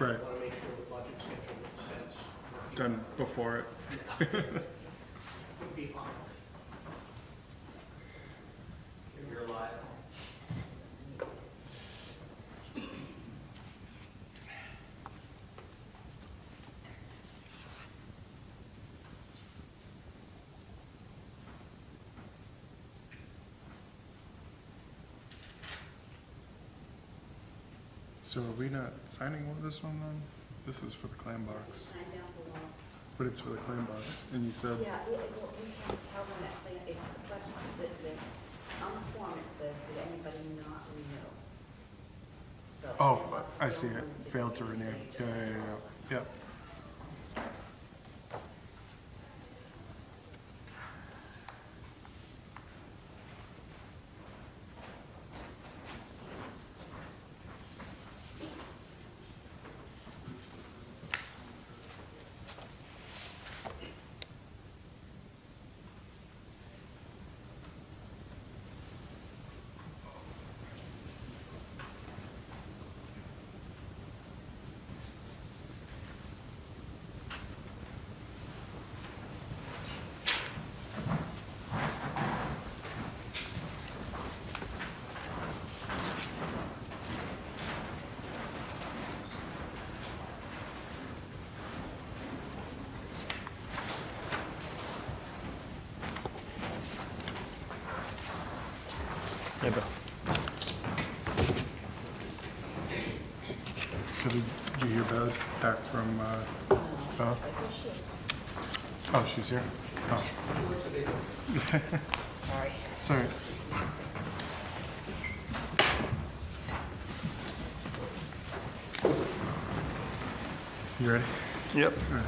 Right. I want to make sure the budget schedule makes sense. Done before it. Would be fine. You're live. So are we not signing this one then? This is for the clam box, Sign down below. but it's for the clam box, and you said, Yeah, well, we can't tell them that thing, if the question, on the form it says, did anybody not renew? So. oh, inbox is I the see only it, one that failed to didn't renew. say Yeah, just yeah, like yeah, us. yeah. Hey, Bill. So did you hear back from, Beth? Oh, she's here? Oh. Sorry. It's all right. You ready? Yep. All right.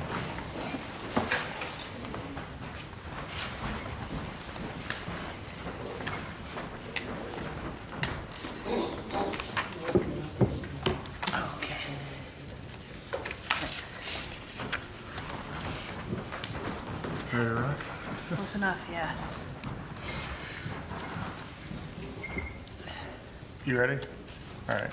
Okay. Ready to rock? Close enough, yeah. You ready? All right.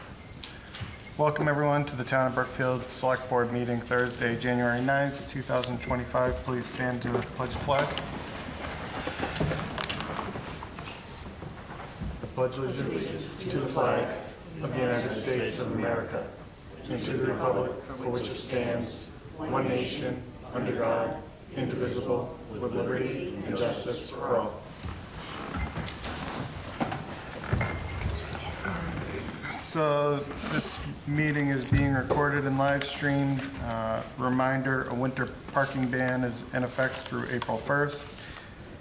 Welcome, everyone, to the Town of Brookfield Select Board meeting Thursday, January 9th, 2025. Please stand to pledge the flag. I pledge allegiance to the flag of the United States of America and to the republic for which it stands, one nation, under God, indivisible, with liberty and justice for all. So this meeting is being recorded and live streamed. Reminder, a winter parking ban is in effect through April 1st.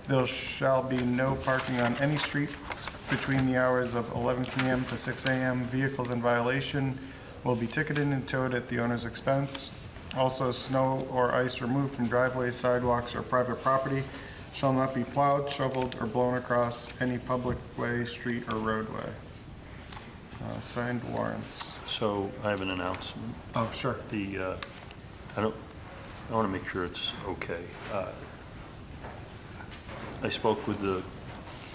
There shall be no parking on any streets between the hours of 11 p.m. to 6 a.m. Vehicles in violation will be ticketed and towed at the owner's expense. Also, snow or ice removed from driveways, sidewalks, or private property shall not be plowed, shoveled, or blown across any public way, street, or roadway. Signed warrants. So I have an announcement. Oh, sure. I want to make sure it's okay. I spoke with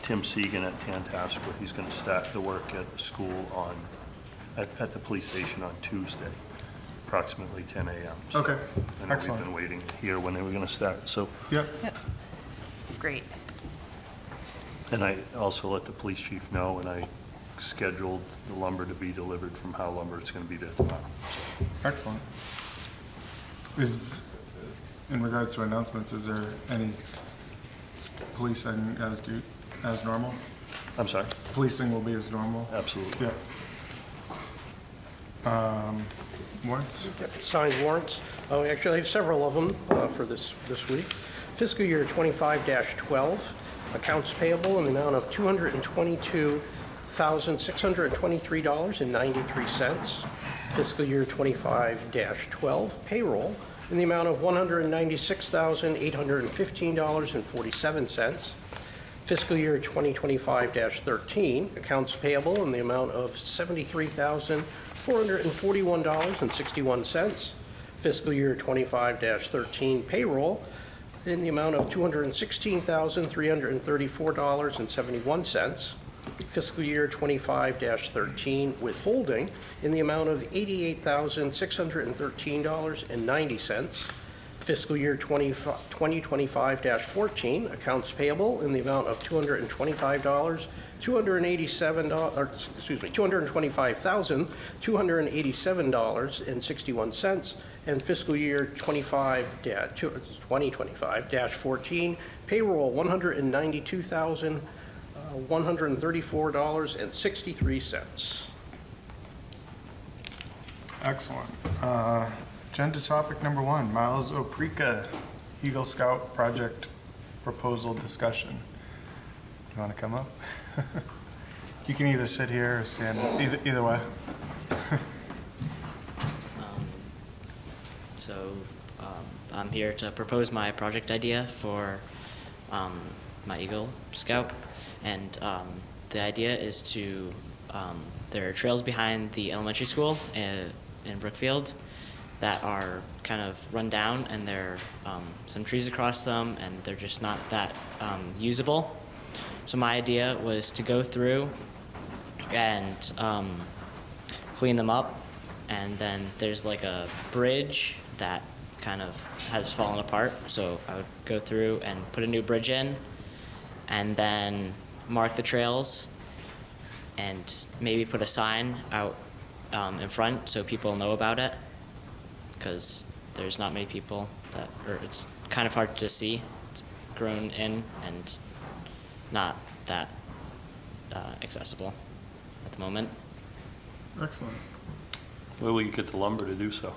Tim Segan at Tantascwa. He's going to start the work at the school at the police station on Tuesday, approximately 10 a.m. So Okay, I know excellent. we've been waiting to hear when they were going to start. So, Yep. Yep. Great. and I also let the police chief know, and I scheduled the lumber to be delivered from How Lumber. It's going to be there tomorrow. Excellent. In regards to announcements, is there any policing as normal? I'm sorry? Policing will be as normal? Absolutely. Yeah. Warrants? Signed warrants. Actually, I have several of them for this week. Fiscal year 25-12, accounts payable in the amount of $222,623.93. Fiscal year 25-12, payroll in the amount of $196,815.47. Fiscal year 2025-13, accounts payable in the amount of $73,441.61. Fiscal year 25-13, payroll in the amount of $216,334.71. fiscal year 25-13, withholding in the amount of $88,613.90. Fiscal year 2025-14, accounts payable in the amount of $225,287.61, and fiscal year 2025-14, payroll $192,134.63. Excellent. Agenda topic number 1, Miles Oprika, Eagle Scout project proposal discussion. You want to come up? You can either sit here or stand, either way. I'm here to propose my project idea for my Eagle Scout, and the idea is to, there are trails behind the elementary school in Brookfield that are kind of run down, and there are some trees across them, and they're just not that usable. So my idea was to go through and clean them up, and then there's like a bridge that kind of has fallen apart, so I would go through and put a new bridge in, and then mark the trails, and maybe put a sign out in front so people know about it, because there's not many people that, or it's kind of hard to see. It's grown in and not that accessible at the moment. Excellent. Where will you get the lumber to do so?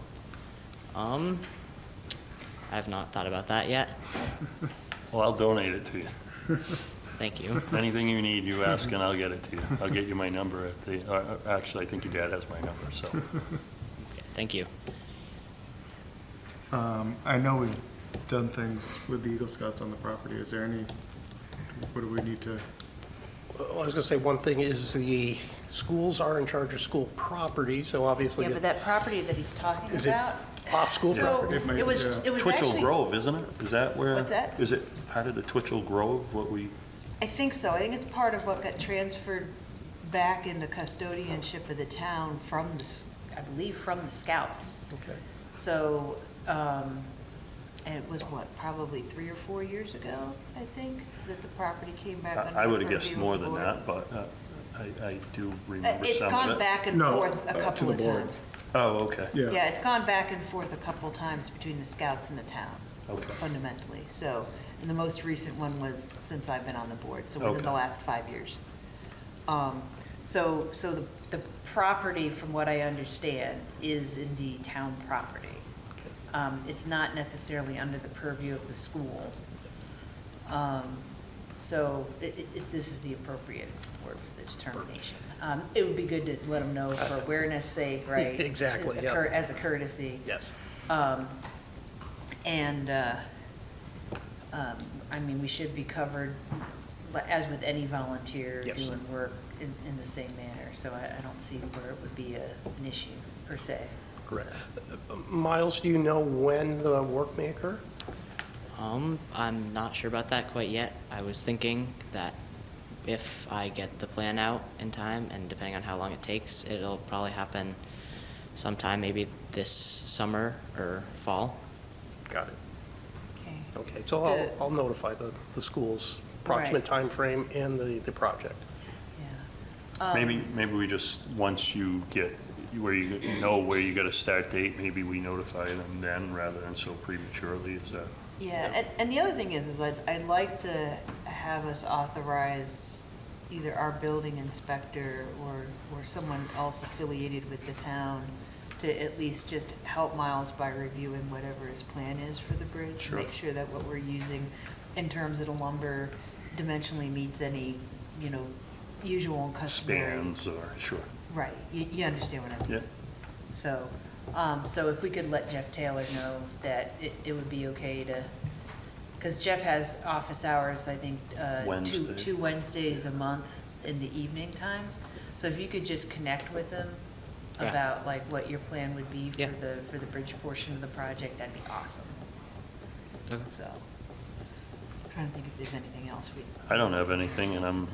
I've not thought about that yet. Well, I'll donate it to you. Thank you. Anything you need, you ask and I'll get it to you. I'll get you my number at the, actually, I think your dad has my number, so. Okay, thank you. I know we've done things with the Eagle Scouts on the property. Is there any, what do we need to? Well, I was going to say, one thing is the schools are in charge of school property, so obviously. Yeah, but that property that he's talking Is it about. off school So property? It might- it was yeah. Twitchell actually. Grove, isn't it? Is that where? What's that? Is it part of the Twitchell Grove, what we, I think so. I think it's part of what got transferred back into custodianship of the town from the, I believe from the Scouts. Okay. so, and it was what, probably 3 or 4 years ago, I think, that the property came back under the I would have purview guessed of more the than board. that, but I do remember It's some of gone it. back and No, forth a to couple the of board. times. Oh, okay. Yeah, it's gone back and forth a couple of times between the Scouts and the town, Okay. fundamentally. So, and the most recent one was since I've been on the board, so within Okay. the last 5 years. So the property, from what I understand, is indeed town property. It's not necessarily under the purview of the school. So this is the appropriate word for the determination. It would be good to let them know for awareness sake, right? Exactly, yeah. As a courtesy. Yes. And, I mean, we should be covered, as with any volunteer Yes. doing work in the same manner. So I don't see where it would be an issue, per se. Correct. So. Miles, do you know when the work may occur? I'm not sure about that quite yet. I was thinking that if I get the plan out in time, and depending on how long it takes, it'll probably happen sometime, maybe this summer or fall. Got it. Okay. Okay, so I'll notify the schools approximate Right. time frame and the project. Yeah. Maybe we just, once you get where you know where you got a start date, maybe we notify them then rather than so prematurely. Is that? Yeah, and the other thing is I'd like to have us authorize either our building inspector or someone else affiliated with the town to at least just help Miles by reviewing whatever his plan is for the bridge. Sure. Make sure that what we're using in terms of the lumber dimensionally meets any, usual and customary. Spans or, sure. Right, you understand what I mean? Yeah. So, so if we could let Jeff Taylor know that it would be okay to, because Jeff has office hours, I think, Wednesday. two Wednesdays a month in the evening time. So if you could just connect with him Yeah. about like what your plan would be Yeah. for the bridge portion of the project, that'd be awesome. Okay. So, I'm trying to think if there's anything else we. I don't have anything, and I'm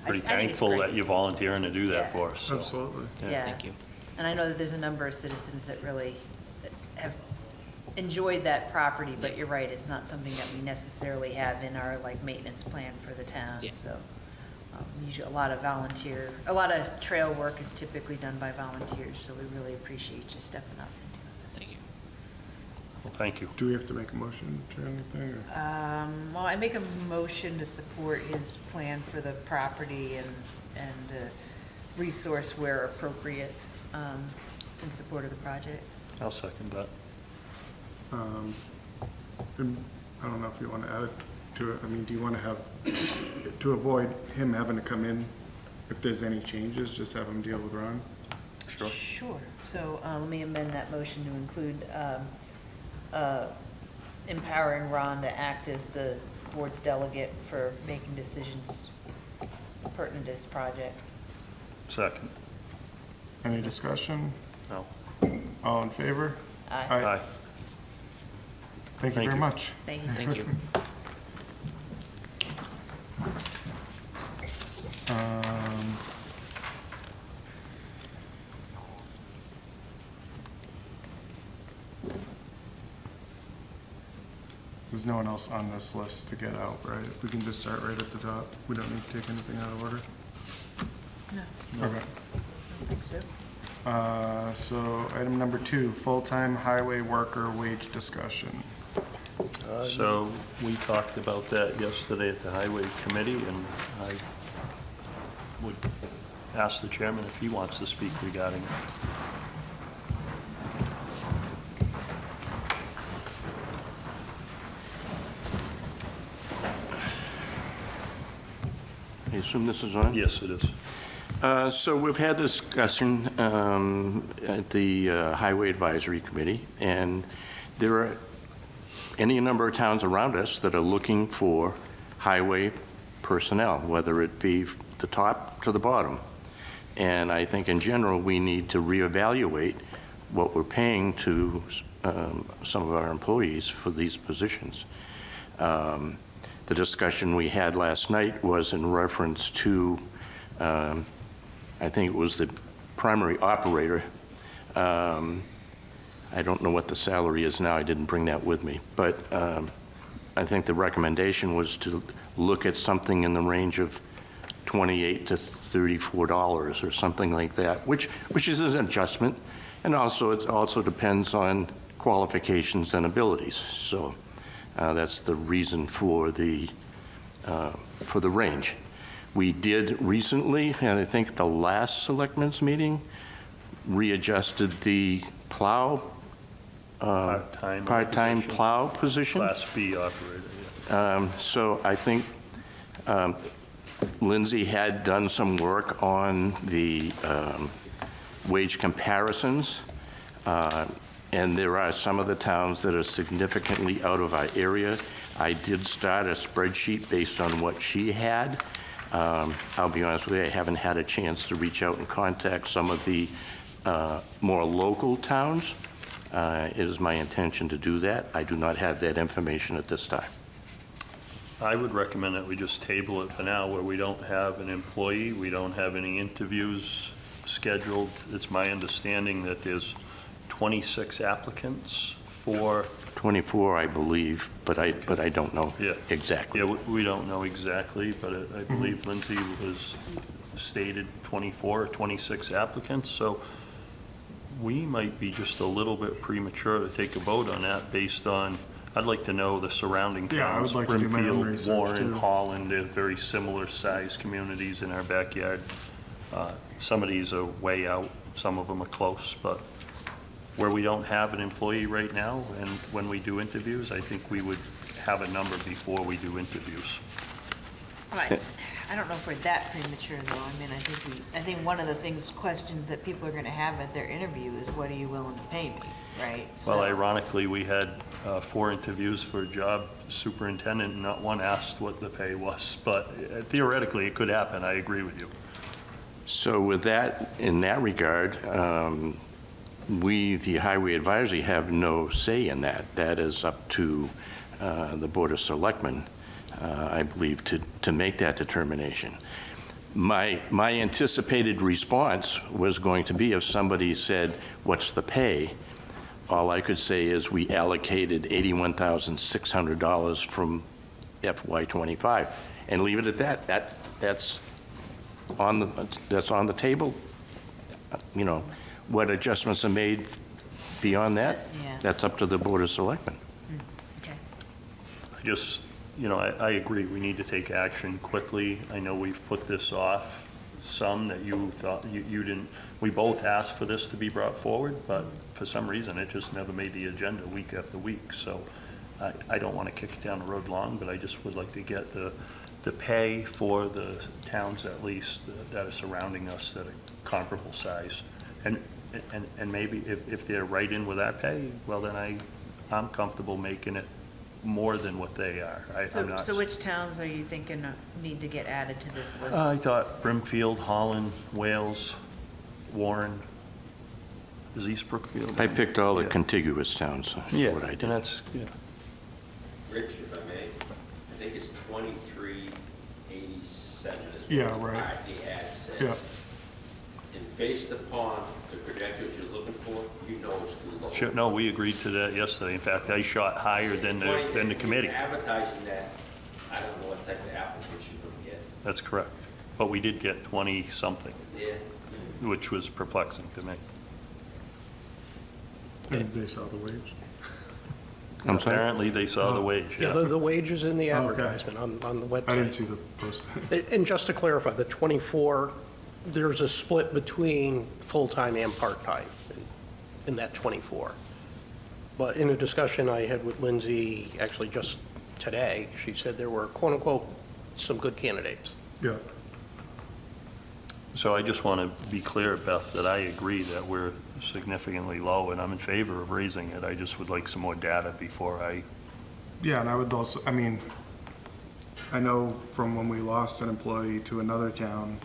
pretty I think it's thankful great. that you're volunteering to do that Yeah. for us. so. Absolutely. Yeah. Thank you. And I know that there's a number of citizens that really have enjoyed that property, but you're right, it's not something that we necessarily have in our, like, maintenance plan for the town, Yeah. so. Usually, a lot of trail work is typically done by volunteers, so we really appreciate you stepping up and doing this. Thank you. Well, thank you. Do we have to make a motion or anything? Or? Well, I make a motion to support his plan for the property and resource where appropriate in support of the project. I'll second that. And I don't know if you want to add it to it. I mean, do you want to have, to avoid him having to come in, if there's any changes, just have him deal with Ron? Sure. Sure. So let me amend that motion to include empowering Ron to act as the board's delegate for making decisions pertinent to this project. Second. Any discussion? No. All in favor? Aye. Aye. Thank you Thank very you. much. Thank you. Thank you. There's no one else on this list to get out, right? We can just start right at the top. We don't need to take anything out of order. No, Okay. I don't think so. So item number 2, full-time highway worker wage discussion. So we talked about that yesterday at the Highway Committee, and I would ask the chairman if he wants to speak regarding it. I assume this is on? Yes, it is. So we've had this discussion at the Highway Advisory Committee, and there are any number of towns around us that are looking for highway personnel, whether it be the top to the bottom. And I think in general, we need to reevaluate what we're paying to some of our employees for these positions. The discussion we had last night was in reference to, I think it was the primary operator. I don't know what the salary is now, I didn't bring that with me, but I think the recommendation was to look at something in the range of $28 to $34 or something like that, which is an adjustment, and also it also depends on qualifications and abilities. So that's the reason for the range. We did recently, and I think the last selectmen's meeting, readjusted the plow, part-time position. plow position. Class B operator, yeah. So I think Lindsay had done some work on the wage comparisons, and there are some of the towns that are significantly out of our area. I did start a spreadsheet based on what she had. I'll be honest with you, I haven't had a chance to reach out and contact some of the more local towns. It is my intention to do that. I do not have that information at this time. I would recommend that we just table it for now, where we don't have an employee, we don't have any interviews scheduled. It's my understanding that there's 26 applicants for... 24, I believe, but I don't know Yeah. exactly. Yeah, we don't know exactly, but I believe Lindsay was stated 24 or 26 applicants, so we might be just a little bit premature to take a vote on that based on, I'd like to know the surrounding Yeah, I towns. would like to do my own Brimfield, research, Warren, too. Holland, they're very similar sized communities in our backyard. Some of these are way out, some of them are close, but where we don't have an employee right now, and when we do interviews, I think we would have a number before we do interviews. I don't know if we're that premature, though. I mean, I think one of the questions that people are going to have at their interview is, what are you willing to pay me, right? Well, So- ironically, we had 4 interviews for a job superintendent, and not one asked what the pay was, but theoretically, it could happen. I agree with you. So with that, in that regard, we, the Highway Advisory, have no say in that. That is up to the Board of Selectmen, I believe, to make that determination. My anticipated response was going to be if somebody said, what's the pay? All I could say is we allocated $81,600 from FY '25 and leave it at that. That's on the table. You know, what adjustments are made beyond that, Yeah. that's up to the Board of Selectmen. Okay. I just, I agree, we need to take action quickly. I know we've put this off some that you thought, you didn't, we both asked for this to be brought forward, but for some reason, it just never made the agenda week after week. So I don't want to kick it down the road long, but I just would like to get the pay for the towns at least that are surrounding us that are comparable size. And maybe if they're right in with our pay, well, then I'm comfortable making it more than what they are. I'm not. So which towns are you thinking need to get added to this list? I thought Brimfield, Holland, Wales, Warren, is East Brookfield? I picked all the Yeah. contiguous towns, Yeah, what I did. and that's, yeah. Rich, if I may, I think it's 2387 is Yeah, what right. the ad says. Yeah. And based upon the credentials you're looking for, you know it's too low. Sure, no, we agreed to that yesterday. In fact, I shot higher than the committee. If you're advertising that, I don't know what type of applicants you're going to get. That's correct. But we did get 20-something, Yeah. which was perplexing to me. And they saw the wage. I'm sorry? Apparently, they saw the wage, Yeah, yeah. the wage is in the Oh, okay. advertisement on the website. I didn't see the post. And just to clarify, the 24, there's a split between full-time and part-time in that 24. But in a discussion I had with Lindsay, actually just today, she said there were, quote-unquote, some good candidates. Yeah. So I just want to be clear, Beth, that I agree that we're significantly low, and I'm in favor of raising it. I just would like some more data before I, Yeah, and I would also, I mean, I know from when we lost an employee to another town,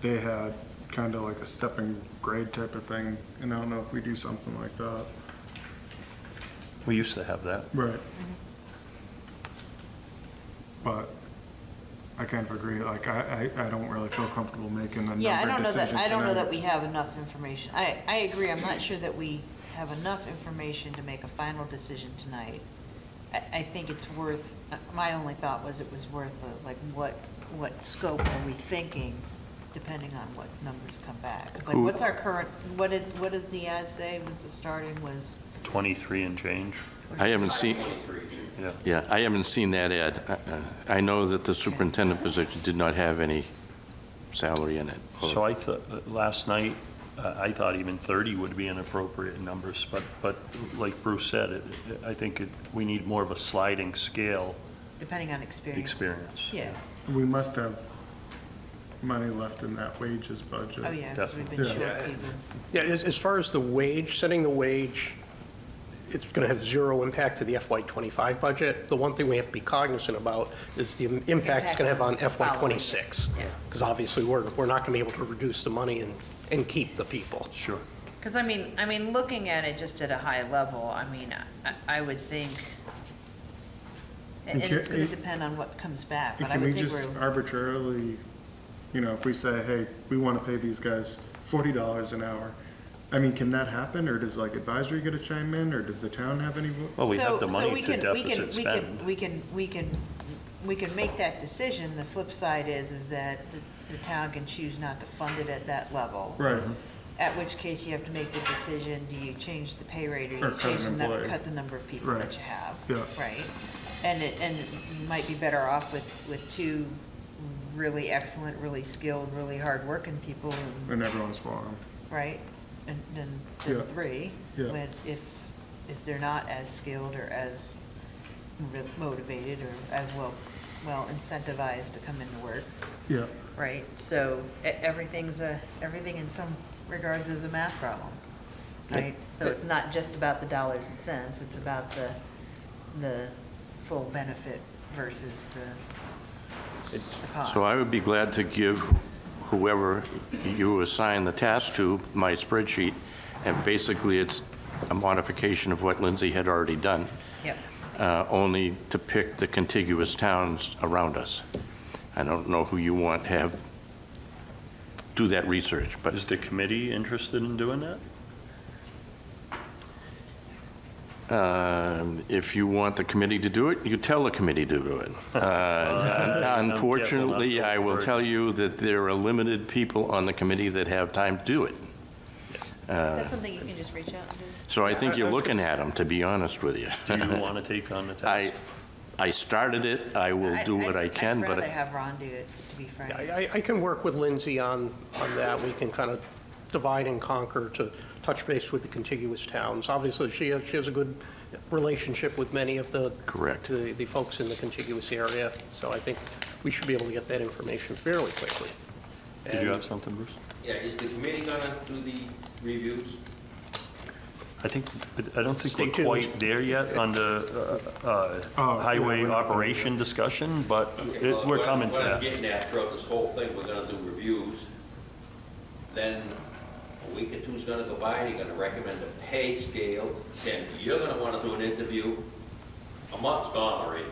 they had kind of like a stepping grade type of thing, and I don't know if we do something like that. we used to have that. Right. But I kind of agree, like, I don't really feel comfortable making a Yeah, number decision I don't know that tonight. we have enough information. I agree, I'm not sure that we have enough information to make a final decision tonight. I think it's worth, my only thought was it was worth, like, what scope are we thinking, depending on what numbers come back? 'Cause, like, Who- what's our current, what did the ad say was the starting was? 23 and change, I haven't seen, 23. yeah. yeah, I haven't seen that ad. I know that the superintendent position did not have any salary in it. So I thought, last night, I thought even 30 would be an appropriate numbers, but like Bruce said, I think we need more of a sliding scale Depending on experience. Yeah, We must have money left in that wages budget. oh, yeah, because we've been Definitely. short people. Yeah, as far as the wage, setting the wage, it's going to have zero impact to the FY '25 budget. The one thing we have to be cognizant about is the impact it's going to have on FY '26. Yeah. Because obviously, we're not going to be able to reduce the money and keep the people. Sure. Because, I mean, looking at it just at a high level, I mean, I would think, and And it's going it- to depend on what comes back, And but I can we would think just we're, arbitrarily, if we say, hey, we want to pay these guys $40 an hour, I mean, can that happen, or does like advisory get to chime in, or does the town have any? Well, we have the so money we to can, we can, deficit we can, spend. we can make that decision. The flip side is that the town can choose not to fund it at that level. Right, At which case you have to make the decision, do you change the pay rate, or Or you cut change an employee. cut the number of people Right. that you have? Yeah. Right? And you might be better off with two really excellent, really skilled, really hardworking people, and everyone's farm. right? And then Yeah. three, Yeah. when if they're not as skilled or as motivated or as well incentivized to come into work, Yeah, right? So everything in some regards is a math problem, right? So it's not just about the dollars and cents, it's about the full benefit versus the cost. So I would be glad to give whoever you assign the task to my spreadsheet, and basically it's a modification of what Lindsay had already done, Yep. only to pick the contiguous towns around us. I don't know who you want to have do that research, but Is the committee interested in doing that? if you want the committee to do it, you tell the committee to do it. Unfortunately, careful not to I will overburden. tell you that there are limited people on the committee that have time to do it. Is that something you can just reach out and do? So I think you're looking at them, to be honest with you. Do you want to take on the task? I started it, I will do what I can, I'd but rather have Ron do it, to be frank. I can work with Lindsay on that. We can kind of divide and conquer to touch base with the contiguous towns. Obviously, she has a good relationship with many of the Correct. the folks in the contiguous area, so I think we should be able to get that information fairly quickly. Did you have something, Bruce? Yeah, is the committee gonna do the reviews? I don't think Stay we're tuned. quite there yet on the highway operation discussion, but we're coming to What I'm that. getting at throughout this whole thing, we're gonna do reviews, then a week or two's gonna go by, and you're gonna recommend a pay scale, then you're gonna wanna do an interview. A month's gone already,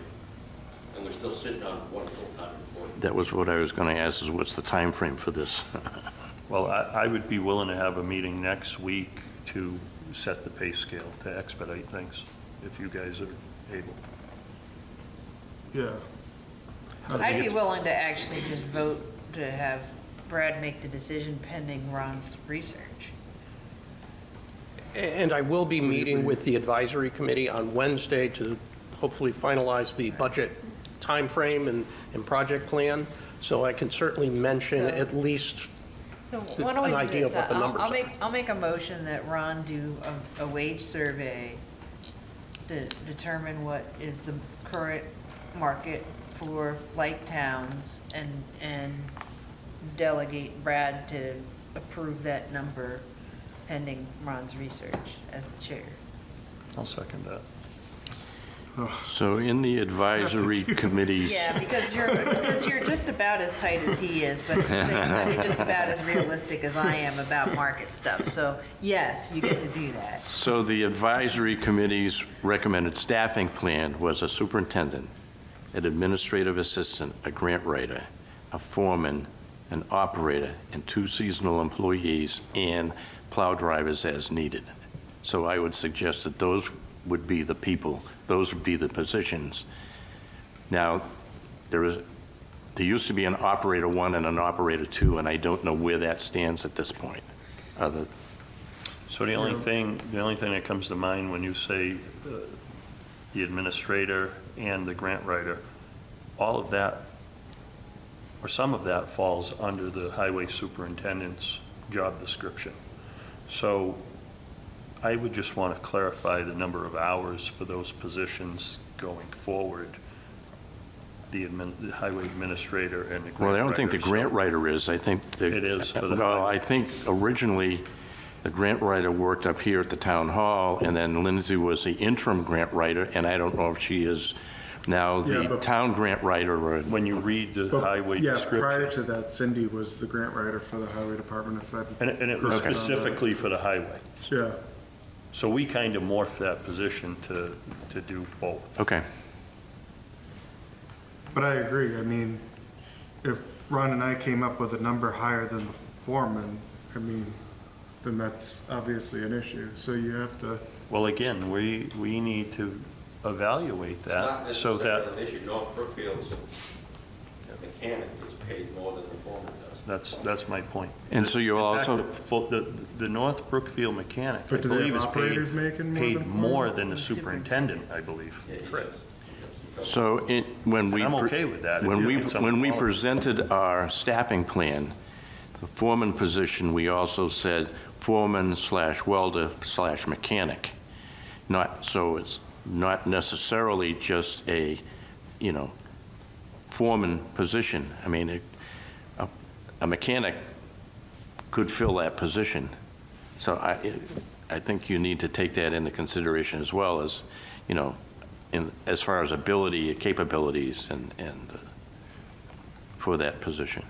and we're still sitting on one full-time employee. that was what I was going to ask, is what's the time frame for this? Well, I would be willing to have a meeting next week to set the pay scale, to expedite things, if you guys are able. Yeah. I'd be willing to actually just vote to have Brad make the decision pending Ron's research. And I will be meeting with the advisory committee on Wednesday to hopefully finalize the budget timeframe and project plan, so I can certainly mention So- at least So why don't we an do idea this? of what the numbers are. I'll make a motion that Ron do a wage survey to determine what is the current market for like towns and delegate Brad to approve that number pending Ron's research as the chair. I'll second that. So in the advisory committees, Yeah, because you're just about as tight as he is, but at the same time, you're just about as realistic as I am about market stuff. So yes, you get to do that. so the advisory committee's recommended staffing plan was a superintendent, an administrative assistant, a grant writer, a foreman, an operator, and 2 seasonal employees, and plow drivers as needed. So I would suggest that those would be the people, those would be the positions. Now, there used to be an operator 1 and an operator 2, and I don't know where that stands at this point. So the only thing that comes to mind when you say the administrator and the grant writer, all of that, or some of that falls under the highway superintendent's job description. So I would just want to clarify the number of hours for those positions going forward, the highway administrator and the grant writer. Well, I don't think the So- grant writer is. I think It is for the well, highway. I think originally the grant writer worked up here at the town hall, and then Lindsay was the interim grant writer, and I don't know if she is now Yeah, the but- town grant writer or. When you read the But, highway yeah, prior description, to that, Cindy was the grant writer for the highway department, if that. and it was correct on that. specifically for the highway. Yeah, So we kind of morphed that position to do both. Okay. but I agree. I mean, if Ron and I came up with a number higher than the foreman, I mean, then that's obviously an issue. So you have to, Well, again, we need to evaluate It's not that so necessarily that, an issue. North Brookfield's mechanic is paid more than the foreman does. that's my point. And so you In fact, also- the North Brookfield mechanic, I But do they have believe, is operators making more paid than more foreman? than the superintendent, I believe. Yeah, he Correct. does. He does. So when we. I'm okay with that, if When you we, think something when we wrong. presented our staffing plan, the foreman position, we also said foreman/welder/mechanic. So it's not necessarily just a, foreman position. I mean, a mechanic could fill that position. So I think you need to take that into consideration as well as, as far as ability, capabilities, and for that position.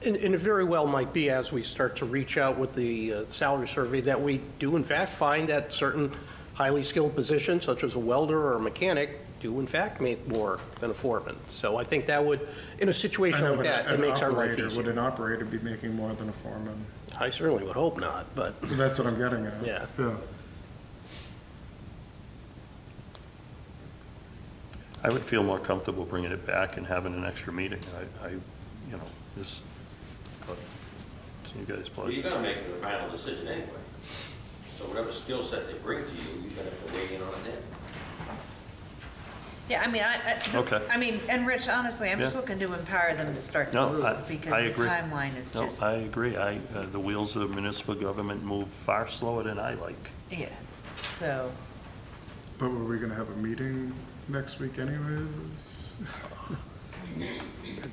And it very well might be, as we start to reach out with the salary survey, that we do in fact find that certain highly skilled positions, such as a welder or a mechanic, do in fact make more than a foreman. So I think that would, in a I situation know, like but that, it an makes our life operator, would easier. an operator be making more than a foreman? I certainly would hope not, but So that's what I'm getting at. Yeah. Yeah. I would feel more comfortable bringing it back and having an extra meeting. This, but it's you guys' Well, pleasure. you're gonna make the final decision anyway. So whatever skill set they bring to you, you're gonna have to weigh in on it then. Yeah, I mean, Okay. I mean, and Rich, honestly, I'm just Yeah. looking to empower them to start to No, move, I because the agree. timeline is No, just, I agree. The wheels of municipal government move far slower than I like. yeah, so, But were we gonna have a meeting next week anyways?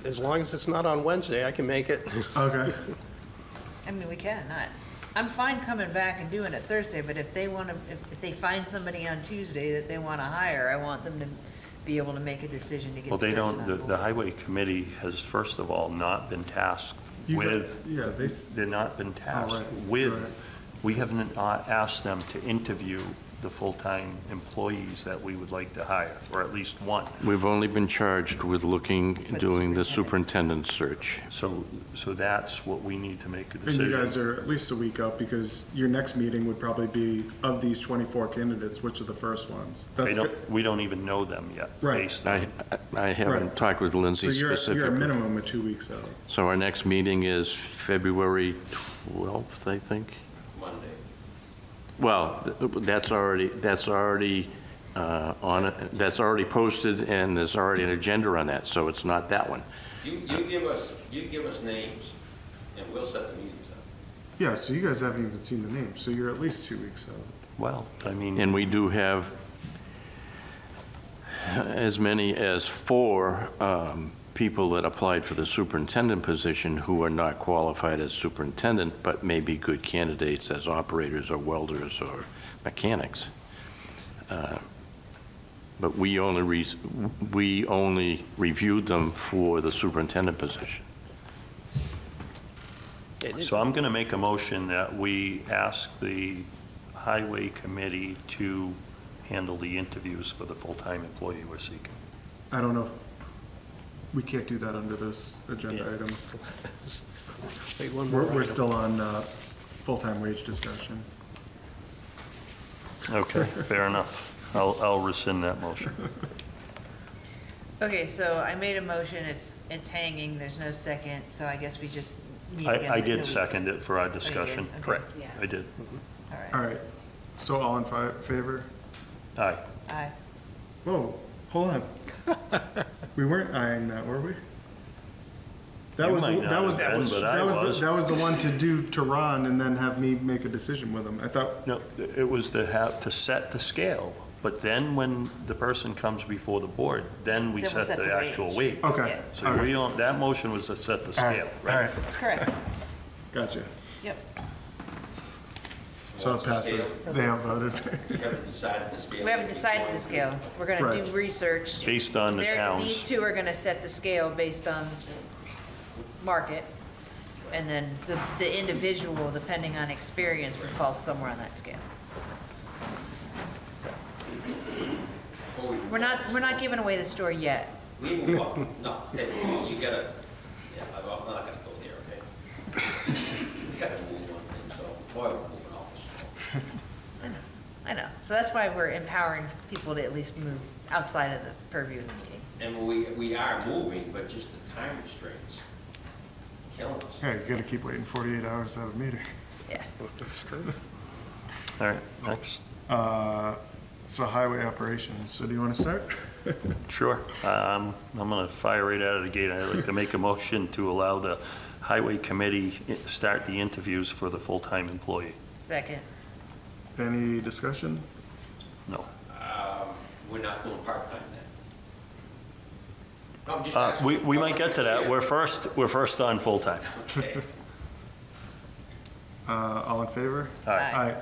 as long as it's not on Wednesday, I can make it. Okay. I mean, we can, I'm fine coming back and doing it Thursday, but if they want to, if they find somebody on Tuesday that they want to hire, I want them to be able to make a decision to get Well, the they person don't, on the board. highway committee has, first of all, not been tasked You got- with, Yeah, they're not been tasked right, with, right. we haven't asked them to interview the full-time employees that we would like to hire, or at least one. We've only been charged with looking, With doing the superintendent. superintendent search. So that's what we need to make a And decision. you guys are at least a week out, because your next meeting would probably be, of these 24 candidates, which are the first ones? That's good. We don't even know them yet. Right. Based on, I haven't Right. talked with So Lindsay you're a specifically. minimum of 2 weeks out. So our next meeting is February 12th, I think? Monday. Well, that's already on it, that's already posted, and there's already an agenda on that, so it's not that one. You give us names, and we'll set the meetings up. Yeah, so you guys haven't even seen the names, so you're at least 2 weeks out. well, I mean. And we do have as many as 4 people that applied for the superintendent position who are not qualified as superintendent, but may be good candidates as operators or welders or mechanics. But we only reviewed them for the superintendent position. So I'm going to make a motion that we ask the highway committee to handle the interviews for the full-time employee we're seeking. I don't know, we can't do that under this agenda Yeah. item. Wait, one more We're item. still on full-time wage discussion. Okay, fair enough. I'll rescind that motion. Okay, so I made a motion, it's hanging, there's no second, so I guess we just need again. I in a did week. second it for our Oh, you did? discussion. Okay. Correct. Yes. I did. All right, All right, so all in favor? Aye. aye. Whoa, hold on. We weren't eyeing that, were we? That You was, might that not was, have been, but I was. that was the one to do to Ron and then have me make a decision with him. I thought, No, it was to set the scale, but then when the person comes before the board, then we Then we'll set set the the actual wage. weight. okay. Yeah. So all we right, don't, that motion was to set the all right, scale, all right? right, Correct, gotcha. yep. So it What's the passes. scale? They outvoted. You haven't decided the scale. We haven't decided the scale. We're gonna Right. do research. Based on the These towns. two are gonna set the scale based on market, and then the individual, depending on experience, would fall somewhere on that scale. So, we're not giving away the store yet. We move on. No, hey, you gotta, yeah, I'm not gonna go there, okay? You gotta move on things, so, boy, we're moving off the slope. I know. So that's why we're empowering people to at least move outside of the purview of the meeting. And we are moving, but just the time restraints killing us. Yeah, you gotta keep waiting 48 hours to have a meeting. Yeah. All right, next. So highway operations, so do you want to start? Sure. I'm going to fire right out of the gate. I'd like to make a motion to allow the highway committee start the interviews for the full-time employee. Second. Any discussion? No. We're not doing part-time then. I'm just asking. We might get to that. We're first on full-time. Okay. All in favor? Aye. Aye.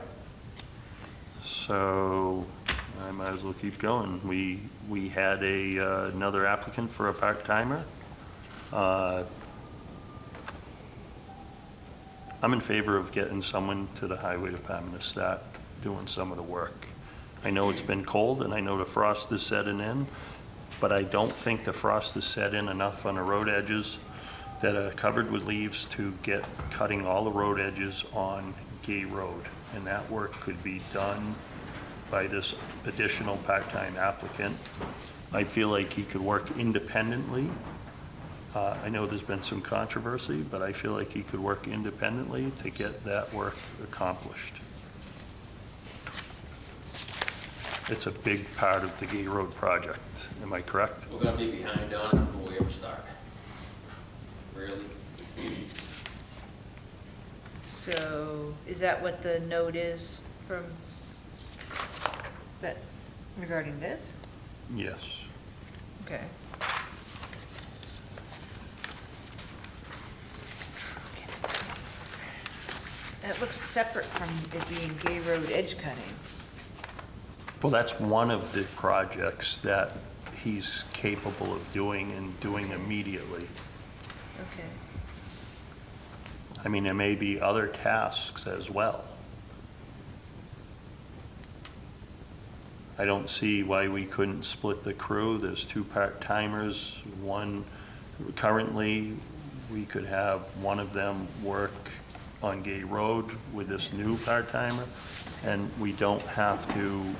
So I might as well keep going. We had another applicant for a part-timer. I'm in favor of getting someone to the highway department to start doing some of the work. I know it's been cold, and I know the frost is setting in, but I don't think the frost is set in enough on the road edges that are covered with leaves to get cutting all the road edges on Gay Road. And that work could be done by this additional part-time applicant. I feel like he could work independently. I know there's been some controversy, but I feel like he could work independently to get that work accomplished. It's a big part of the Gay Road project. Am I correct? We're gonna be behind on it before we ever start. Really? So is that what the note is from, is that regarding this? Yes. Okay. That looks separate from it being Gay Road edge cutting. Well, that's one of the projects that he's capable of doing and doing immediately. Okay. I mean, there may be other tasks as well. I don't see why we couldn't split the crew. There's 2 part-timers. One, currently, we could have one of them work on Gay Road with this new part-timer, and we don't have to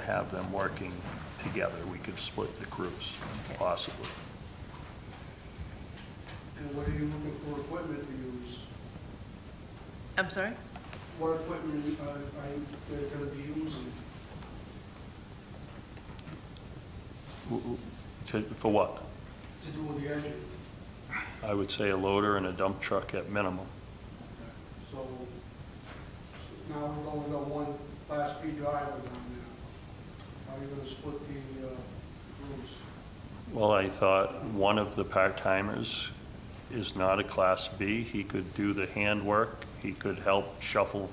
have them working together. We could split the crews, possibly. And what are you looking for equipment to use? I'm sorry? What equipment are they going to be using? For what? To do with the engine? I would say a loader and a dump truck at minimum. So now we've only got one Class B driver down there. How are you going to split the crews? Well, I thought one of the part-timers is not a Class B. He could do the handwork. He could help shuffle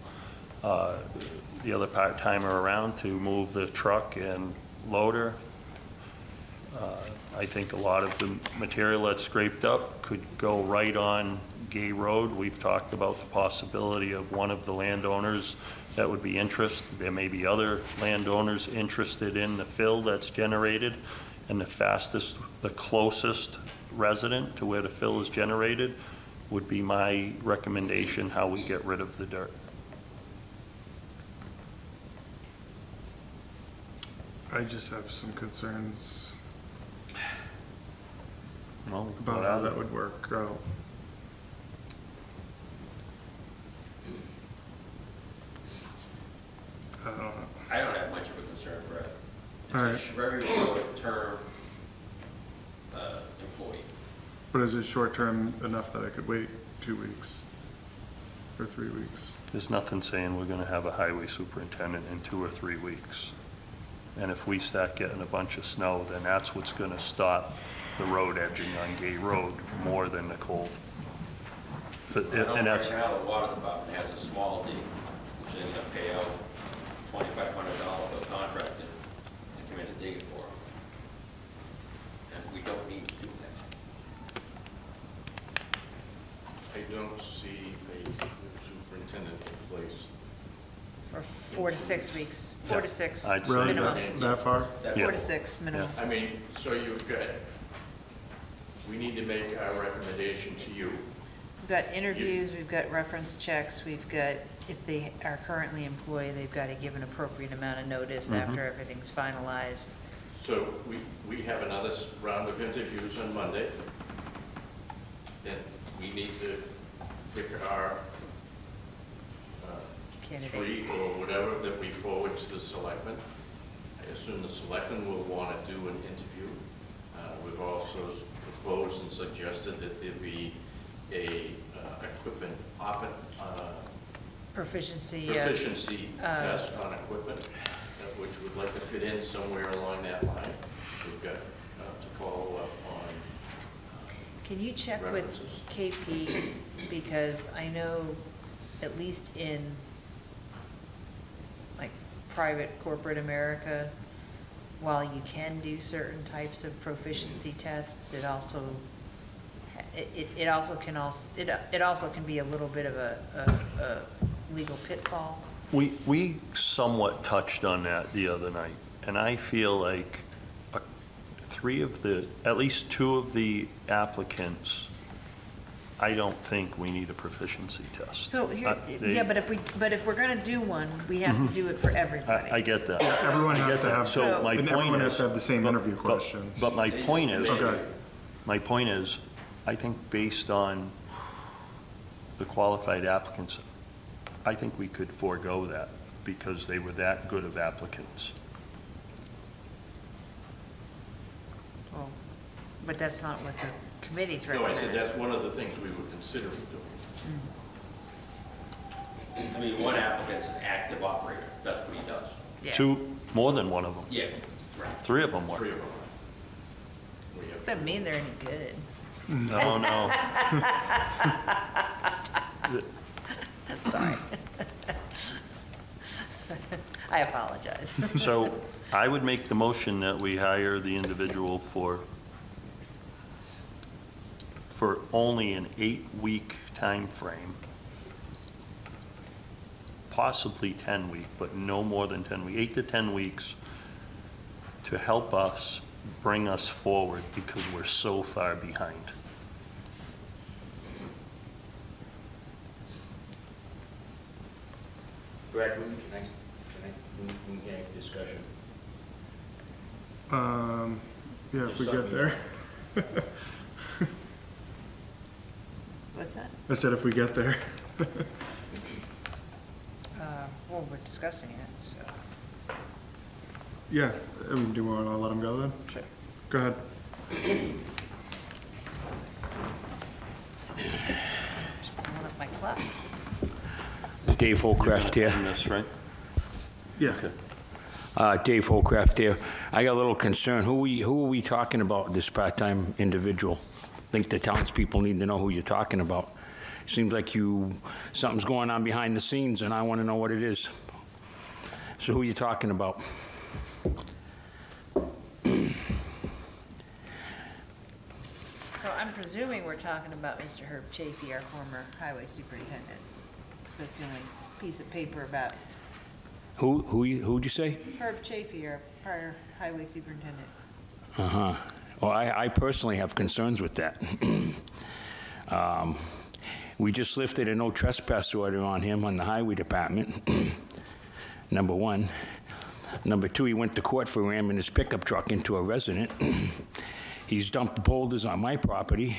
the other part-timer around to move the truck and loader. I think a lot of the material that's scraped up could go right on Gay Road. We've talked about the possibility of one of the landowners that would be interested. There may be other landowners interested in the fill that's generated, and the closest resident to where the fill is generated would be my recommendation how we get rid of the dirt. I just have some concerns Well, about how that would work out. I don't know. I don't have much of a concern, Brett. All right. It's a very short-term employee. But is it short-term enough that I could wait 2 weeks or 3 weeks? There's nothing saying we're going to have a highway superintendent in 2 or 3 weeks. And if we start getting a bunch of snow, then that's what's going to stop the road edging on Gay Road more than the cold. I know And that's, right now the water department has a small deed, which they're gonna pay out $2,500 for a contractor to come in and dig it for them. And we don't need to do that. I don't see a superintendent in place. For 4 to 6 weeks, 4 to 6. I'd say Really? minimum. That far? That's 4 what- to 6 minimum. I mean, so you've got, we need to make our recommendation to you. We've got interviews, we've got reference checks, we've got, if they are currently employed, they've got to give an appropriate amount of notice after everything's finalized. So we have another round of interviews on Monday. Then we need to pick our Candidate. 3 or whatever that we forward to the selectmen. I assume the selectmen will want to do an interview. We've also proposed and suggested that there be a equipment Proficiency. proficiency test on equipment, which would like to fit in somewhere along that line. We've got to follow up on Can you check with references. KP, because I know, at least in, like, private corporate America, while you can do certain types of proficiency tests, it also, it also can be a little bit of a legal pitfall. We somewhat touched on that the other night, and I feel like at least two of the applicants, I don't think we need a proficiency test. So here, They- yeah, but if we're gonna do one, we have to do it for everybody. I get that. Everyone I has get to that. have, So my and point everyone has is- to have the same but- interview but- questions. But my point is, Okay. my point is, I think based on the qualified applicants, I think we could forego that because they were that good of applicants. Well, but that's not what the committee's No, I recommending. said that's one of the things we were considering doing. I mean, one applicant's an active operator, that's what he does. Yeah. More than one of them. Yeah, right. Three of them were. Three of them. We have Doesn't mean they're any good. No, no. Sorry. I apologize. So I would make the motion that we hire the individual for only an 8-week time frame, possibly 10-week, but no more than 10 weeks, 8 to 10 weeks, to help us bring us forward because we're so far behind. Brad, can we have a discussion? Yeah, if we get there. What's that? I said if we get there. Well, we're discussing it, so. Yeah, I mean, do you want to let him go then? Sure. Go ahead. Just pulling up my clock. Dave Holcraft here. On this, right? Yeah. Okay. Dave Holcraft here. I got a little concern. Who are we talking about, this part-time individual? I think the townspeople need to know who you're talking about. Seems like something's going on behind the scenes, and I want to know what it is. So who are you talking about? So I'm presuming we're talking about Mr. Herb Chafee, our former highway superintendent. 'Cause that's the only piece of paper about Who'd you say? Herb Chafee, our prior highway superintendent. Uh-huh. Well, I personally have concerns with that. We just lifted a no trespass order on him on the highway department, number one. Number two, he went to court for ramming his pickup truck into a resident. He's dumped boulders on my property.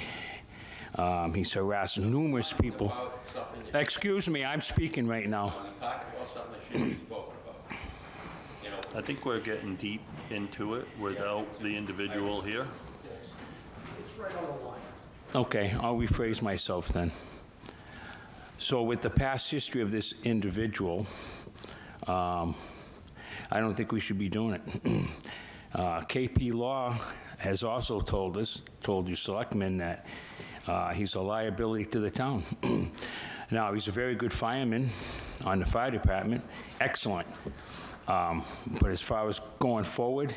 He's harassed numerous people. Excuse me, I'm speaking right now. Are we talking about something that shouldn't be spoken about? You know, I think we're getting deep into it without the individual here. It's right on the line. Okay, I'll rephrase myself then. So with the past history of this individual, I don't think we should be doing it. KP Law has also told you selectmen, that he's a liability to the town. Now, he's a very good fireman on the fire department, excellent. But as far as going forward,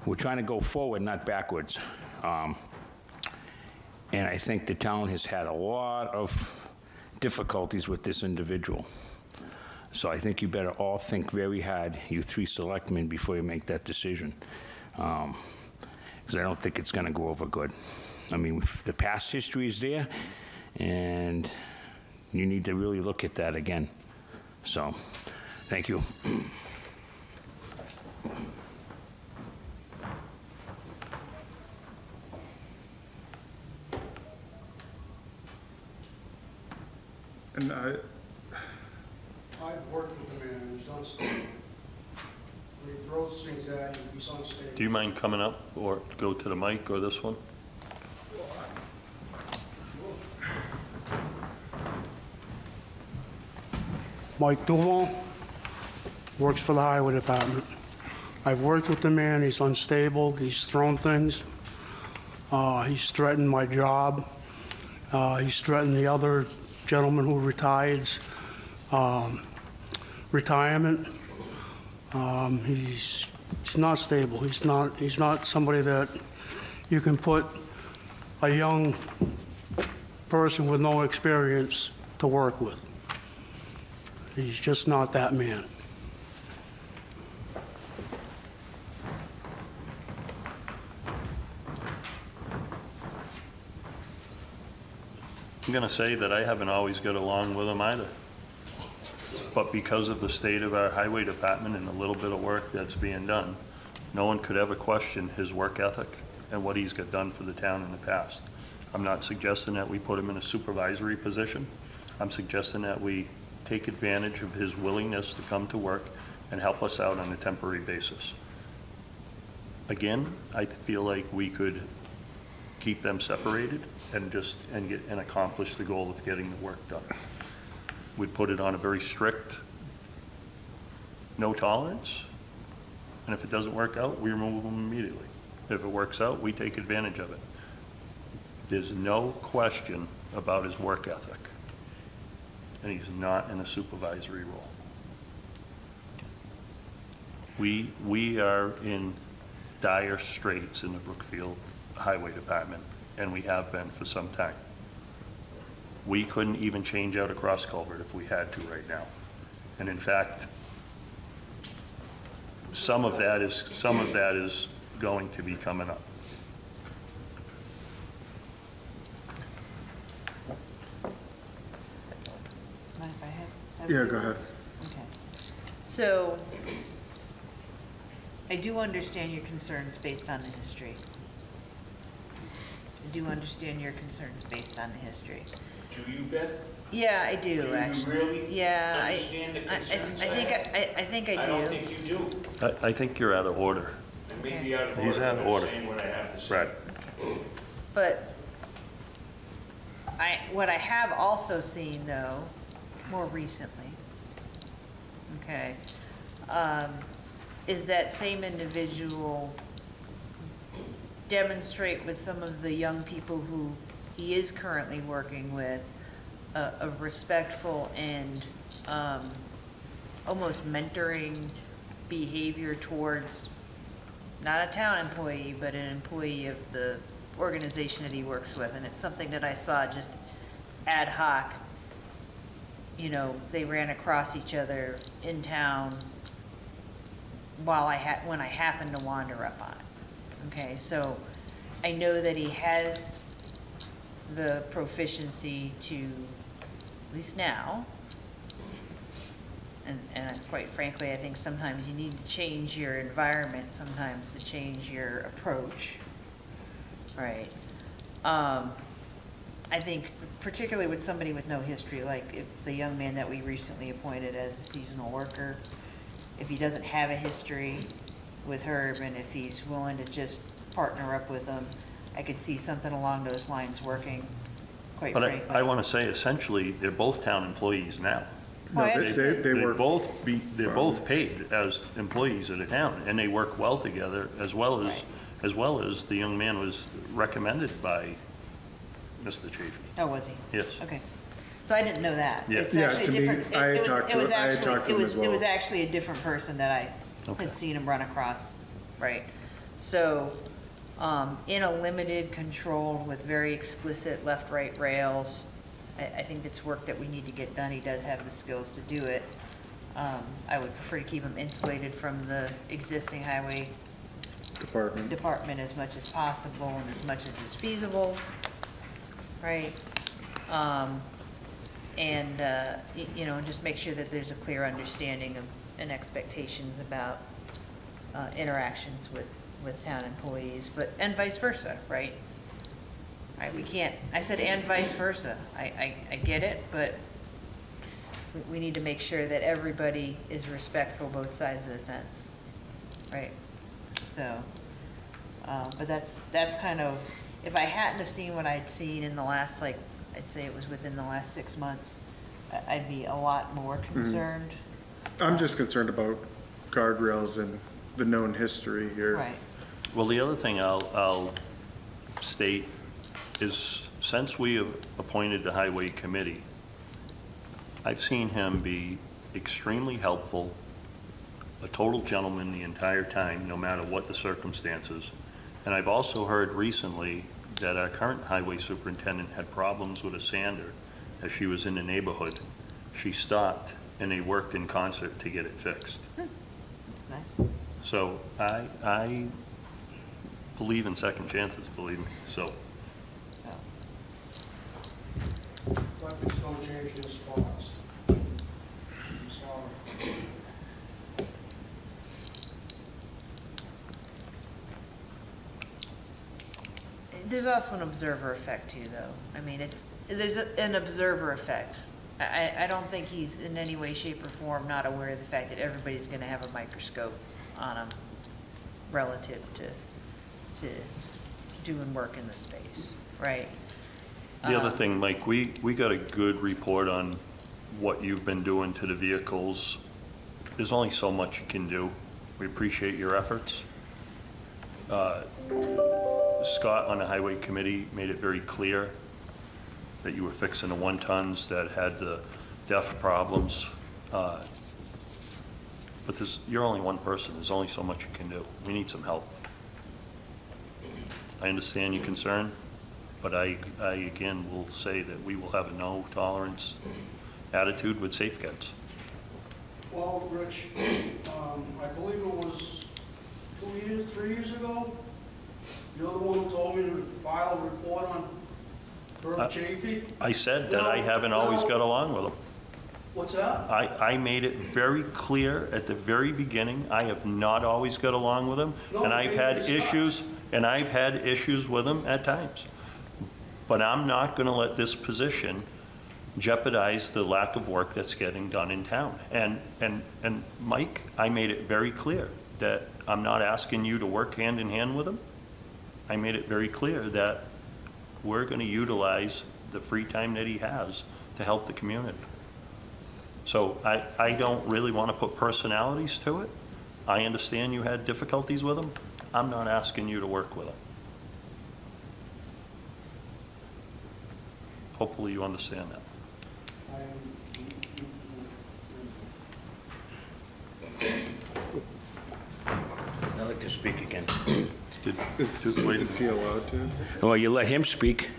we're trying to go forward, not backwards. And I think the town has had a lot of difficulties with this individual. So I think you better all think very hard, you three selectmen, before you make that decision. Because I don't think it's going to go over good. I mean, the past history is there, and you need to really look at that again. So, thank you. And I've worked with the man, he's unstable. When he throws things at you, he's unstable. Do you mind coming up or go to the mic or this one? Mike Duval, works for the highway department. I've worked with the man, he's unstable, he's thrown things. He's threatened my job. He's threatened the other gentleman who retires, retirement. He's not stable. He's not somebody that you can put a young person with no experience to work with. He's just not that man. I'm going to say that I haven't always got along with him either. But because of the state of our highway department and the little bit of work that's being done, no one could ever question his work ethic and what he's got done for the town in the past. I'm not suggesting that we put him in a supervisory position. I'm suggesting that we take advantage of his willingness to come to work and help us out on a temporary basis. Again, I feel like we could keep them separated and accomplish the goal of getting the work done. We'd put it on a very strict no tolerance, and if it doesn't work out, we remove them immediately. If it works out, we take advantage of it. There's no question about his work ethic, and he's not in a supervisory role. We are in dire straits in the Brookfield Highway Department, and we have been for some time. We couldn't even change out a cross culvert if we had to right now. And in fact, some of that is going to be coming up. Mind if I have Yeah, go ahead. Okay. So, I do understand your concerns based on the history. I do understand your concerns based on the history. Do you, Beth? Yeah, I do, Do you actually. really Yeah, understand the concerns I think I do. I don't think you do. I think you're out of order. I may be out of He's order, out of but I'm order. saying what I have to say. Right. But what I have also seen, though, more recently, okay, is that same individual demonstrate with some of the young people who he is currently working with a respectful and almost mentoring behavior towards not a town employee, but an employee of the organization that he works with. And it's something that I saw just ad hoc. You know, they ran across each other in town when I happened to wander up on it. Okay, so I know that he has the proficiency to, at least now, and quite frankly, I think sometimes you need to change your environment sometimes to change your approach, right? I think particularly with somebody with no history, like if the young man that we recently appointed as a seasonal worker, if he doesn't have a history with Herb and if he's willing to just partner up with them, I could see something along those lines working, quite But frankly. I want to say essentially, they're both town employees now. Oh, I No, understand. they work. They're both paid as employees of the town, and they work well together, as well as the young man was recommended by Mr. Chafee. Oh, was he? Yes. Okay. So I didn't know that. Yeah. It's Yeah, actually to a me, different. I had it was- talked it to- was I had actually- talked to him as It was well. actually a different person that I Okay. had seen him run across, right? So, in a limited, controlled, with very explicit left-right rails, I think it's work that we need to get done. He does have the skills to do it. I would prefer to keep him insulated from the existing highway department as much as possible and as much as is feasible, right? You know, just make sure that there's a clear understanding of, and expectations about interactions with town employees, and vice versa, right? Right, we can't, I said and vice versa. I get it, but we need to make sure that everybody is respectful both sides of the fence, right? So, but that's kind of, if I hadn't have seen what I'd seen in the last, like, I'd say it was within the last 6 months, I'd be a lot more concerned. I'm just concerned about guardrails and the known history here. Right. Well, the other thing I'll state is, since we have appointed the Highway Committee, I've seen him be extremely helpful, a total gentleman the entire time, no matter what the circumstances. And I've also heard recently that our current highway superintendent had problems with a sander as she was in the neighborhood. She stopped and they worked in concert to get it fixed. That's nice. So I believe in second chances, believe me, so. So, Weapons don't change their spots. I'm sorry. there's also an observer effect too, though. I mean, there's an observer effect. I don't think he's in any way, shape, or form not aware of the fact that everybody's gonna have a microscope on him relative to doing work in the space, right? The other thing, Mike, we got a good report on what you've been doing to the vehicles. There's only so much you can do. We appreciate your efforts. Scott on the Highway Committee made it very clear that you were fixing the one-tons that had the DEF problems. But you're only one person. There's only so much you can do. We need some help. I understand your concern, but I again will say that we will have a no tolerance attitude with safeguards. Well, Rich, I believe it was 3 years ago, you're the one who told me to file a report on Bert Chafee. I said that I haven't always got along with them. What's that? I made it very clear at the very beginning, I have not always got along with them, and I've had issues with them at times. But I'm not gonna let this position jeopardize the lack of work that's getting done in town. And Mike, I made it very clear that I'm not asking you to work hand in hand with them. I made it very clear that we're gonna utilize the free time that he has to help the community. So I don't really want to put personalities to it. I understand you had difficulties with them. I'm not asking you to work with them. Hopefully you understand that. I'd like to speak again. Is he allowed to? Well, you let him speak.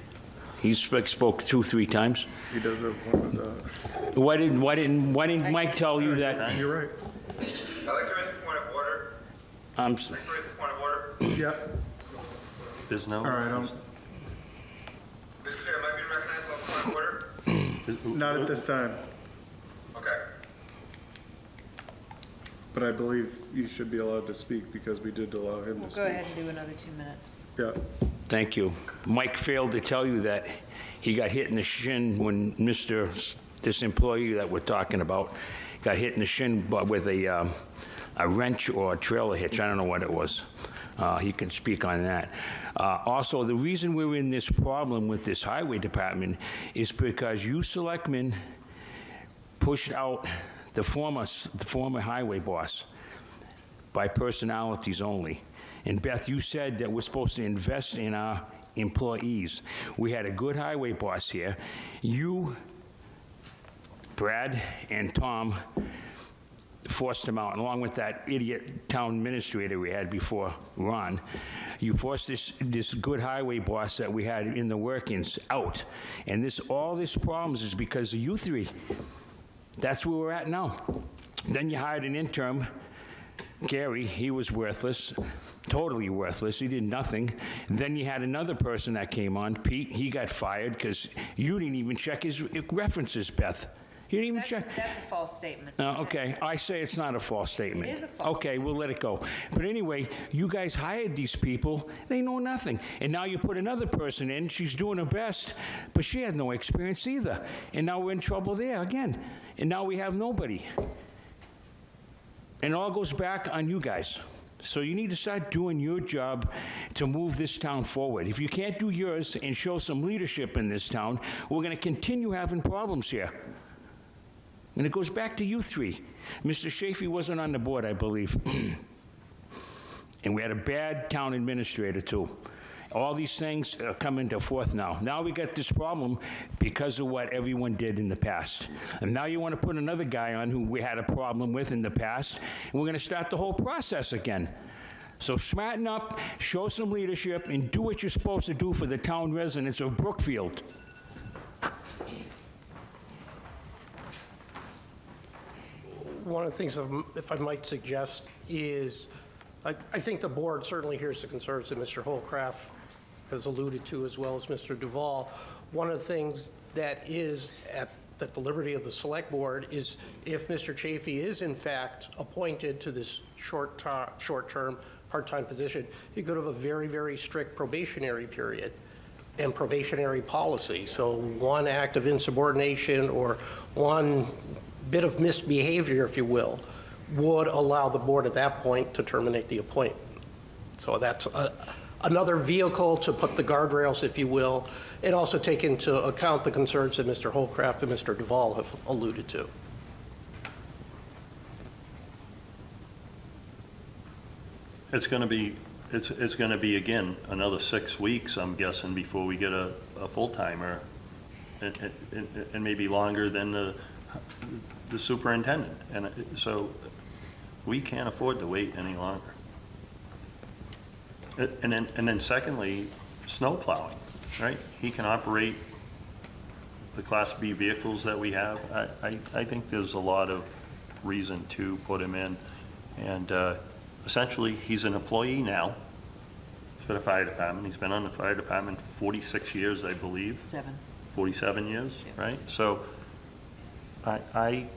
He spoke 2-3 times. He does have one of the... Why didn't Mike tell you that? You're right. I'd like to raise a point of order. I'm I'd like to raise a point of order. Yep. There's no... All right, Mr. Chair, am I being recognized on point of order? not at this time, Okay. but I believe you should be allowed to speak because we did allow him We'll to go speak. ahead and do another 2 minutes. Yeah. Thank you. Mike failed to tell you that he got hit in the shin when this employee that we're talking about got hit in the shin with a wrench or a trailer hitch. I don't know what it was. He can speak on that. Also, the reason we're in this problem with this highway department is because you selectmen pushed out the former highway boss by personalities only. And Beth, you said that we're supposed to invest in our employees. We had a good highway boss here. You, Brad, and Tom forced him out, and along with that idiot town administrator we had before, Ron. You forced this good highway boss that we had in the workings out. And all this problems is because of you three. That's where we're at now. Then you hired an interim, Gary. He was worthless, totally worthless. He did nothing. Then you had another person that came on, Pete. He got fired because you didn't even check his references, Beth. You didn't even check. That's a false statement. Okay, I say it's not a false statement. It is a false Okay, we'll let it go. But anyway, you guys hired these people. They know nothing. And now you put another person in. She's doing her best, but she has no experience either. And now we're in trouble there again. And now we have nobody. And it all goes back on you guys. So you need to start doing your job to move this town forward. If you can't do yours and show some leadership in this town, we're going to continue having problems here. And it goes back to you three. Mr. Chafee wasn't on the board, I believe. And we had a bad town administrator, too. All these things are coming to forth now. Now we got this problem because of what everyone did in the past. And now you want to put another guy on who we had a problem with in the past, and we're going to start the whole process again. So smarten up, show some leadership, and do what you're supposed to do for the town residents of Brookfield. one of the things, if I might suggest, is I think the board certainly hears the concerns that Mr. Holcraft has alluded to, as well as Mr. Duval. One of the things that is at the liberty of the select board is if Mr. Chafee is in fact appointed to this short-term, part-time position, he could have a very, very strict probationary period and probationary policy. So one act of insubordination or one bit of misbehavior, if you will, would allow the board at that point to terminate the appointment. So that's another vehicle to put the guardrails, if you will, and also take into account the concerns that Mr. Holcraft and Mr. Duval have alluded to. It's going to be, again, another 6 weeks, I'm guessing, before we get a full-timer, and maybe longer than the superintendent. And so we can't afford to wait any longer. And then secondly, snow plowing, right? He can operate the Class B vehicles that we have. I think there's a lot of reason to put him in. And essentially, he's an employee now for the fire department. He's been on the fire department 46 years, I believe. 47 years, right? So I'm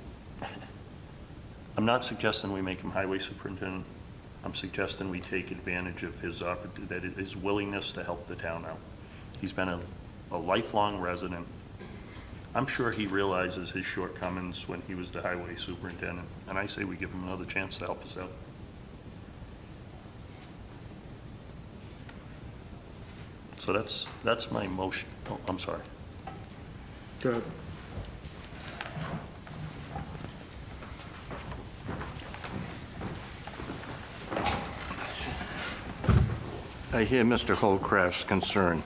not suggesting we make him highway superintendent. I'm suggesting we take advantage of his willingness to help the town out. He's been a lifelong resident. I'm sure he realizes his shortcomings when he was the highway superintendent, and I say we give him another chance to help us out. So that's my motion. Oh, I'm sorry. Good. I hear Mr. Holcraft's concern,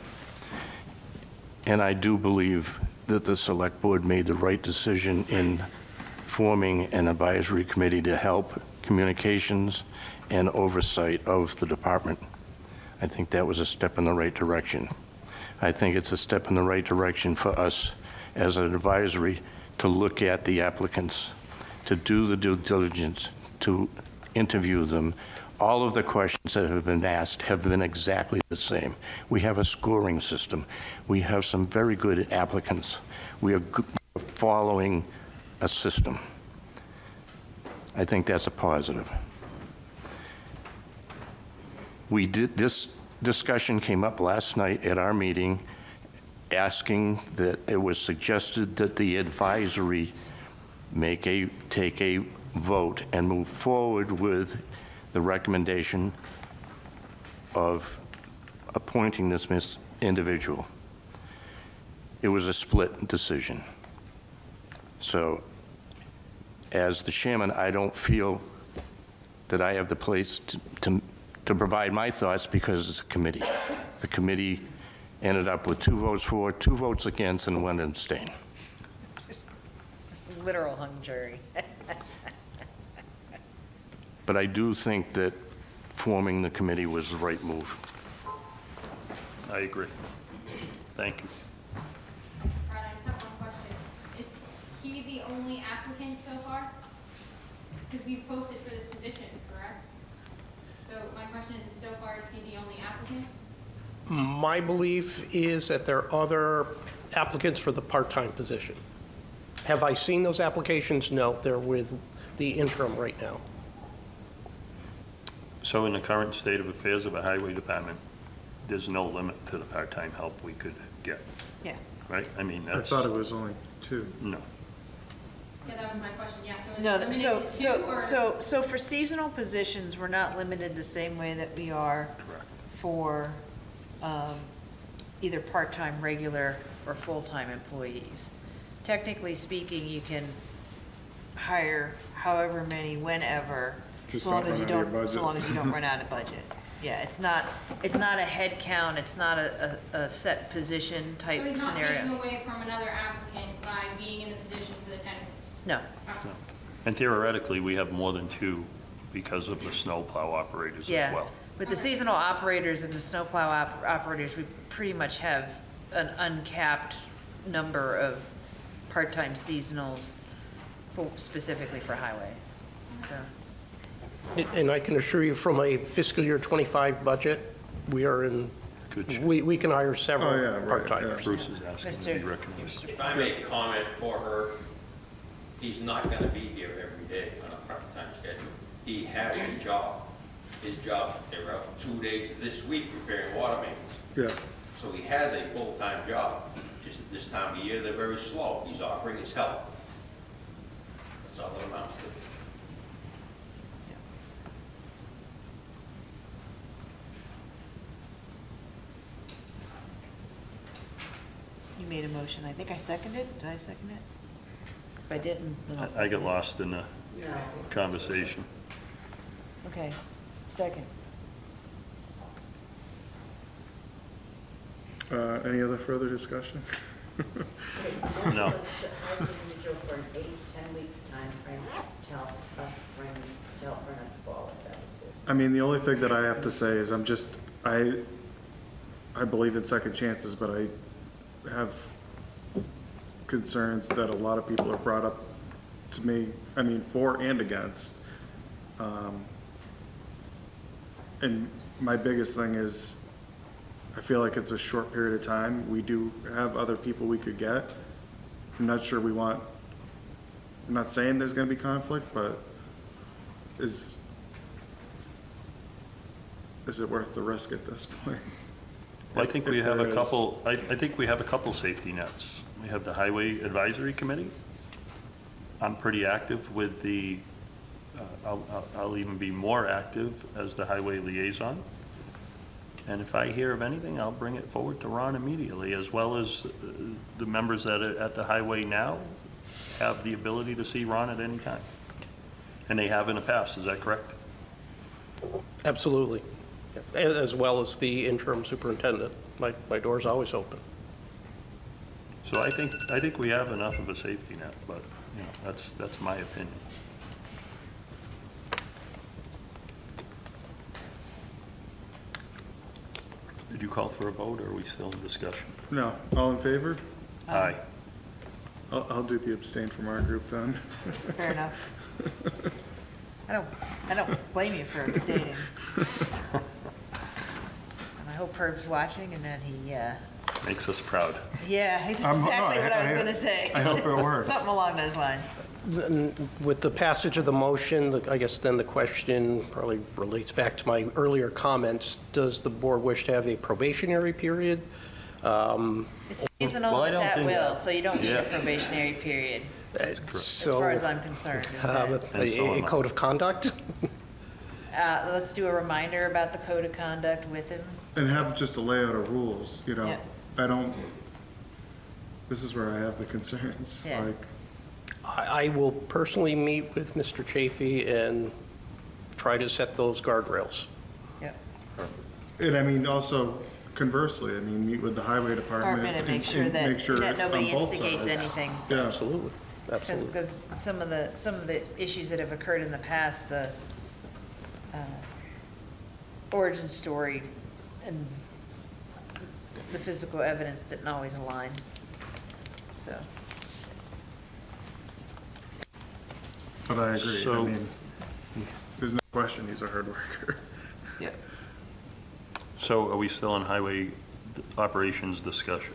and I do believe that the Select Board made the right decision in forming an advisory committee to help communications and oversight of the department. I think that was a step in the right direction. I think it's a step in the right direction for us as an advisory to look at the applicants, to do the due diligence, to interview them. All of the questions that have been asked have been exactly the same. We have a scoring system. We have some very good applicants. We are following a system. I think that's a positive. This discussion came up last night at our meeting, asking that it was suggested that the advisory take a vote and move forward with the recommendation of appointing this individual. It was a split decision. So, as the chairman, I don't feel that I have the place to provide my thoughts because it's a committee. The committee ended up with 2 votes for, 2 votes against, and 1 abstain. Literal hung jury. But I do think that forming the committee was the right move. I agree. Thank you. Brad, I just have one question. Is he the only applicant so far? Because we've posted for this position, correct? So my question is, so far, is he the only applicant? My belief is that there are other applicants for the part-time position. Have I seen those applications? No, they're with the interim right now. So in the current state of affairs of a highway department, there's no limit to the part-time help we could get, Yeah. right? I mean, I that's... thought it was only 2. No. Yeah, that was my question. Yeah, so is it No, limited to 2 or? so for seasonal positions, we're not limited the same way that we are Correct. for either part-time, regular, or full-time employees. Technically speaking, you can hire however many, whenever, Just so long don't as you run out of your don't, budget. so long as you don't run out of budget. Yeah, it's not a head count, it's not a set position type So he's not scenario. taking away from another applicant by being in the position for the 10 weeks? No. Okay. And theoretically, we have more than 2 because of the snowplow operators Yeah. as well. With the seasonal operators and the snowplow operators, we pretty much have an uncapped number of part-time seasonals specifically for highway. so. And I can assure you, from a fiscal year '25 budget, we are in, Good shape. we can hire Oh, yeah, several right, part-timers. yeah. Bruce is asking to be Mr. recognized. If I make comment for her, he's not gonna be here every day on a part-time schedule. He has a job. His job, they're out 2 days this week repairing water mains. Yeah. So he has a full-time job. Just at this time of year, they're very slow. He's offering his help. That's all it amounts to. You made a motion. I think I seconded. Did I second it? If I didn't, then I'll I second get it. lost in the conversation. Okay, second. Any other further discussion? No. Was to hire an individual for an 8 to 10 week timeframe to help bring us forward. That was his. I mean, the only thing that I have to say is I believe in second chances, but I have concerns that a lot of people have brought up to me, I mean, for and against. And my biggest thing is, I feel like it's a short period of time. We do have other people we could get. I'm not sure I'm not saying there's gonna be conflict, but is it worth the risk at this point? Well, I think If we have there a is. couple, I think we have a couple safety nets. We have the Highway Advisory Committee. I'm pretty active with the, I'll even be more active as the highway liaison. And if I hear of anything, I'll bring it forward to Ron immediately, as well as the members that are at the highway now have the ability to see Ron at any time. And they have in the past, is that correct? Absolutely. As well as the interim superintendent. My door's always open. So I think we have enough of a safety net, but, you know, that's my opinion. Did you call for a vote, or are we still in discussion? No, all in favor? Aye. I'll do the abstain from our group then. Fair enough. I don't blame you for abstaining. And I hope Herb's watching and that he, Makes us proud. yeah, it's I'm- no, exactly what I was I- gonna say. I hope it works. Something along those lines. With the passage of the motion, I guess then the question probably relates back to my earlier comments. Does the board wish to have a probationary period? It's seasonal, Well, I it's don't at think- will, so you don't need a Yeah. probationary period, as far as I'm concerned. is that- And so A am I. code of conduct? Let's do a reminder about the code of conduct with him. And have just a layout of rules, you know? Yeah. This is where I have the concerns, Yeah. like, I will personally meet with Mr. Chafee and try to set those guardrails. Yep. and I mean, also conversely, I mean, meet with the highway department. Department and make sure make sure that nobody on both instigates sides. anything. Yeah, Absolutely, absolutely. Because some of the issues that have occurred in the past, the origin story and the physical evidence didn't always align, so. but I agree, I So- mean, there's no question he's a hard worker. Yeah. So are we still in highway operations discussion?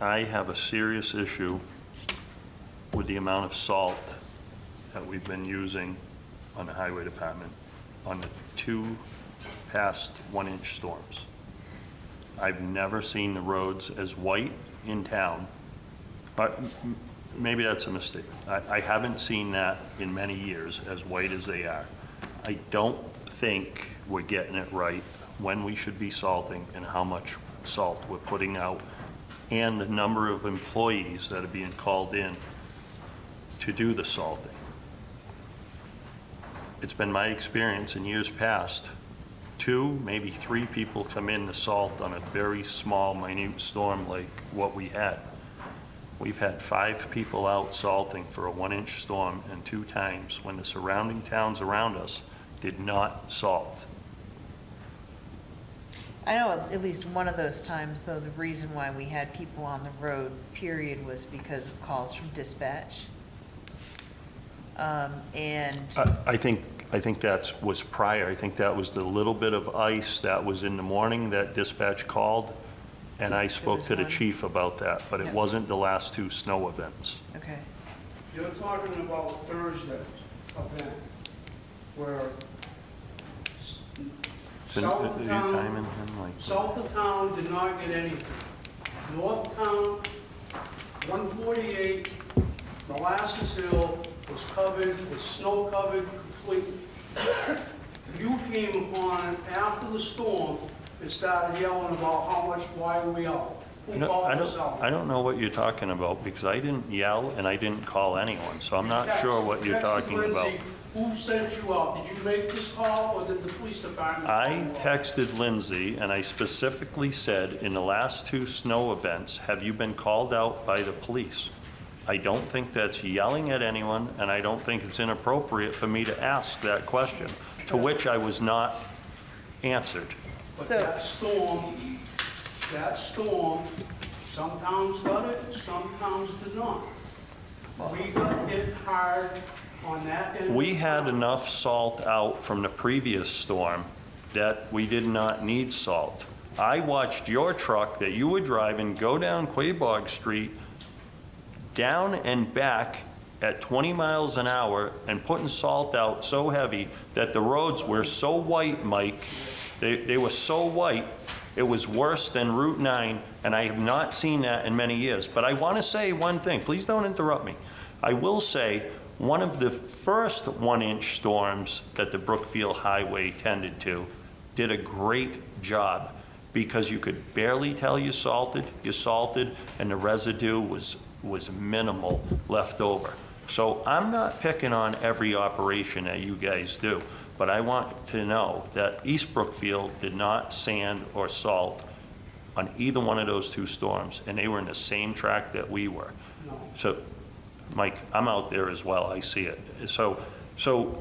I have a serious issue with the amount of salt that we've been using on the highway department on the 2 past 1-inch storms. I've never seen the roads as white in town, but maybe that's a mistake. I haven't seen that in many years, as white as they are. I don't think we're getting it right when we should be salting and how much salt we're putting out, and the number of employees that are being called in to do the salting. It's been my experience in years past, 2, maybe 3 people come in to salt on a very small, minute storm like what we had. We've had 5 people out salting for a 1-inch storm, and 2 times when the surrounding towns around us did not salt. I know at least one of those times, though, the reason why we had people on the road, period, was because of calls from dispatch. And, I think that was prior. I think that was the little bit of ice that was in the morning that dispatch called, and I spoke to the chief about that, but it Yep. wasn't the last two snow events. okay. You're talking about Thursday's event, where So, south are of you town, timing him, like? south of town did not get anything. North of town, 148, Molasses Hill was covered, was snow covered completely. You came upon it after the storm and started yelling about how much, why are we out? Who No, called I us don't, out? I don't know what you're talking about, because I didn't yell and I didn't call anyone, so I'm not sure what you're Texted talking about. Lindsay, who sent you out? Did you make this call, or did the police department? I call you out? texted Lindsay, and I specifically said, in the last two snow events, have you been called out by the police? I don't think that's yelling at anyone, and I don't think it's inappropriate for me to ask that question, to which I was not answered. But So- that storm, some towns got it, some towns did not. We got hit hard on that end. We had enough salt out from the previous storm that we did not need salt. I watched your truck that you were driving go down Quabog Street, down and back at 20 miles an hour and putting salt out so heavy that the roads were so white, Mike, they were so white, it was worse than Route 9, and I have not seen that in many years. But I want to say one thing, please don't interrupt me. I will say, one of the first one-inch storms that the Brookfield Highway tended to did a great job, because you could barely tell you salted, and the residue was minimal left over. So I'm not picking on every operation that you guys do, but I want to know that East Brookfield did not sand or salt on either one of those two storms, and they were in the same track that we were. No. So, Mike, I'm out there as well, I see it. So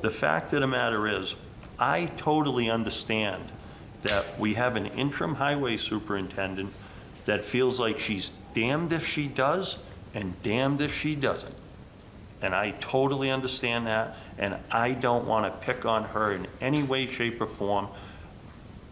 the fact of the matter is, I totally understand that we have an interim highway superintendent that feels like she's damned if she does and damned if she doesn't. And I totally understand that, and I don't want to pick on her in any way, shape, or form.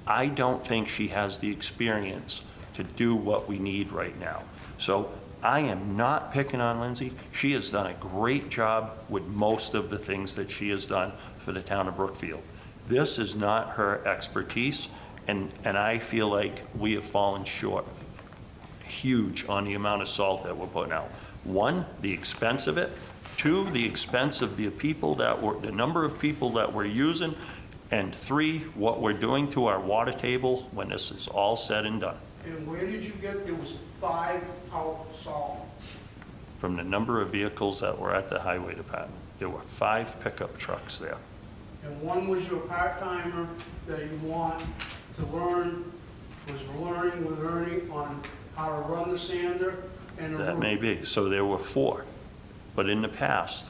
I don't think she has the experience to do what we need right now. So I am not picking on Lindsay. She has done a great job with most of the things that she has done for the town of Brookfield. This is not her expertise, and I feel like we have fallen short huge on the amount of salt that we're putting out. One, the expense of it. Two, the expense of the number of people that we're using. And three, what we're doing to our water table when this is all said and done. And where did you get, there was 5 out salt? From the number of vehicles that were at the highway department. There were 5 pickup trucks there. And one was your part-timer that you want to learn, was learning with Ernie on how to run the sander and the That may be. So there were 4. But in the past,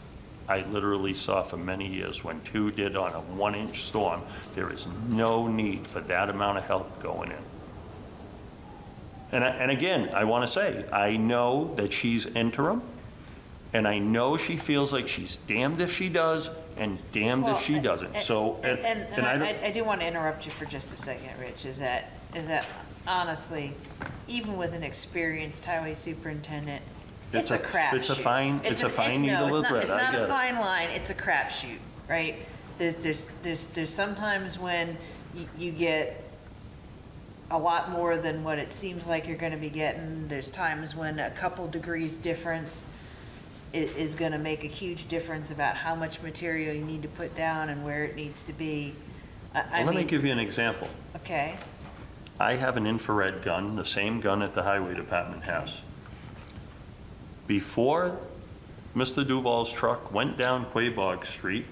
I literally saw for many years when 2 did on a 1-inch storm, there is no need for that amount of help going in. And again, I want to say, I know that she's interim, and I know she feels like she's damned if she does and damned if she doesn't. So, And I don't- I do want to interrupt you for just a second, Rich, is that honestly, even with an experienced highway superintendent, it's a crapshoot. It's a fine needle of thread, I It's not get a it. fine line, it's a crapshoot, right? There's sometimes when you get a lot more than what it seems like you're going to be getting. There's times when a couple degrees difference is going to make a huge difference about how much material you need to put down and where it needs to be. Well, let me give you an example. Okay, I have an infrared gun, the same gun that the highway department has. Before Mr. Duval's truck went down Quabog Street,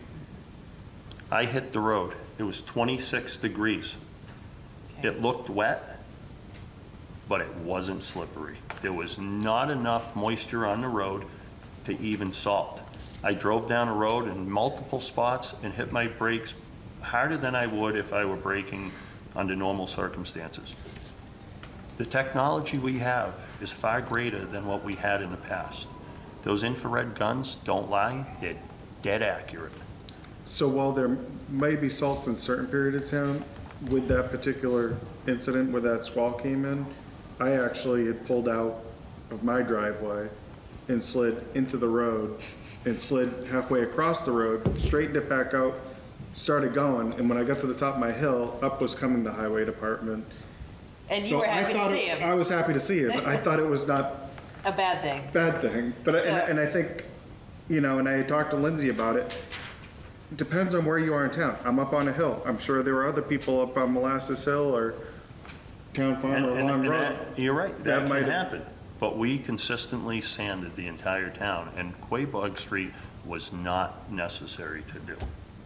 I hit the road. It was 26 degrees. It looked wet, but it wasn't slippery. There was not enough moisture on the road to even salt. I drove down a road in multiple spots and hit my brakes harder than I would if I were braking under normal circumstances. The technology we have is far greater than what we had in the past. Those infrared guns don't lie. They're dead accurate. So while there may be salts in certain period of town, with that particular incident where that squall came in, I actually had pulled out of my driveway and slid into the road and slid halfway across the road, straightened it back out, started going, and when I got to the top of my hill, up was coming the highway department. And you So were I happy to thought see him. I was happy to see it, but I thought it was not A bad thing. bad thing. But, So- and I think, you know, and I had talked to Lindsay about it, depends on where you are in town. I'm up on a hill. I'm sure there were other people up on Molasses Hill or Town Farm or Long And Road. you're right, That that might can have- happen. But we consistently sanded the entire town, and Quabog Street was not necessary to do.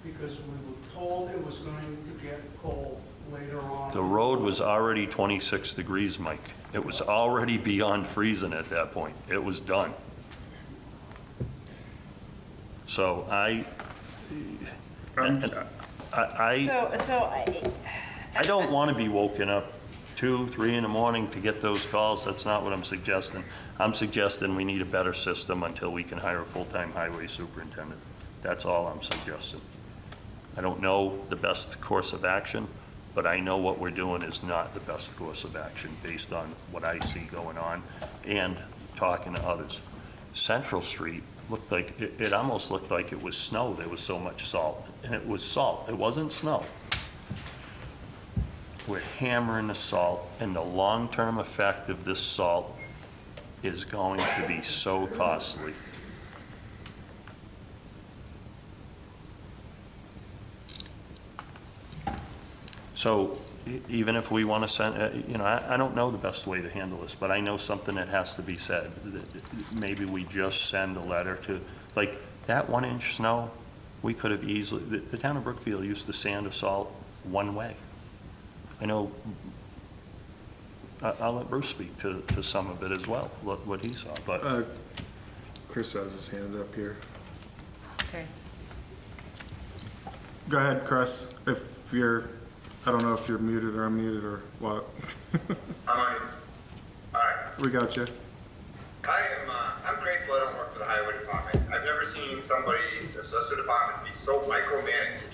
Because we were told it was going to get cold later on. The road was already 26 degrees, Mike. It was already beyond freezing at that point. It was done. So I don't want to be woken up 2, 3 in the morning to get those calls. That's not what I'm suggesting. I'm suggesting we need a better system until we can hire a full-time highway superintendent. That's all I'm suggesting. I don't know the best course of action, but I know what we're doing is not the best course of action based on what I see going on and talking to others. Central Street looked like, it almost looked like it was snow. There was so much salt, and it was salt. It wasn't snow. We're hammering the salt, and the long-term effect of this salt is going to be so costly. So even if we want to send, you know, I don't know the best way to handle this, but I know something that has to be said. Maybe we just send a letter to, like, that 1-inch snow, we could have easily, the town of Brookfield used to sand or salt one way. I know, I'll let Bruce speak to some of it as well, what he saw, but. Chris has his hand up here. Okay. Go ahead, Chris, if you're, I don't know if you're muted or unmuted or what. I'm on you. All right. We got you. I'm grateful I don't work for the highway department. I've never seen somebody, the assessor department, be so micromanaged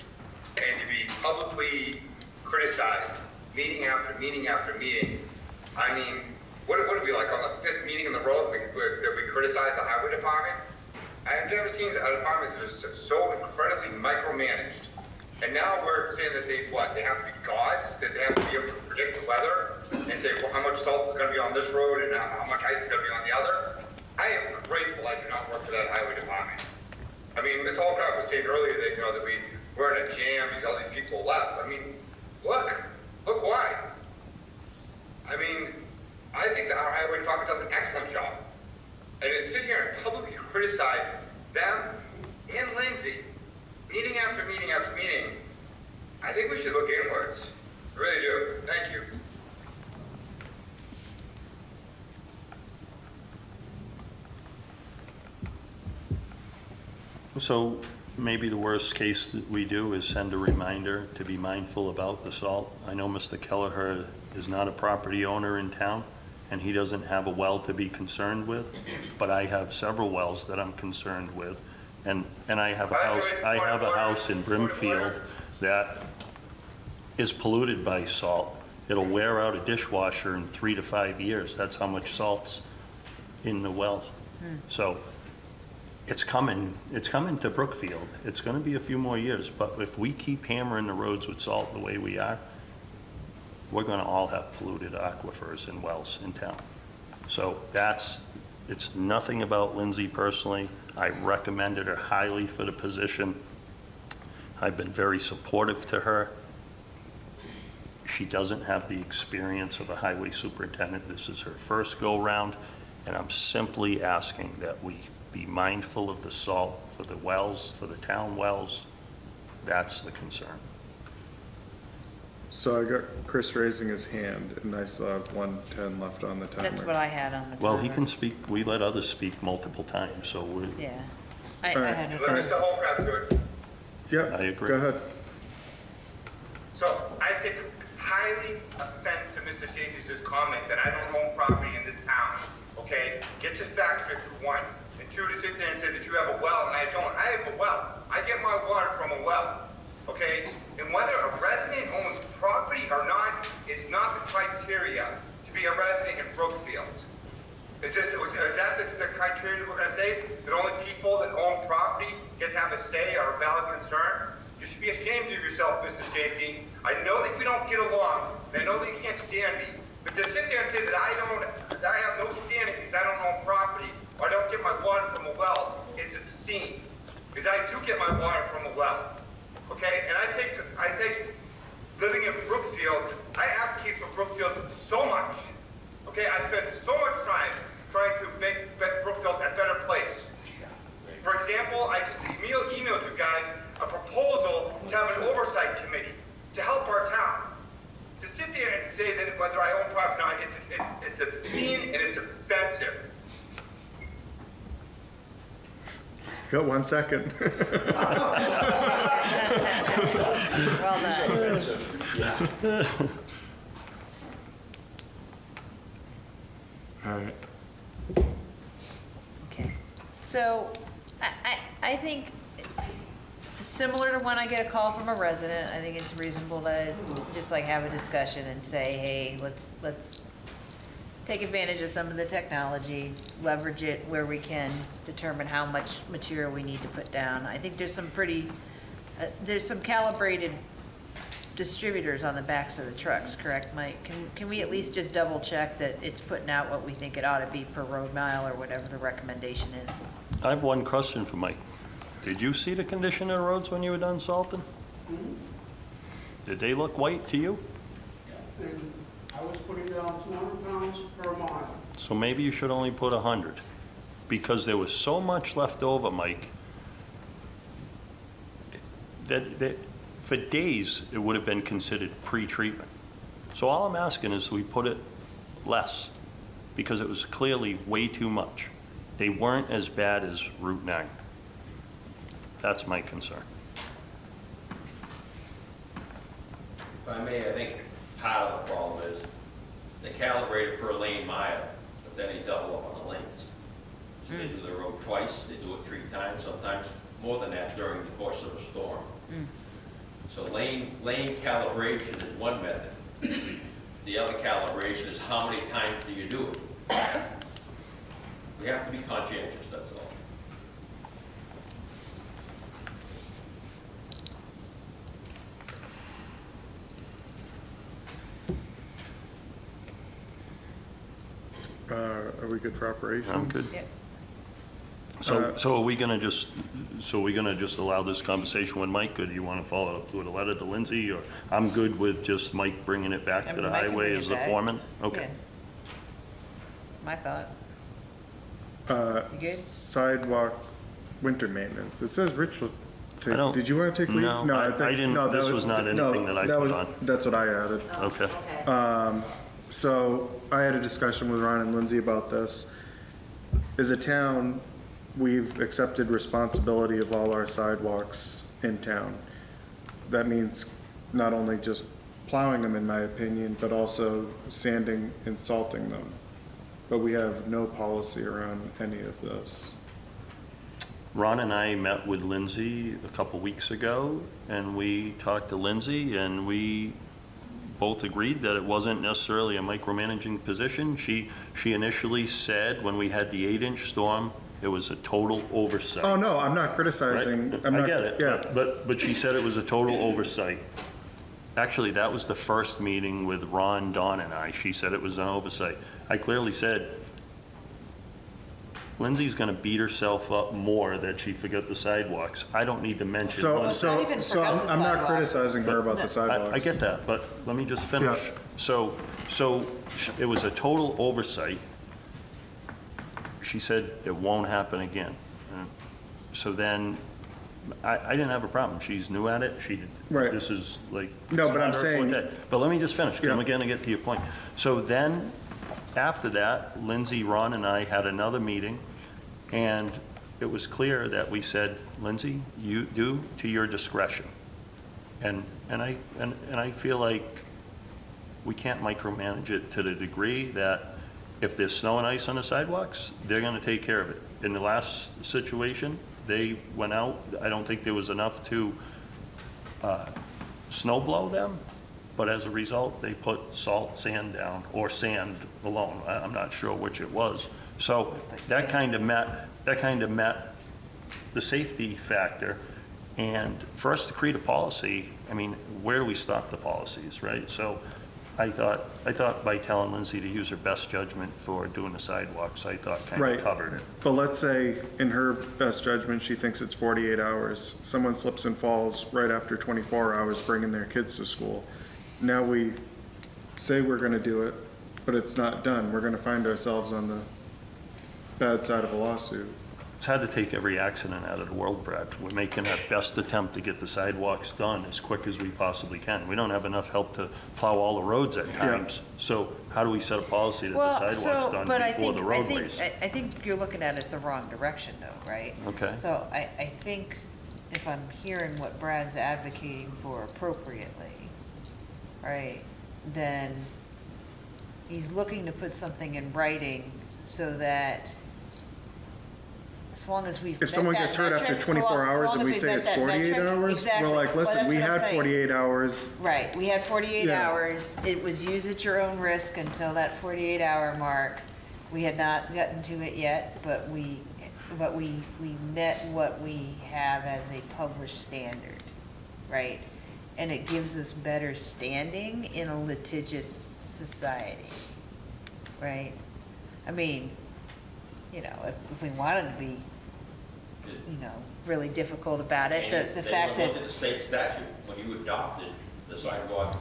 and to be publicly criticized, meeting after meeting after meeting. I mean, what did we like on the 5th meeting in the row that we criticized the highway department? I've never seen a department that was so incredibly micromanaged. And now we're saying that they have to be gods, that they have to be able to predict the weather and say, well, how much salt is going to be on this road and how much ice is going to be on the other. I am grateful I do not work for that highway department. I mean, Mr. Holcroft was saying earlier that, you know, that we're in a jam, all these people left. I mean, look why. I mean, I think that our highway department does an excellent job. And to sit here and publicly criticize them and Lindsay, meeting after meeting after meeting, I think we should look inwards. I really do. Thank you. So maybe the worst case that we do is send a reminder to be mindful about the salt. I know Mr. Kelleher is not a property owner in town, and he doesn't have a well to be concerned with, but I have several wells that I'm concerned with. And I have a house in Brimfield that is polluted by salt. It'll wear out a dishwasher in 3 to 5 years. That's how much salt's in the well. So it's coming to Brookfield. It's going to be a few more years, but if we keep hammering the roads with salt the way we are, we're going to all have polluted aquifers and wells in town. So it's nothing about Lindsay personally. I recommended her highly for the position. I've been very supportive to her. She doesn't have the experience of a highway superintendent. This is her first go-round, and I'm simply asking that we be mindful of the salt for the wells, for the town wells. That's the concern. So I got Chris raising his hand, and I still have 1:10 left on the timer. That's what I had on the timer. Well, he can speak, we let others speak multiple times, so we're, Yeah. I All right. had Let a, Mr. Holcraft do it. Yep. I agree. Go ahead. So I take highly offense to Mr. Safety's comment that I don't own property in this town, okay? Get your facts straight for one. And two, to sit there and say that you have a well and I don't. I have a well. my water from a well, okay? And whether a resident owns property or not is not the criteria to be a resident in Brookfield. Is that the criteria that we're gonna say? That only people that own property get to have a say or a valid concern? You should be ashamed of yourself, Mr. Safety. I know that we don't get along, and I know that you can't stand me, but to sit there and say that I have no standing because I don't own property, or I don't get my water from a well, is obscene. Because I do get my water from a well, okay? And I take living in Brookfield, I advocate for Brookfield so much, okay? I spend so much time trying to make Brookfield a better place. For example, I just emailed you guys a proposal to have an oversight committee to help our town. To sit there and say that whether I own property or not, it's obscene and it's offensive. Got 1 second. Well done. All right. Okay. So I think similar to when I get a call from a resident, I think it's reasonable to just like have a discussion and say, hey, let's take advantage of some of the technology, leverage it where we can, determine how much material we need to put down. I think there's some there's some calibrated distributors on the backs of the trucks, correct, Mike? Can we at least just double check that it's putting out what we think it ought to be per road mile or whatever the recommendation is? I have one question for Mike. Did you see the condition of the roads when you were done salting? Did they look white to you? And I was putting down 200 pounds per mile. So maybe you should only put 100, because there was so much left over, Mike, that for days it would have been considered pre-treatment. So all I'm asking is we put it less, because it was clearly way too much. They weren't as bad as Route 9. That's my concern. If I may, I think part of the problem is they calibrate it per lane mile, but then they double up on the lanes. So they do the road twice, they do it 3 times, sometimes more than that during the course of a storm. So lane calibration is one method. The other calibration is how many times do you do it? We have to be conscientious, that's all. Are we good for operations? I'm good. Yep. So are we gonna just allow this conversation with Mike, or do you want to follow up with a letter to Lindsay? Or I'm good with just Mike bringing it back to the Mike can highway bring it as the back. foreman? Okay. Yeah. My thought. You good? Sidewalk winter maintenance. It says Rich will take, I don't- did you want to take lead? No, I didn't- no, that this was not anything that I put was- on. That's what I added. Okay. So I had a discussion with Ron and Lindsay about this. As a town, we've accepted responsibility of all our sidewalks in town. That means not only just plowing them, in my opinion, but also sanding and salting them. But we have no policy around any of this. Ron and I met with Lindsay a couple weeks ago, and we talked to Lindsay, and we both agreed that it wasn't necessarily a micromanaging position. She initially said, when we had the 8-inch storm, it was a total oversight. Oh, no, I'm not Right? criticizing. I'm I not- get it, Yeah, but she said it was a total oversight. Actually, that was the first meeting with Ron, Don, and I. She said it was an oversight. I clearly said, Lindsay's gonna beat herself up more that she forgot the sidewalks. I don't need to mention. so, one- not so, even so forgot the I'm not sidewalks. criticizing her about the No. sidewalks. I get that, but let me just finish. Yeah. So it was a total oversight. She said it won't happen again. So then, I didn't have a problem. She's new at it. Right. This is like. No, it's but not I'm her saying- forte. But let me just finish, 'cause I'm Yeah. going to get to your point. So then, after that, Lindsay, Ron, and I had another meeting, and it was clear that we said, Lindsay, you do to your discretion. And I feel like we can't micromanage it to the degree that if there's snow and ice on the sidewalks, they're gonna take care of it. In the last situation, They went out, I don't think there was enough to snow blow them, but as a result, they put salt sand down, or sand alone, I'm not sure which it was. So that kind of met the safety factor. And for us to create a policy, I mean, where do we stop the policies, right? So I thought by telling Lindsay to use her best judgment for doing the sidewalks, I thought kind Right. of covered it. But let's say, in her best judgment, she thinks it's 48 hours. Someone slips and falls right after 24 hours bringing their kids to school. Now we say we're going to do it, but it's not done. We're going to find ourselves on the bad side of a lawsuit. It's hard to take every accident out of the world, Brad. We're making our best attempt to get the sidewalks done as quick as we possibly can. We don't have enough help to plow all the roads at times. So how do we set a policy that the sidewalks done before the roadways? I think you're looking at it the wrong direction though, right? Okay. So I think if I'm hearing what Brad's advocating for appropriately, right, then he's looking to put something in writing so that as long as we've If someone gets hurt after 24 hours and we say it's 48 hours, we're like, listen, we had 48 hours. Right, we had 48 Yeah. hours. It was use at your own risk until that 48-hour mark. We had not gotten to it yet, but we met what we have as a published standard, right? And it gives us better standing in a litigious society, right? I mean, you know, if we wanted to be, you know, really difficult about it, the fact They that, look at the state statute when you adopted the sidewalk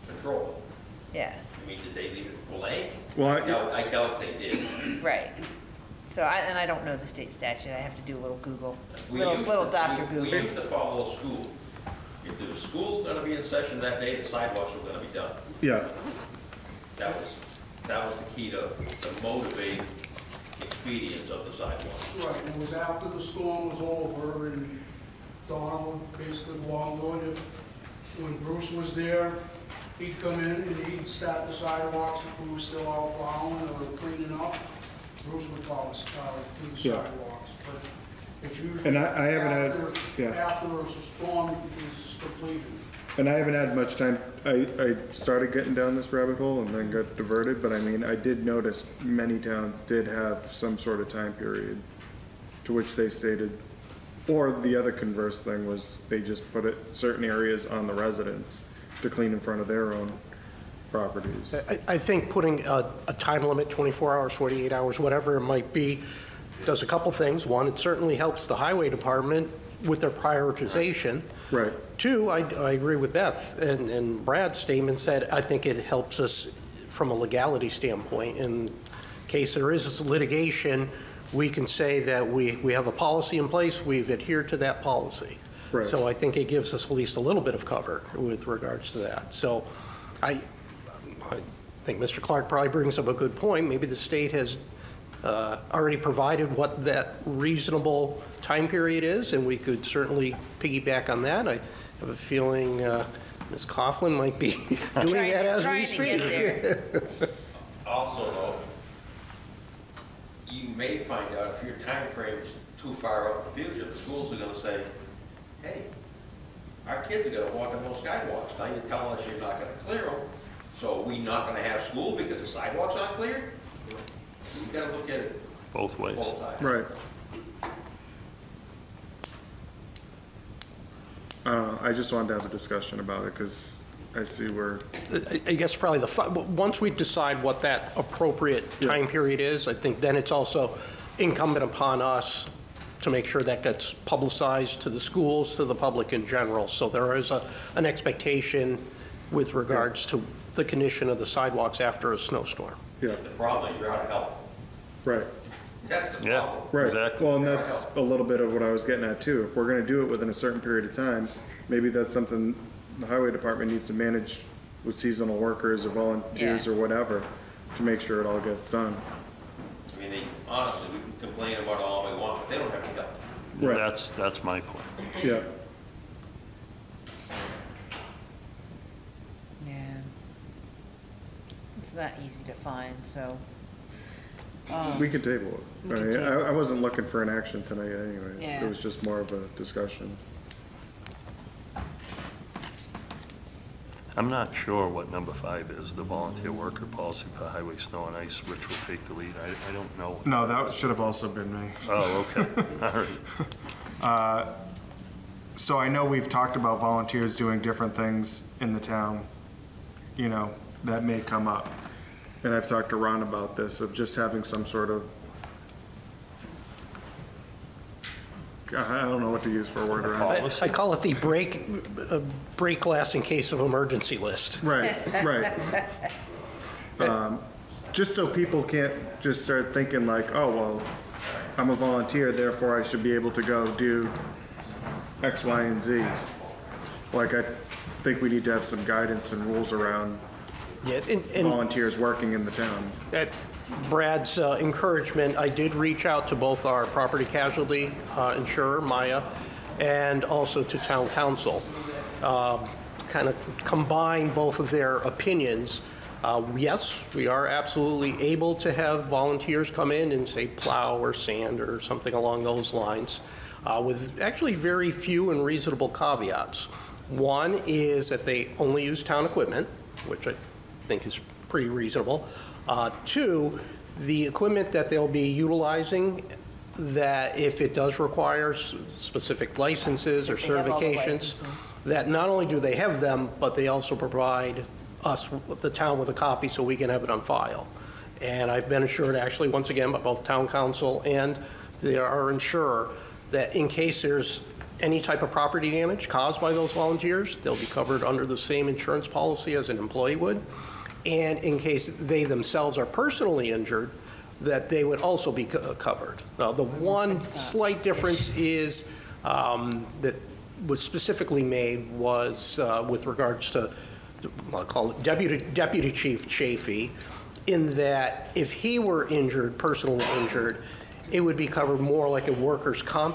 control. yeah, I mean, did they leave it blank? Well, I doubt they did. right. So I don't know the state statute, I have to do a little Google, We little used little to- Dr. We Google. used to follow school. If there was school gonna be in session that day, the sidewalks were gonna be done. Yeah, That was the key to motivate expedience of the sidewalk. Right, and it was after the storm was over, and Donald basically belonged on it. When Bruce was there, he'd come in and he'd start the sidewalks if we were still out plowing or cleaning up. Bruce would plow us, do the Yeah. sidewalks, but it's usually And I haven't had- after, yeah. after a storm is completed. and I haven't had much time. I started getting down this rabbit hole and then got diverted, but I mean, I did notice many towns did have some sort of time period to which they stated, or the other converse thing was they just put it, certain areas on the residents to clean in front of their own properties. I think putting a time limit, 24 hours, 48 hours, whatever it might be, does a couple things. One, it certainly helps the highway department with their prioritization. Right. Two, I agree with Beth and Brad's statement said, I think it helps us from a legality standpoint. In case there is litigation, we can say that we have a policy in place, we've adhered to that policy. Right. So I think it gives us at least a little bit of cover with regards to that. So I think Mr. Clark probably brings up a good point. Maybe the state has already provided what that reasonable time period is, and we could certainly piggyback on that. I have a feeling Ms. Coughlin might be doing that as we Trying to get speak. there. Also, though, you may find out if your time frame is too far out in the future, the schools are gonna say, hey, our kids are gonna walk on those sidewalks. Now you're telling us you're not gonna clear them, so are we not gonna have school because the sidewalk's not cleared? You gotta look at it Both ways. both sides. Right. I just wanted to have a discussion about it because I see where, I guess probably once we decide what that appropriate time period is, I think then it's also incumbent upon us to make sure that gets publicized to the schools, to the public in general. So there is an expectation with regards to the condition of the sidewalks after a snowstorm. yeah, The problem is you're out of help. right. That's the Yeah. problem. Right. Exactly. Well, and that's a little bit of what I was getting at too. If we're gonna do it within a certain period of time, maybe that's something the highway department needs to manage with seasonal workers or volunteers Yeah. or whatever to make sure it all gets done. I mean, honestly, we can complain about it all we want, but they don't have any help. Right. That's my point. Yeah, Yeah. It's not easy to find, so We could table it. We I can mean, table I wasn't looking for an action tonight anyways. Yeah. It was just more of a discussion. I'm not sure what number 5 is, the volunteer worker policy for highway, snow and ice, which will take the lead. I don't know. No, that should have also been me. Oh, okay, all right. So I know we've talked about volunteers doing different things in the town, you know, that may come up. And I've talked to Ron about this, of just having some sort of, I don't know what to use for a word around it. I call it the break glass in case of emergency list. Right, right. Just so people can't just start thinking like, oh, well, I'm a volunteer, therefore I should be able to go do X, Y, and Z. Like, I think we need to have some guidance and rules around Yeah, and volunteers working in the town. at Brad's encouragement, I did reach out to both our property casualty insurer, Maya, and also to town council. Kind of combine both of their opinions. Yes, we are absolutely able to have volunteers come in and say plow or sand or something along those lines, with actually very few and reasonable caveats. One is that they only use town equipment, which I think is pretty reasonable. Two, the equipment that they'll be utilizing, that if it does require specific licenses or They have all the certifications, licenses. that not only do they have them, but they also provide us, the town, with a copy so we can have it on file. And I've been assured, actually, once again, by both town council and our insurer, that in case there's any type of property damage caused by those volunteers, they'll be covered under the same insurance policy as an employee would. And in case they themselves are personally injured, that they would also be covered. Now, the one slight difference is that was specifically made was with regards to, I'll call it Deputy Chief Chafee, in that if he were injured, personally injured, it would be covered more like a workers' comp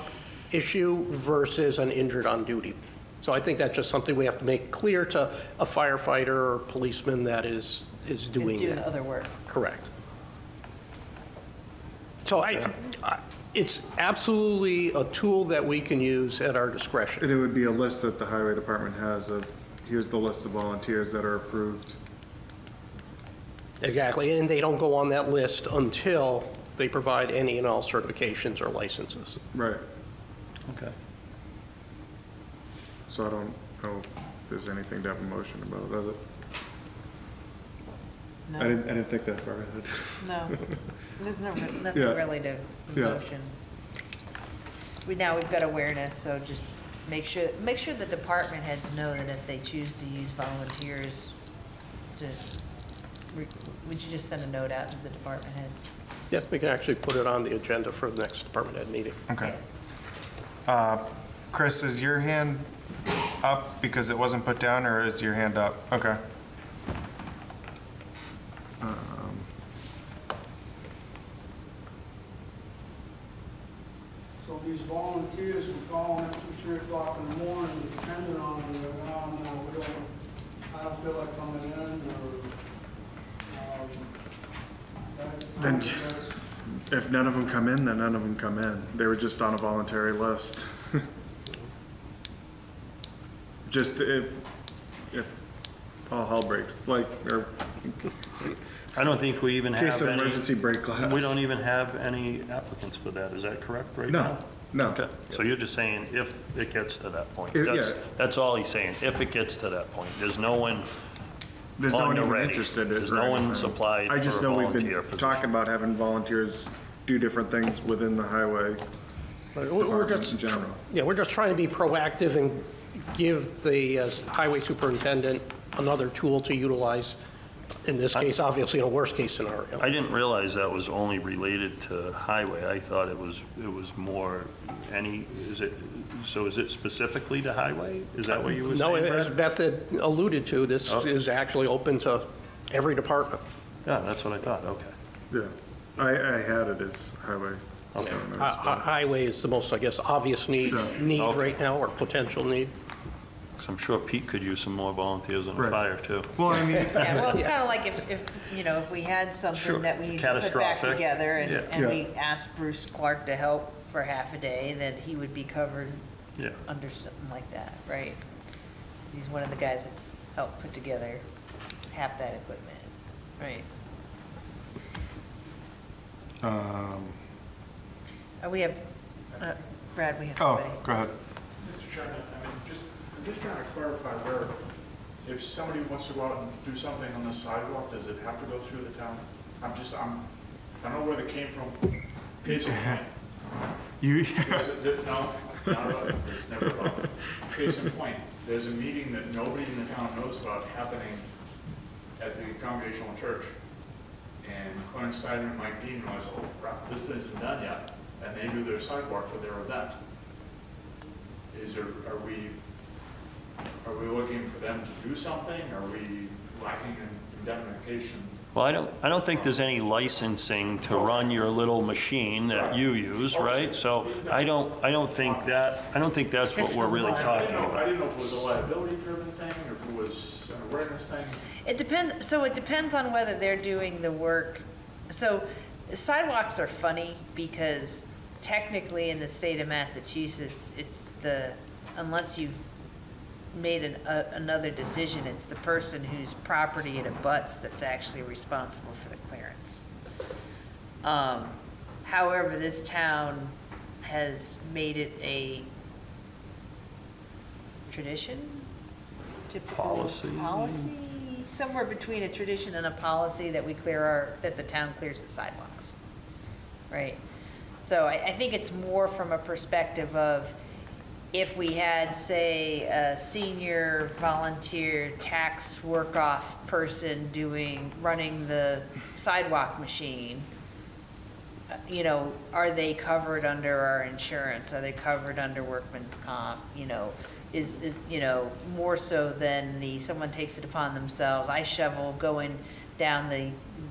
issue versus an injured on duty. So I think that's just something we have to make clear to a firefighter or policeman that is doing Is doing that. other work. Correct. So it's absolutely a tool that we can use at our discretion. And it would be a list that the highway department has of, here's the list of volunteers that are approved. Exactly, and they don't go on that list until they provide any and all certifications or licenses. Right. Okay. So I don't know if there's anything to have a motion about, does it? No, I didn't think that far ahead. no. There's nothing Yeah. really to Yeah. motion. We've got awareness, so just make sure the department heads know that if they choose to use volunteers, would you just send a note out to the department heads? Yeah, we can actually put it on the agenda for the next department head meeting. Okay. Chris, is your hand up because it wasn't put down, or is your hand up? Okay. So these volunteers who call in at 2, 3 o'clock in the morning, depending on, well, no, I don't feel like coming in, or, Then- that's- If none of them come in, then none of them come in. They were just on a voluntary list. Just if all hell breaks, like, or I don't think we even in case have of any, emergency break glass. we don't even have any applicants for that, is that correct right now? No, no. Okay, so you're just saying if it gets to that point? Yeah. That's all he's saying, if it gets to that point. There's no one There's no on one the even ready. interested in it. There's or no one anything. supplied I just for a know we've been volunteer position. talking about having volunteers do different things within the highway We're department just, in general. yeah, we're just trying to be proactive and give the highway superintendent another tool to utilize, in this case, obviously, in a worst-case scenario. I didn't realize that was only related to highway. I thought it was more is it specifically to highway? Is that what you were No, saying, as Brad? Beth had alluded to, this Oh. is actually open to every department. Yeah, that's what I thought, okay. Yeah, I had it as highway. so Okay. no, it's fine. Highway is the most, I guess, obvious need Yeah. need Okay. right now, or potential need. 'Cause I'm sure Pete could use some more volunteers on the Right. fire, too. Well, I mean, Yeah, well, it's kind of like if, you know, if we had Sure. something that we need to put back Catastrophic. together Yeah. and we asked Bruce Clark to help for half a day, then he would be covered Yeah. under something like that, right? He's one of the guys that's helped put together half that equipment, right? We have, Brad, we have somebody. oh, go ahead. Mr. Chairman, I'm just trying to clarify where, if somebody wants to go out and do something on the sidewalk, does it have to go through the town? I don't know where they came from. Case in point. You, No, not really, it's never about it. Case in point, there's a meeting that nobody in the town knows about happening at the Congregational Church. And Clarence Snyder and Mike Dean realized, oh crap, this isn't done yet, and they do their sidewalk for their event. Are we looking for them to do something? Are we lacking in indemnification? Well, I don't think there's any licensing to run your little machine that you use, right? So I don't think that's what we're really talking I about. didn't know if it was a liability-driven thing, or if it was an awareness thing. It depends on whether they're doing the work. So sidewalks are funny because technically in the state of Massachusetts, unless you've made another decision, it's the person whose property it abuts that's actually responsible for the clearance. However, this town has made it a tradition? Policy? Policy, somewhere between a tradition and a policy that that the town clears the sidewalks, right? So I think it's more from a perspective of, if we had, say, a senior volunteer tax work-off person running the sidewalk machine, you know, are they covered under our insurance? Are they covered under workman's comp? You know, is you know, more so than someone takes it upon themselves. I shovel going down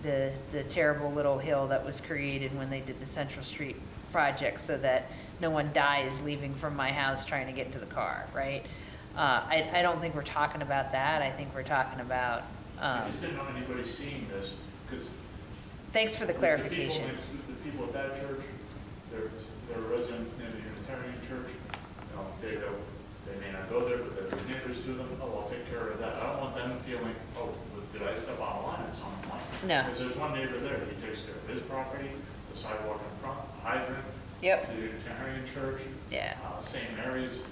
the terrible little hill that was created when they did the Central Street project so that no one dies leaving from my house trying to get to the car, right? I don't think we're talking about that. I think we're talking about, I just didn't know anybody seeing this, because. thanks for the clarification. The people at that church, they're residents near the Unitarian church. You know, they may not go there, but they're neighbors to them. Oh, I'll take care of that. I don't want them feeling, oh, did I step on a line at some point? No. Because there's one neighbor there, he takes care of his property, the sidewalk in front, the hydrant. Yep. The Unitarian church. Yeah. St. Mary's,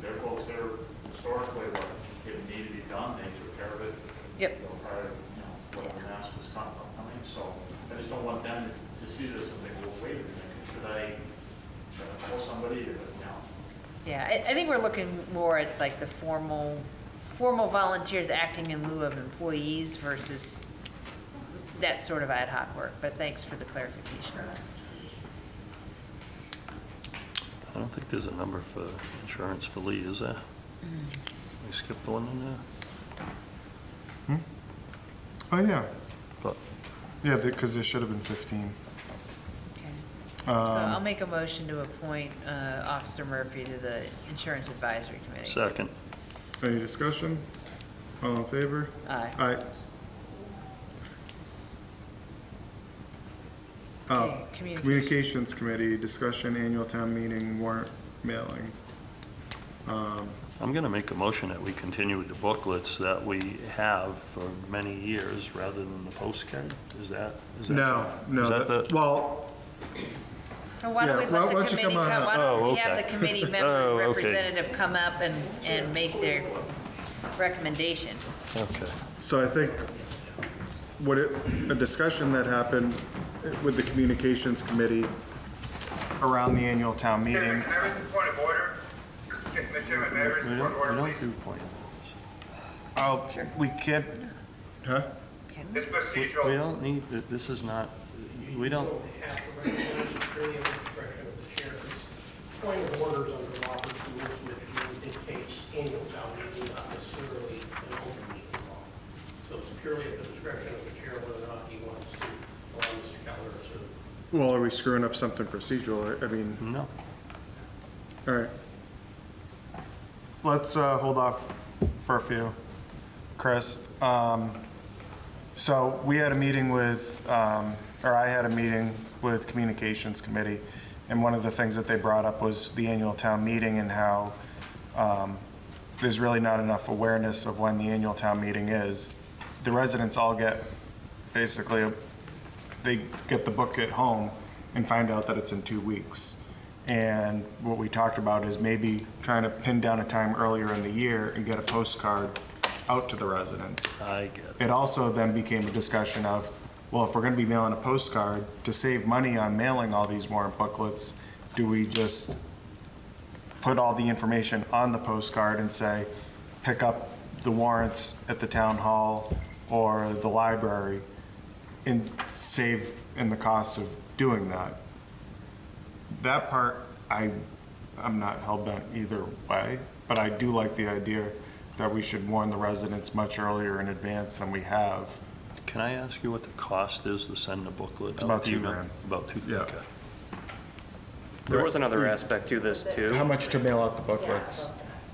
they're folks there historically, what didn't need to be done, they took care of it. Yep. You know, prior to, you know, whatever mask was coming, so I just don't want them to see this and think, well, wait a minute, should I call somebody, or, you know? Yeah, I think we're looking more at like the formal volunteers acting in lieu of employees versus that sort of ad hoc work, but thanks for the clarification. I don't think there's a number for insurance for Lee, is there? We skipped one in there? oh, yeah. But Yeah, because there should have been 15. Okay. So I'll make a motion to appoint Officer Murphy to the Insurance Advisory Committee. second. Any discussion? All in favor? Aye. Aye. Okay, Communications Committee, discussion annual town meeting warrant mailing. I'm going to make a motion that we continue with the booklets that we have for many years rather than the postcard. Is that? No, Is that the? well, So why don't we Yeah, let why the don't you committee come on come, up? why don't Oh, we have okay. the committee member Oh, and okay. representative come up and make their recommendation? Okay. so I think a discussion that happened with the Communications Committee around the annual town meeting. Chairman, can I raise a point of order? Mr. Chairman, may I raise a point of order, please? do point. We can't, huh? This We procedural, don't need, this is not, we don't, Have to recognize the purely at the discretion of the chair. Point of orders under Robert's rules, which dictates annual town meeting, not necessarily an open meeting law. So it's purely at the discretion of the chair whether or not he wants to allow Mr. Keller to. Well, are we screwing up something procedural? I mean, no. all right. let's hold off for a few. Chris, so we had a meeting with, or I had a meeting with Communications Committee, and one of the things that they brought up was the annual town meeting and how there's really not enough awareness of when the annual town meeting is. The residents all get, basically, they get the book at home and find out that it's in 2 weeks. And what we talked about is maybe trying to pin down a time earlier in the year and get a postcard out to the residents. I get it. It also then became a discussion of, well, if we're going to be mailing a postcard, to save money on mailing all these warrant booklets, do we just put all the information on the postcard and say, pick up the warrants at the town hall or the library, and save in the cost of doing that? That part, I'm not hell-bent either way, but I do like the idea that we should warn the residents much earlier in advance than we have. Can I ask you what the cost is to send a booklet? It's about Do you $2 know? grand. About two, Yeah. okay. There was another aspect to this too. How much to mail out the booklets?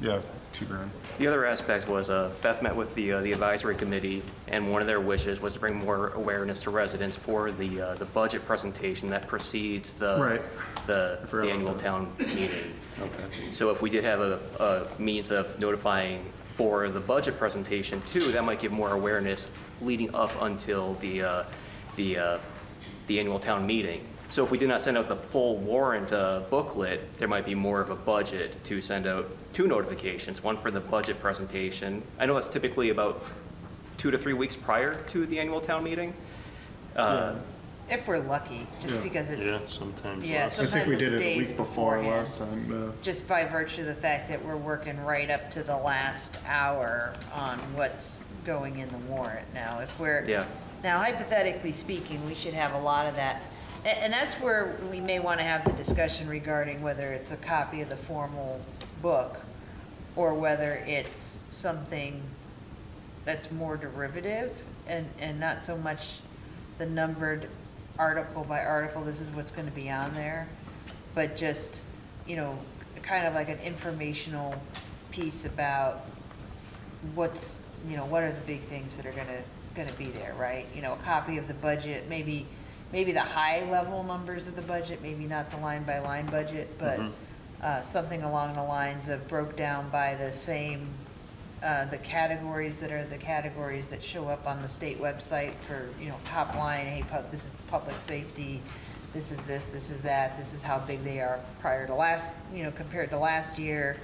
Yeah, $2 grand. The other aspect was Beth met with the advisory committee, and one of their wishes was to bring more awareness to residents for the budget presentation that precedes Right. the I forgot annual about town meeting. Okay. So if we did have a means of notifying for the budget presentation too, that might give more awareness leading up until the annual town meeting. So if we did not send out the full warrant booklet, there might be more of a budget to send out 2 notifications, one for the budget presentation. I know that's typically about 2 to 3 weeks prior to the annual town meeting. If we're lucky, just Yeah. because Yeah, it's, sometimes. yeah, I think sometimes we it's did it a days week before beforehand. last time. Just by virtue of the fact that we're working right up to the last hour on what's going in the warrant now. If we're, Yeah. now hypothetically speaking, we should have a lot of that. And that's where we may want to have the discussion regarding whether it's a copy of the formal book or whether it's something that's more derivative and not so much the numbered article by article, this is what's going to be on there, but just, you know, kind of like an informational piece about what's, you know, what are the big things that are going to be there, right? You know, a copy of the budget, maybe the high level numbers of the budget, maybe not the line by line budget, but something along the lines of broke down by the same, the categories that are the categories that show up on the state website for, you know, top line, hey, this is public safety, this is this is that, this is how big they are prior to last, you know, compared to last year,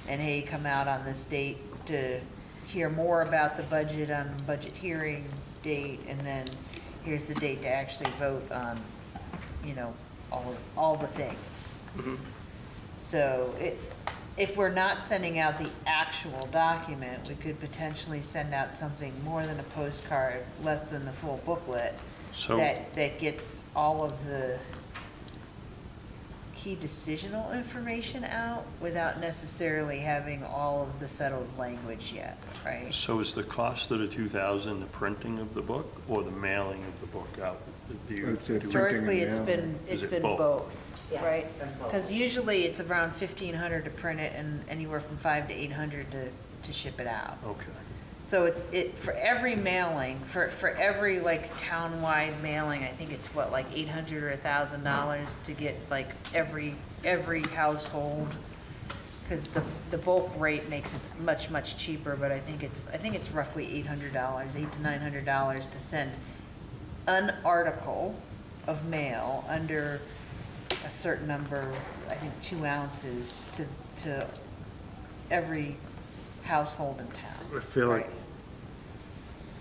and hey, come out on this date to hear more about the budget on budget hearing date, and then here's the date to actually vote on, you know, all the things. So if we're not sending out the actual document, we could potentially send out something more than a postcard, less than the full booklet, So- that gets all of the key decisional information out without necessarily having all of the settled language yet, right? So is the cost of the 2,000 the printing of the book or the mailing of the book out? Do you- I'd say do- Historically, it's mailing. been, Is it's it been both? both, Yes, right? it's been both. Because usually it's around 1,500 to print it and anywhere from 500 to 800 to ship it out. Okay. So for every mailing, for every like townwide mailing, I think it's what, like $800 or $1,000 to get like every household. Because the bulk rate makes it much, much cheaper, but I think it's roughly $800, $800 to $900 to send an article of mail under a certain number, I think 2 ounces to every household in town. I feel like Right.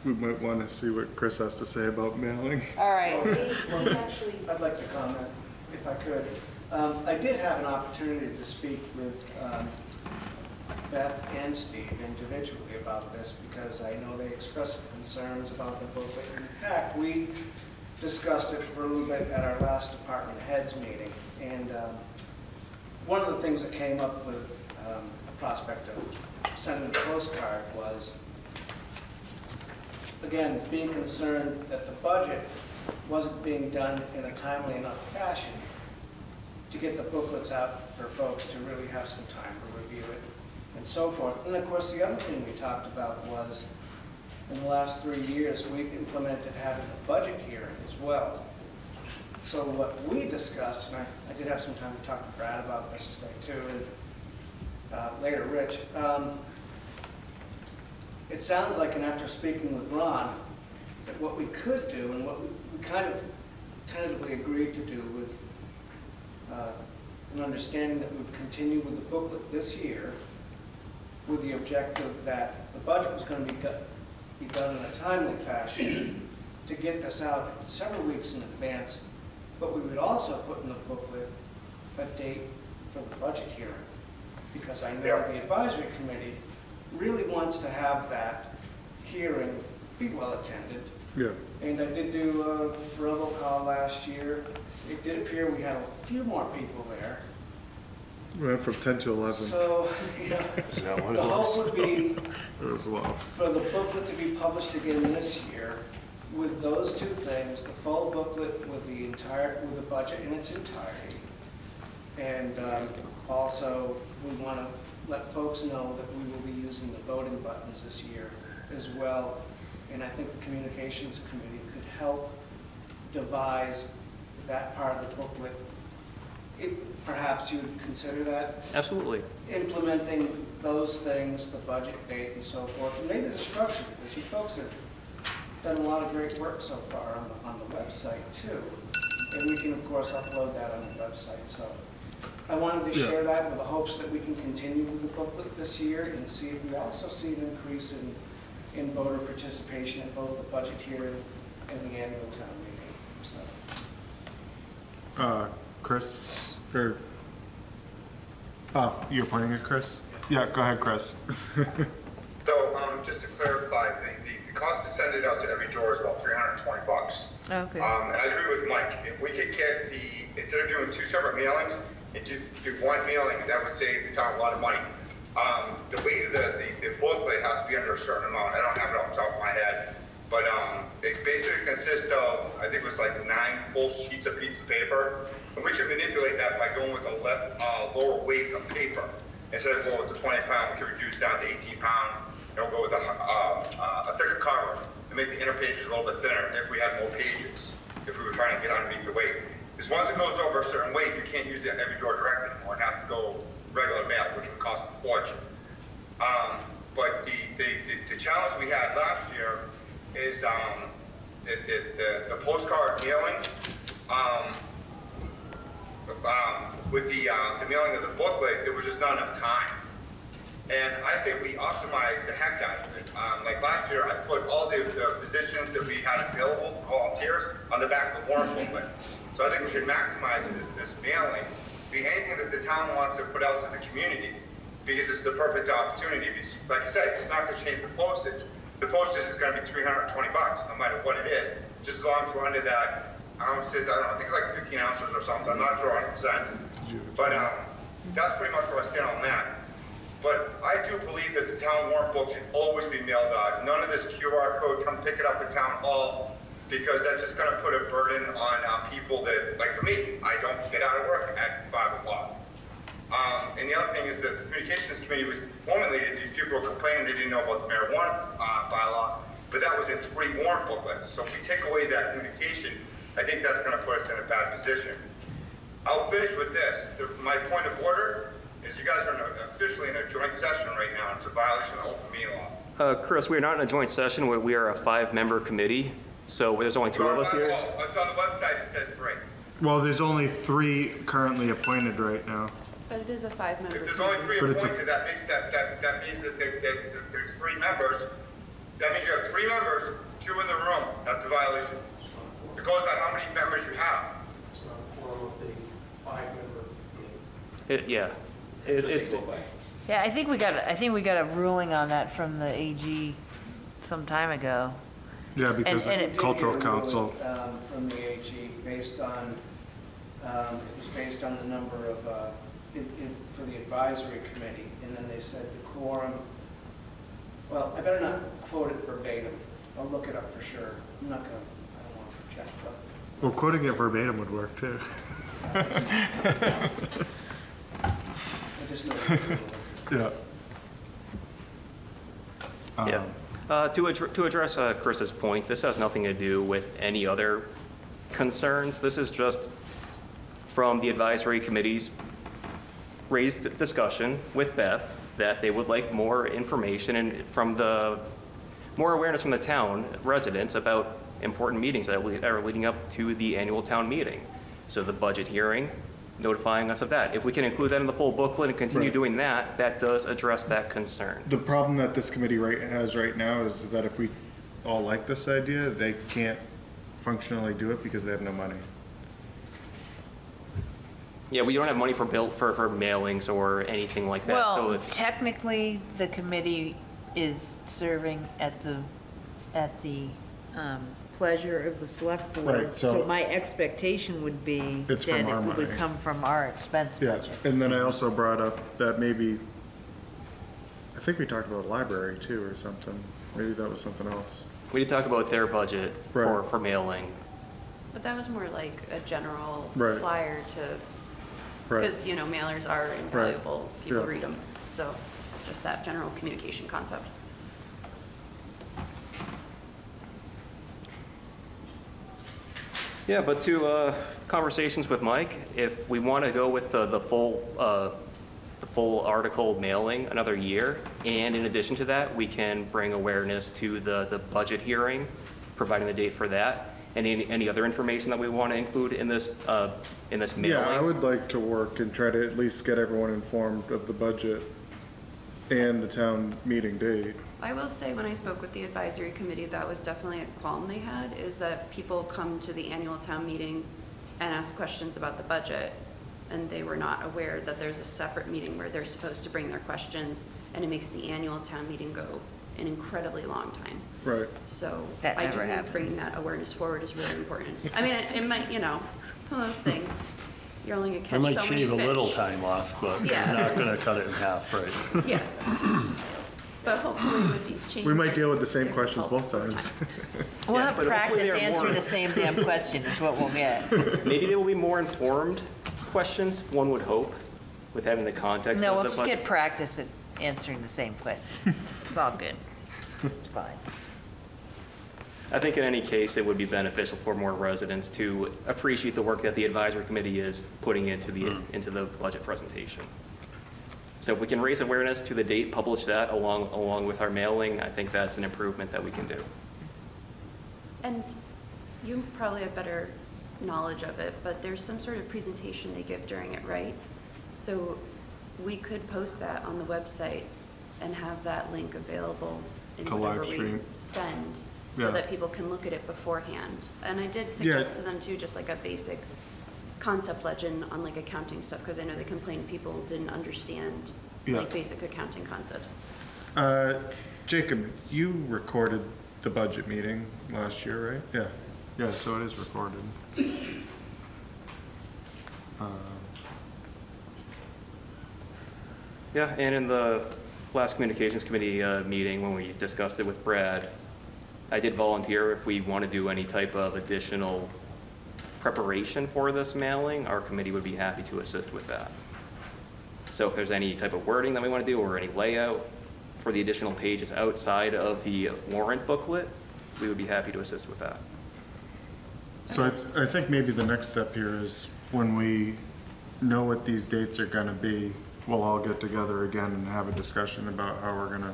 we might want to see what Chris has to say about mailing. All right, We actually, I'd like to comment, if I could. I did have an opportunity to speak with Beth and Steve individually about this because I know they expressed concerns about the booklet. In fact, we discussed it for a little bit at our last department heads meeting. And one of the things that came up with a prospect of sending a postcard was, again, being concerned that the budget wasn't being done in a timely enough fashion to get the booklets out for folks to really have some time to review it. and so forth. And of course, the other thing we talked about was, in the last 3 years, we've implemented having a budget hearing as well. So what we discussed, and I did have some time to talk to Brad about this today too, and later Rich, it sounds like, and after speaking with Ron, that what we could do, and what we kind of tentatively agreed to do with an understanding that we would continue with the booklet this year with the objective that the budget was going to be done in a timely fashion to get this out several weeks in advance, but we would also put in the booklet a date for the budget hearing, because I know the advisory committee really wants to have that hearing be well attended. Yeah. And I did do a robocall last year. It did appear we had a few more people there. We went from 10 to 11. So, you know, the hope would be It was low. for the booklet to be published again this year with those two things, the full booklet with the budget in its entirety. And also, we want to let folks know that we will be using the voting buttons this year as well. And I think the communications committee could help devise that part of the booklet. Perhaps you would consider that? Absolutely. Implementing those things, the budget date and so forth, and maybe the structure, because you folks have done a lot of great work so far on the website too. And we can, of course, upload that on the website. So I wanted to share that with the hopes that we can continue with the booklet this year and see if we also see an increase in voter participation at both the budget hearing and the annual town meeting. So. Chris, or, you're pointing at Chris? Yeah, go ahead, Chris. So, just to clarify, the cost to send it out to every door is about $320. Okay. And I agree with Mike. If we could get instead of doing two separate mailings, and do one mailing, that would save the town a lot of money. The weight of the booklet has to be under a certain amount. I don't have it off the top of my head, but it basically consists of, I think it was like 9 full sheets of piece of paper. And we can manipulate that by going with a lower weight of paper. Instead of going with the 20 pound, we can reduce down to 18 pound, and we'll go with a thicker cover and make the inner pages a little bit thinner if we had more pages, if we were trying to get underneath the weight. Because once it goes over a certain weight, you can't use it at every door direct anymore. It has to go regular mail, which would cost a fortune. But the challenge we had last year is the postcard mailing. With the mailing of the booklet, there was just not enough time. And I think we optimized the heck out of it. Like last year, I put all the positions that we had available for volunteers on the back of the warrant booklet. So I think we should maximize this mailing. Be anything that the town wants to put out to the community, because it's the perfect opportunity. Like I said, it's not going to change the postage. The postage is going to be $320, no matter what it is, just as long as we're under that ounces. I think it's like 15 ounces or something. I'm not sure 100%. But that's pretty much where I stand on that. But I do believe that the town warrant book should always be mailed out. None of this QR code, come pick it up at town hall, because that's just going to put a burden on people that, like for me, I don't get out of work at 5 o'clock. And the other thing is that the communications committee was formulated. These people were complaining they didn't know about the marijuana bylaw, but that was in 3 warrant booklets. So if we take away that communication, I think that's going to put us in a bad position. I'll finish with this. My point of order is you guys are officially in a joint session right now. It's a violation of open meeting law. Chris, we are not in a joint session. We are a 5-member committee, so there's only 2 of us here. It's on the website, it says 3. Well, there's only 3 currently appointed right now. But it is a 5-member. If there's only 3 But it's appointed, that means that there's 3 members. That means you have 3 members, 2 in the room. That's a violation. It goes by how many members you have. Yeah, I think we got a ruling on that from the AG some time ago. Yeah, because And the cultural council. From the AG, based on, it was based on the number of, for the advisory committee, and then they said the quorum, well, I better not quote it verbatim. I'll look it up for sure. I'm not gonna, I don't want to check, but. Well, quoting it verbatim would work too. I just know. Yeah. Yeah. To address Chris's point, this has nothing to do with any other concerns. This is just from the advisory committee's raised discussion with Beth that they would like more information and more awareness from the town residents about important meetings that are leading up to the annual town meeting. So the budget hearing, notifying us of that. If we can include that in the full booklet and continue Right. doing that, that does address that concern. The problem that this committee has right now is that if we all like this idea, they can't functionally do it because they have no money. Yeah, we don't have money for mailings or anything like that. So Well, if, technically, the committee is serving at the pleasure of the select board. Right, so- my expectation would be It's that from our it would money. come from our expense Yeah, budget. and then I also brought up that maybe, I think we talked about library too or something. Maybe that was something else. we did talk about their budget Right. for mailing. But that was more like a general Right. flyer to, Right. because, you know, mailers are invaluable, people Yeah. read them. So just that general communication concept. Yeah, but to conversations with Mike, if we want to go with the full article mailing another year, and in addition to that, we can bring awareness to the budget hearing, providing the date for that, and any other information that we want to include in this mailing. Yeah, I would like to work and try to at least get everyone informed of the budget and the town meeting date. I will say, when I spoke with the advisory committee, that was definitely a qualm they had, is that people come to the annual town meeting and ask questions about the budget, and they were not aware that there's a separate meeting where they're supposed to bring their questions, and it makes the annual town meeting go an incredibly long time. Right. So That I do never think happens. bringing that awareness forward is really important. I mean, it might, you know, it's one of those things. You're only gonna catch We so might many shave a little fish. time off, but Yeah. we're not going to cut it in half, right? Yeah. But hopefully with these changes. We might deal with the same it'll questions help both over times. time. We'll Yeah, have but hopefully practice they're answering more- the same damn question is what we'll get. Maybe they will be more informed questions, one would hope, with having the context No, of we'll the just budget. get practice at answering the same question. It's all good. It's fine. I think in any case, it would be beneficial for more residents to appreciate the work that the advisory committee is putting into the budget presentation. So if we can raise awareness to the date, publish that along with our mailing, I think that's an improvement that we can do. And you probably have better knowledge of it, but there's some sort of presentation they give during it, right? So we could post that on the website and have that link available in To whatever live we stream. send, Yeah. so that people can look at it beforehand. And I did suggest to them too, just like a basic concept legend on like accounting stuff, because I know they complained people didn't understand Yeah. like basic accounting concepts. Jacob, you recorded the budget meeting last year, right? Yeah. Yeah, so it is recorded. Yeah, and in the last communications committee meeting, when we discussed it with Brad, I did volunteer if we want to do any type of additional preparation for this mailing, our committee would be happy to assist with that. So if there's any type of wording that we want to do or any layout for the additional pages outside of the warrant booklet, we would be happy to assist with that. So I think maybe the next step here is when we know what these dates are gonna be, we'll all get together again and have a discussion about how we're gonna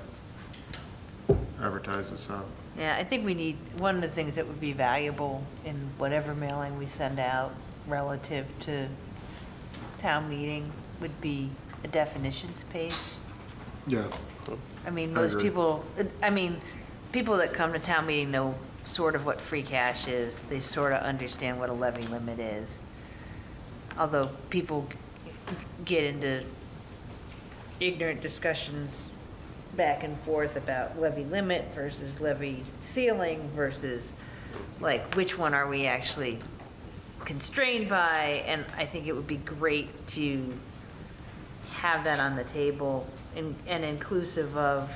advertise this out. Yeah, I think we need, one of the things that would be valuable in whatever mailing we send out relative to town meeting would be a definitions page. Yeah. I mean, I most agree. people, people that come to town meeting know sort of what free cash is. They sort of understand what a levy limit is. Although people get into ignorant discussions back and forth about levy limit versus levy ceiling versus like which one are we actually constrained by, and I think it would be great to have that on the table and inclusive of,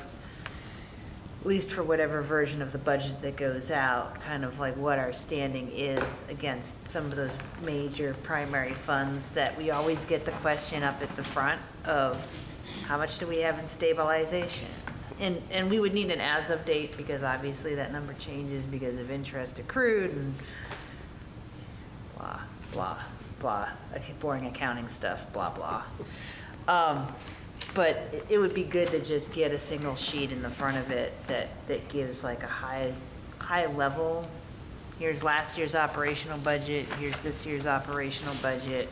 at least for whatever version of the budget that goes out, kind of like what our standing is against some of those major primary funds that we always get the question up at the front of how much do we have in stabilization? and we would need an as-of date, because obviously that number changes because of interest accrued and blah, blah, blah, okay, boring accounting stuff, blah, blah. But it would be good to just get a single sheet in the front of it that gives like a high level. Here's last year's operational budget, here's this year's operational budget,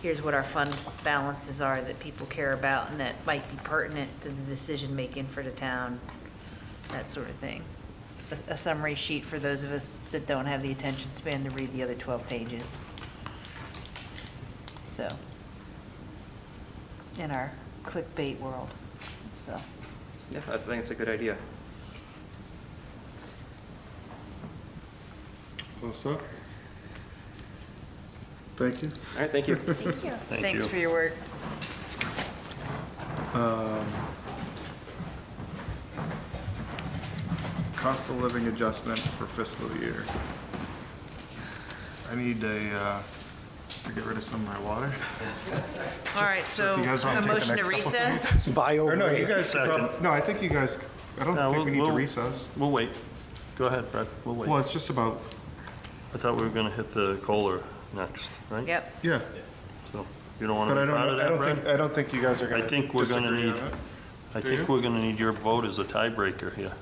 here's what our fund balances are that people care about and that might be pertinent to the decision-making for the town, that sort of thing. A summary sheet for those of us that don't have the attention span to read the other 12 pages. So, in our clickbait world, so. Yeah, I think it's a good idea. Close up. Thank you. All right, thank you. Thank you. Thank Thanks you. for your work. Cost of living adjustment for fiscal year. I need to get rid of some of my water. All right, So so if you guys wanna a take the motion to next couple recess? Or no, you guys, Second. no, I think you guys, I don't No, think we need to we'll- recess. We'll wait. Go ahead, Brad, we'll wait. Well, it's just about, I thought we were gonna hit the COLA next, right? Yep. yeah. So, you don't wanna But I be part of that, don't Brad? I don't think you guys are I gonna think we're gonna disagree need, on it. I Do think you? we're gonna need your vote as a tiebreaker here.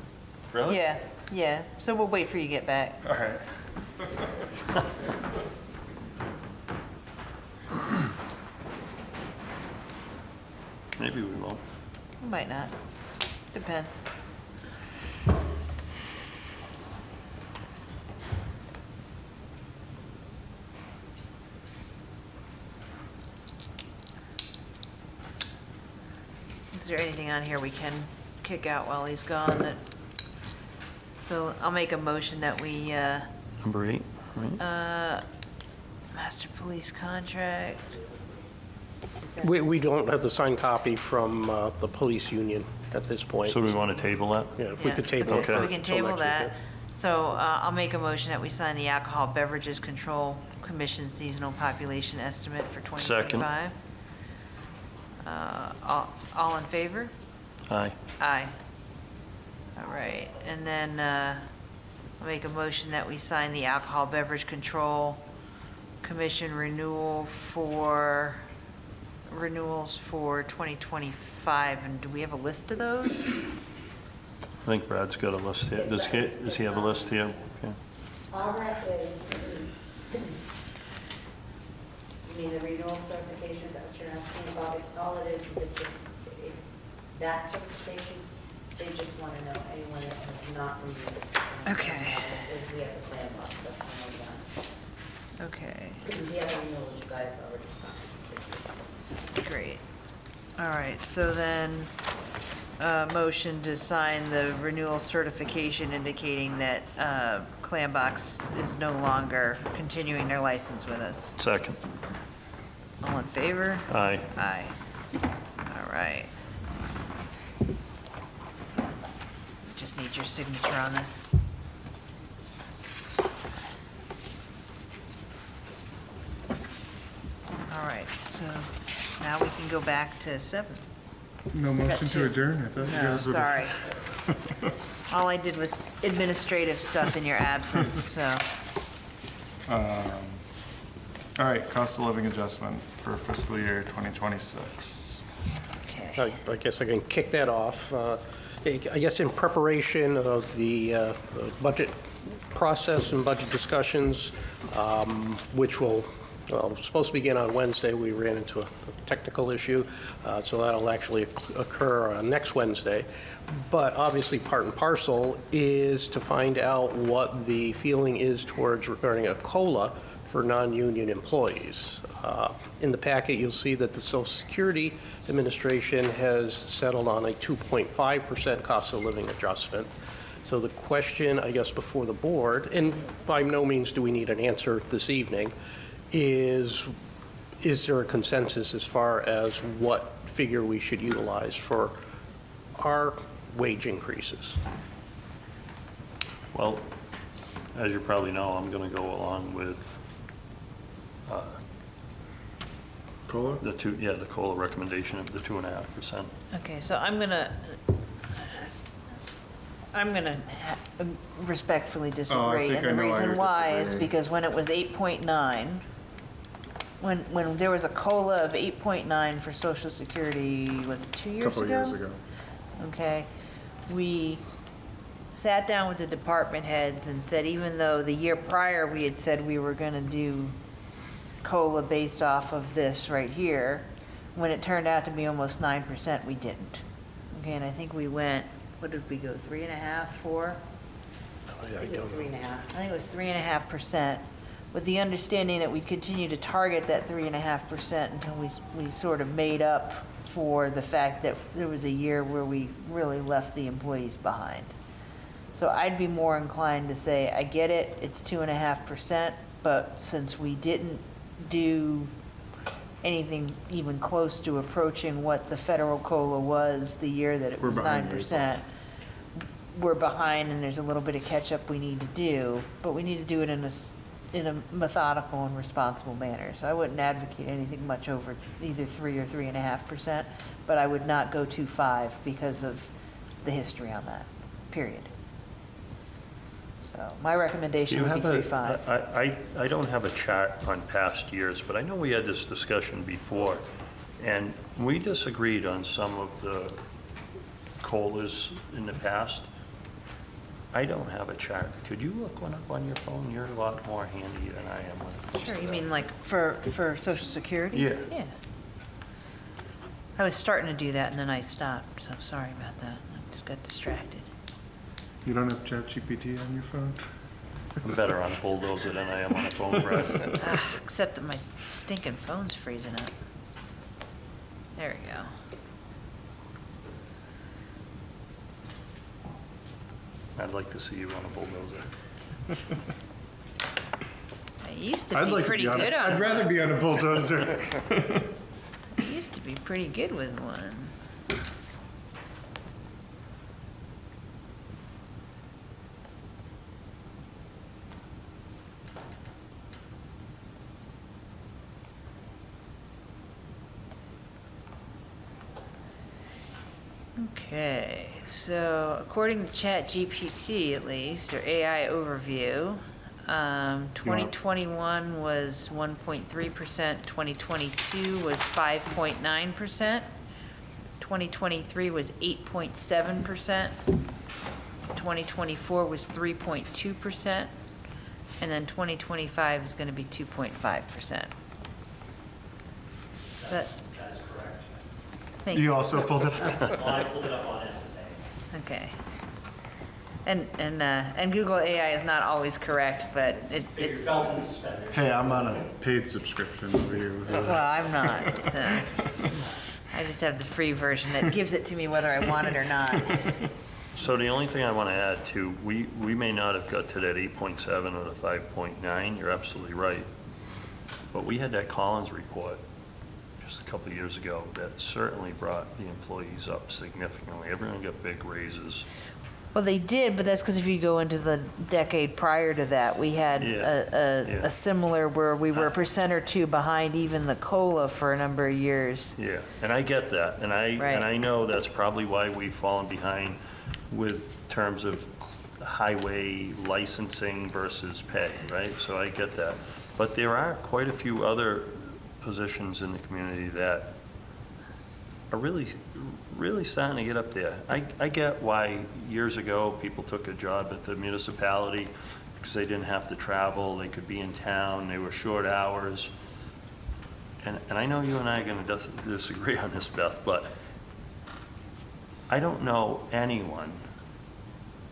Really? Yeah, yeah, so we'll wait for you to get back. All right. Maybe we won't. We might not, depends. Is there anything on here we can kick out while he's gone that, so I'll make a motion that we, Number 8, right? master police contract. We don't have the signed copy from the police union at this point. So we wanna table that? Yeah, if we Yeah, could table okay, it so we for- can till table next week, that. yeah. So I'll make a motion that we sign the Alcohol Beverages Control Commission seasonal population estimate for 2025. All in favor? Aye. Aye. All right, and then I'll make a motion that we sign the Alcohol Beverage Control Commission renewals for 2025, and do we have a list of those? I think Brad's got a list here. Does he have a list here? Okay. All right, is, you mean the renewal certification, is that what you're asking about? All it is it just, that certification, they just want to know anyone that has not renewed. Okay. Is we have the landmark stuff on Okay, that. The other renewals you guys already signed. great. All right, so then, motion to sign the renewal certification indicating that Clambox is no longer continuing their license with us. Second. All in favor? Aye. Aye. All right. Just need your signature on this. All right, so now we can go back to 7. No motion to two. adjourn? I thought you No, guys would. sorry. All I did was administrative stuff in your absence, so. All right, cost of living adjustment for fiscal year 2026. Okay. I guess I can kick that off. I guess in preparation of the budget process and budget discussions, which will, well, supposed to begin on Wednesday, we ran into a technical issue, so that'll actually occur next Wednesday. But obviously, part and parcel is to find out what the feeling is towards regarding a COLA for non-union employees. In the packet, you'll see that the Social Security Administration has settled on a 2.5% cost of living adjustment. So the question, I guess, before the board, and by no means do we need an answer this evening, is there a consensus as far as what figure we should utilize for our wage increases? Well, as you probably know, I'm going to go along with COLA? the COLA recommendation of the 2.5%. Okay, so I'm gonna, I'm going to respectfully disagree. think And the I know why reason you're why is disagreeing. because when it was 8.9, when there was a COLA of 8.9 for Social Security, was it 2 years ago? Couple of years ago. Okay, we sat down with the department heads and said, even though the year prior we had said we were going to do COLA based off of this right here, when it turned out to be almost 9%, we didn't. Okay, and I think we went, what did we go, 3.5%, 4%? I think it was 3.5. I think it was 3.5%, with the understanding that we continue to target that 3.5% until we sort of made up for the fact that there was a year where we really left the employees behind. So I'd be more inclined to say, I get it, it's 2.5%, but since we didn't do anything even close to approaching what the federal COLA was the year that it We're was behind the 9%, we're behind and there's a little bit of catch-up we need to do, but we need to do it in a methodical and responsible manner. So I wouldn't advocate anything much over either 3 or 3.5%, but I would not go to 5 because of the history on that, period. So my recommendation would be 3.5. I don't have a chart on past years, but I know we had this discussion before, and we disagreed on some of the COLAs in the past. I don't have a chart. Could you look one up on your phone? You're a lot more handy than I am when it comes Sure, to you that. mean like for Social Security? Yeah. Yeah. I was starting to do that and then I stopped, so sorry about that. I just got distracted. You don't have ChatGPT on your phone? I'm better on Bulldozer than I am on a phone, Brad. Except that my stinking phone's freezing up. There we go. I'd like to see you on a Bulldozer. I used to I'd be like to pretty be on good it. on I'd rather be on a bulldozer. I used to be pretty good with one. Okay, so according to ChatGPT at least, or AI overview, 2021 was 1.3%, 2022 was 5.9%, 2023 was 8.7%, 2024 was 3.2%, and then 2025 is going to be 2.5%. That is correct. Thank You also pulled it Well, I pulled it up on SSA. Okay. And Google AI is not always correct, but Figure it's, belt and suspenders. Hey, I'm on a paid subscription over here. well, I'm not, so I just have the free version that gives it to me whether I want it or not. So the only thing I want to add to, we may not have got to that 8.7 or the 5.9, you're absolutely right. But we had that Collins report just a couple of years ago that certainly brought the employees up significantly. Everyone got big raises. Well, they did, but that's because if you go into the decade prior to that, we had Yeah. a similar where we were 1% or 2% behind even the COLA for a number of years. Yeah, and I get that, and Right. I know that's probably why we've fallen behind with terms of highway licensing versus pay, right? So I get that. But there are quite a few other positions in the community that are really starting to get up there. I get why years ago people took a job at the municipality because they didn't have to travel, they could be in town, they were short hours. And I know you and I are going to disagree on this, Beth, but I don't know anyone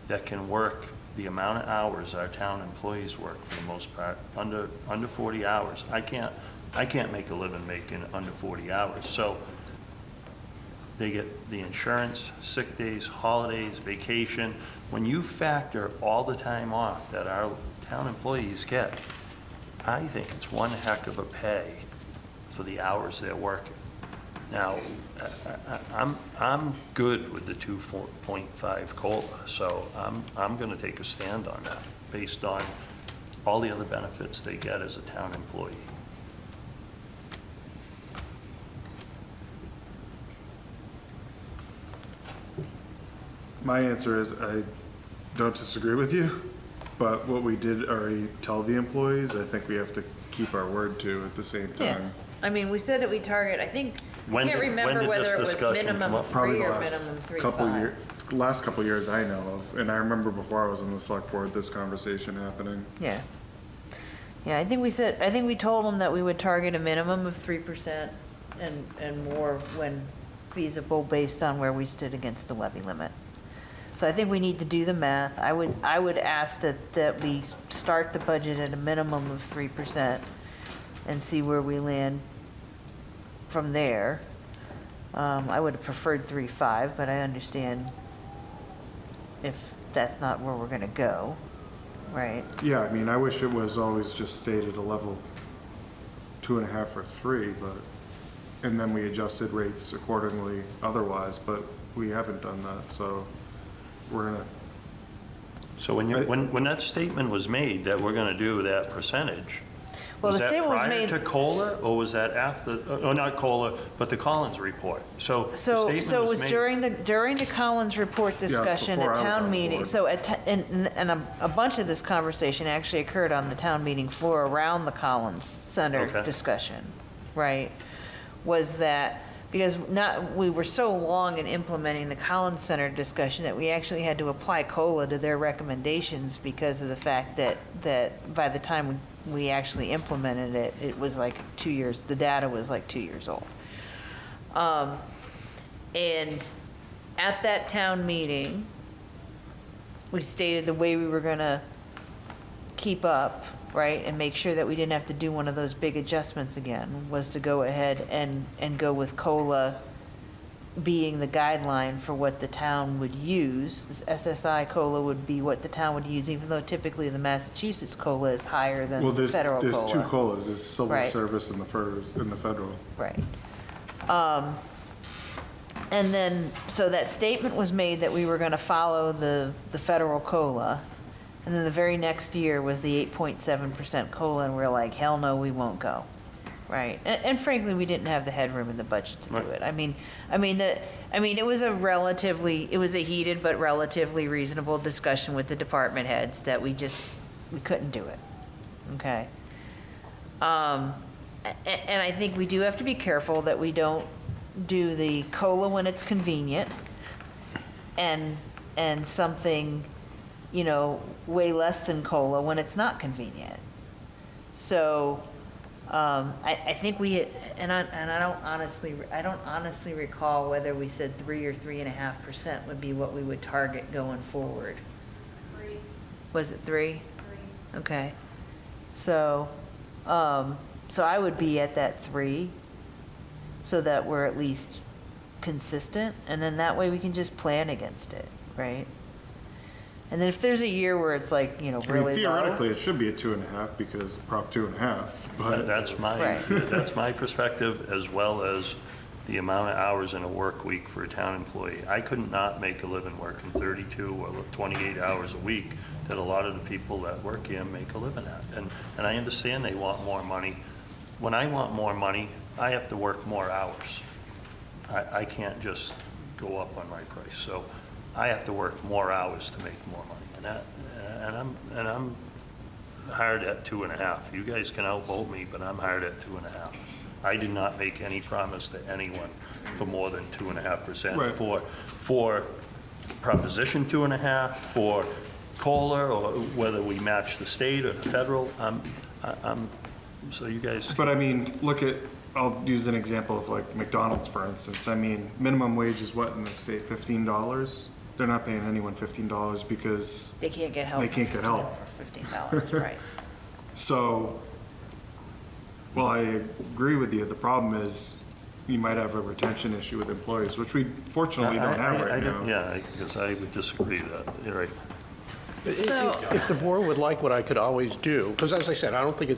that can work the amount of hours our town employees work for the most part, under 40 hours. I can't make a living making under 40 hours. So they get the insurance, sick days, holidays, vacation. When you factor all the time off that our town employees get, I think it's one heck of a pay for the hours they're working. Now, I'm good with the 2.5 COLA, so I'm going to take a stand on that based on all the other benefits they get as a town employee. My answer is don't disagree with you, but what we did already tell the employees, I think we have to keep our word to at the same Yeah, time. I mean, we said that we target, I think, I When can't did- when remember did whether this it was discussion come minimum up? Probably 3 the or last minimum couple 3.5. years, last couple years I know of, and I remember before I was on the select board, this conversation happening. Yeah. Yeah, I think we told them that we would target a minimum of 3% and more when feasible based on where we stood against the levy limit. So I think we need to do the math. I would ask that we start the budget at a minimum of 3% and see where we land from there. I would have preferred 3.5, but I understand if that's not where we're gonna go, right? Yeah, I mean, I wish it was always just stayed at a level 2.5 or 3, but, and then we adjusted rates accordingly otherwise, but we haven't done that, so we're gonna, So when that statement was made that we're going to do that percentage, Well, was the that statement was prior made- to COLA, or was that after, oh, not COLA, but the Collins report? So the So statement it was made. during the Collins report discussion before at I was town on meeting. board. So and a bunch of this conversation actually occurred on the town meeting floor around the Collins Center Okay. discussion, right? Was that, because we were so long in implementing the Collins Center discussion that we actually had to apply COLA to their recommendations because of the fact that by the time we actually implemented it, it was like 2 years, the data was like 2 years old. And at that town meeting, we stated the way we were gonna keep up, right, and make sure that we didn't have to do one of those big adjustments again, was to go ahead and go with COLA being the guideline for what the town would use. This SSI COLA would be what the town would use, even though typically the Massachusetts COLA is higher than well, federal COLA. there's two COLAs, there's civil Right. service and the federal. Right. And then, so that statement was made that we were going to follow the federal COLA, and then the very next year was the 8.7% COLA, and we're like, hell no, we won't go, right? And frankly, we didn't have the headroom in the budget to do Right. it. I mean, it was a heated but relatively reasonable discussion with the department heads that we couldn't do it, okay? And I think we do have to be careful that we don't do the COLA when it's convenient and something, way less than COLA when it's not convenient. So, I think I don't honestly recall whether we said 3 or 3.5% would be what we would target going forward. 3. Was it 3? 3. Okay. So I would be at that 3, so that we're at least consistent, and then that way we can just plan against it, right? And then if there's a year where it's like, I mean, really theoretically, low. it should be a 2.5 because Prop 2.5, but. That's my, Right. that's my perspective, as well as the amount of hours in a work week for a town employee. I could not make a living working 32 or 28 hours a week that a lot of the people that work here make a living at. And I understand they want more money. When I want more money, I have to work more hours. I can't just go up on my price. So I have to work more hours to make more money. And I'm hired at 2.5. You guys can outvote me, but I'm hired at 2.5. I did not make any promise to anyone for more than 2.5%. Right. For Proposition 2.5, for COLA, or whether we match the state or the federal, so you guys. But I mean, I'll use an example of like McDonald's, for instance. I mean, minimum wage is what in the state, $15? They're not paying anyone $15 because They can't get help. They can't get help. For $15, right. So, well, I agree with you. The problem is you might have a retention issue with employees, which we fortunately don't have right now. Yeah, because I would disagree with that. You're right. If the board would like, what I could always do, because as I said, I don't think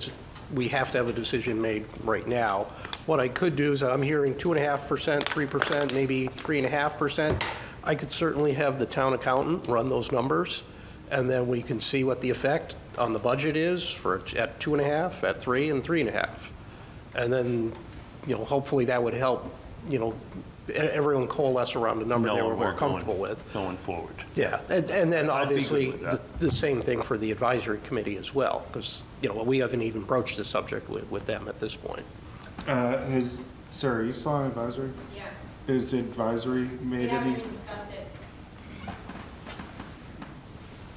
we have to have a decision made right now. What I could do is, I'm hearing 2.5%, 3%, maybe 3.5%. I could certainly have the town accountant run those numbers, and then we can see what the effect on the budget is at 2.5, at 3, and 3.5. And then, hopefully that would help, everyone coalesce around a number they No, were more we're comfortable with. Going forward. Yeah, and then I'd be good obviously, with that. the same thing for the advisory committee as well, because, we haven't even broached the subject with them at this point. Sir, are you still on advisory? Yeah. Is advisory We made haven't any? even discussed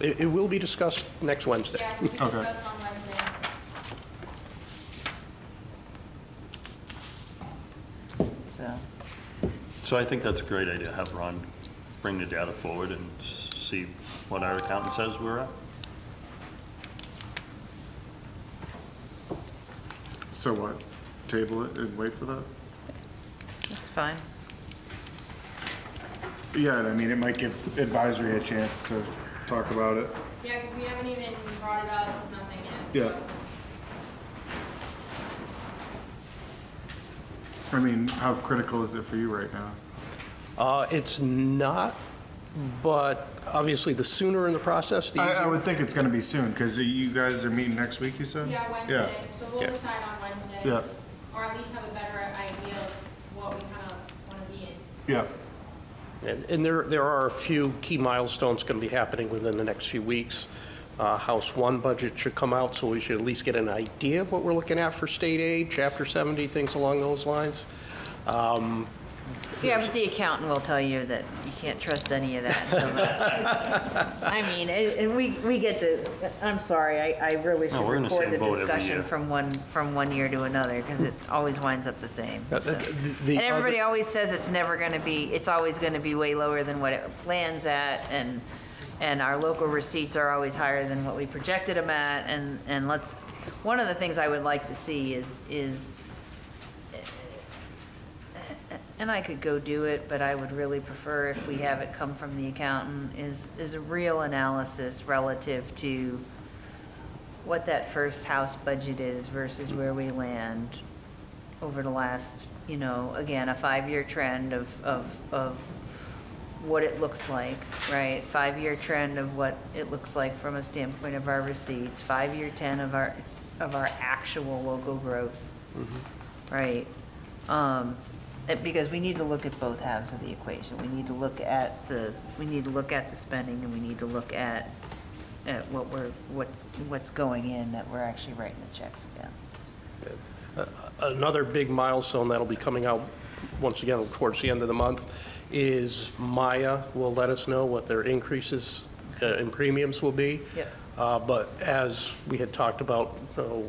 it. It will be discussed next Wednesday. Yeah, we'll be Okay. discussed on Wednesday. So I think that's a great idea, have Ron bring the data forward and see what our accountant says we're at. So what? Table it and wait for that? That's fine. Yeah, I mean, it might give advisory a chance to talk about it. Yeah, because we haven't even brought it up, nothing yet. Yeah. I mean, how critical is it for you right now? It's not, but obviously, the sooner in the process, the easier. I would think it's gonna be soon, because you guys are meeting next week, you said? Yeah, Wednesday, so we'll Yeah. decide on Wednesday. Yeah. Or at least have a better idea of what we kind of want to be in. Yeah. And there are a few key milestones going to be happening within the next few weeks. House 1 budget should come out, so we should at least get an idea of what we're looking at for state aid, Chapter 70, things along those lines. Yeah, but the accountant will tell you that you can't trust any of that. I mean, and we get to, I'm sorry, I really No, should we're in the record same the boat every discussion year. from one year to another, because it always winds up the same. The- so. the And everybody other- always says it's never going to be, it's always going to be way lower than what it lands at, and our local receipts are always higher than what we projected them at, and one of the things I would like to see is and I could go do it, but I would really prefer if we have it come from the accountant, is a real analysis relative to what that first house budget is versus where we land over the last, again, a 5-year trend of what it looks like, right? 5-year trend of what it looks like from a standpoint of our receipts, 5-year trend of our actual local growth, right? Because we need to look at both halves of the equation. We need to look at the spending, and we need to look at what's going in that we're actually writing the checks against. Another big milestone that'll be coming out, once again, towards the end of the month, is Maya will let us know what their increases in premiums will be. Yep. But as we had talked about a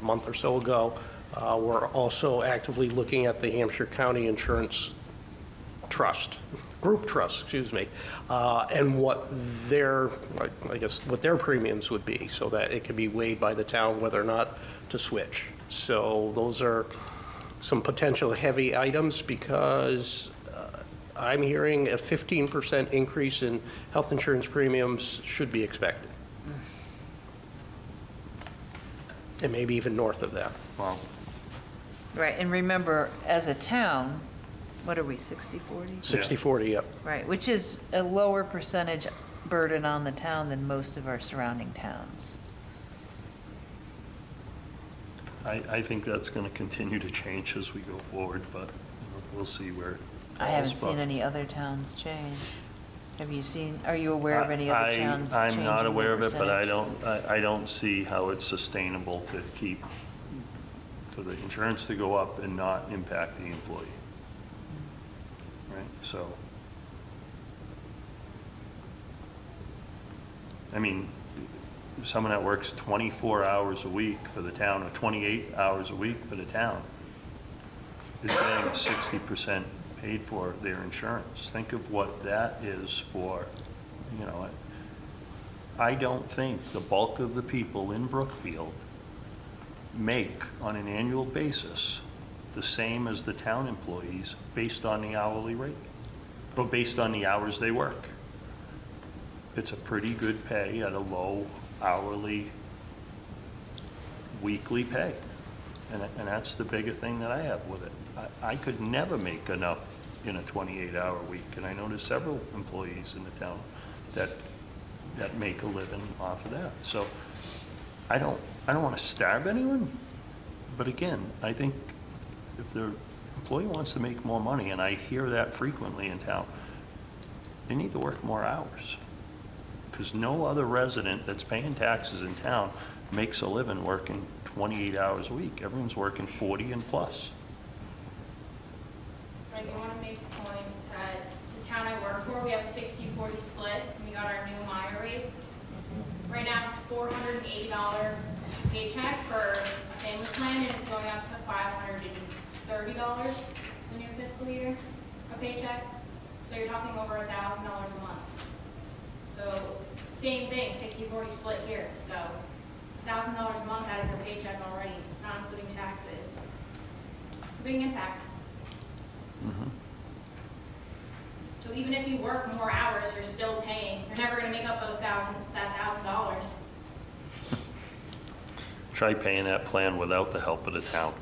month or so ago, we're also actively looking at the Hampshire County Insurance Group Trust, and what what their premiums would be, so that it can be weighed by the town whether or not to switch. So those are some potential heavy items, because I'm hearing a 15% increase in health insurance premiums should be expected. And maybe even north of that. Wow. Right, and remember, as a town, what are we, 60/40? 60/40, yep. Right, which is a lower percentage burden on the town than most of our surrounding towns. I think that's going to continue to change as we go forward, but we'll see where it I haven't falls, but- seen any other towns change. Are you aware of any other towns changing I'm not aware of it, but percentage? I don't see how it's sustainable to keep, for the insurance to go up and not impact the employee. Right, so. I mean, someone that works 24 hours a week for the town, or 28 hours a week for the town, is getting 60% paid for their insurance. Think of what that is for, I don't think the bulk of the people in Brookfield make on an annual basis the same as the town employees based on the hourly rate, but based on the hours they work. It's a pretty good pay at a low hourly, weekly pay. And that's the bigger thing that I have with it. I could never make enough in a 28-hour week, and I know there's several employees in the town that make a living off of that. So I don't want to starve anyone, but again, I think if they're Employee wants to make more money, and I hear that frequently in town. They need to work more hours, because no other resident that's paying taxes in town makes a living working 28 hours a week. Everyone's working 40 and plus. So I do want to make the point that the town I work for, we have a 60-40 split, and we got our new Meyer rates. Right now, it's $480 paycheck for a family plan, and it's going up to $530 the new fiscal year, a paycheck. So you're talking over $1,000 a month. So same thing, 60-40 split here. So $1,000 a month out of your paycheck already, not including taxes. It's a big impact. So even if you work more hours, you're still paying. You're never going to make up that $1,000. Try paying that plan without the help of the town.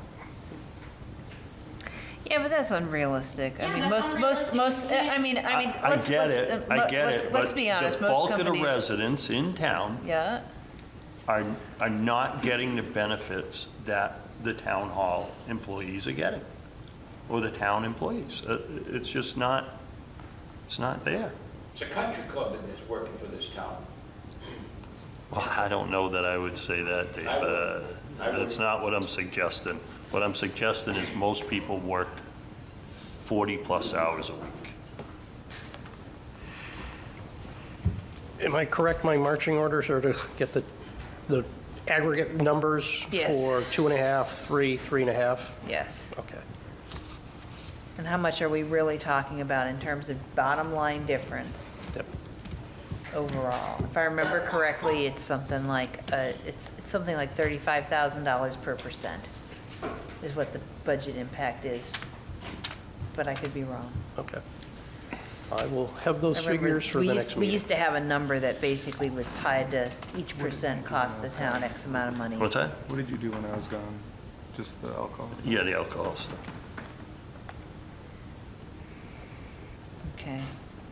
Yeah, but that's unrealistic. I Yeah, mean, that's most, I mean, I get it, let's be honest, the most bulk of the companies. residents in town Yeah, are not getting the benefits that the town hall employees are getting, or the town employees. It's just not, it's not there. It's a country club that is working for this town. Well, I don't know that I would say that, Dave. That's not what I'm suggesting. What I'm suggesting is most people work 40-plus hours a week. Am I correct, my marching orders are to get the aggregate numbers Yes. for 2.5, 3, 3.5? yes. Okay. And how much are we really talking about in terms of bottom line difference Yep. overall? If I remember correctly, it's something like, it's something like $35,000 per percent is what the budget impact is, but I could be wrong. Okay. I will have those I remember figures for the next We meeting. used to have a number that basically was tied to each percent cost the town X amount of money. What's that? What did you do when I was gone? Just the alcohol? Yeah, the alcohol stuff. Okay.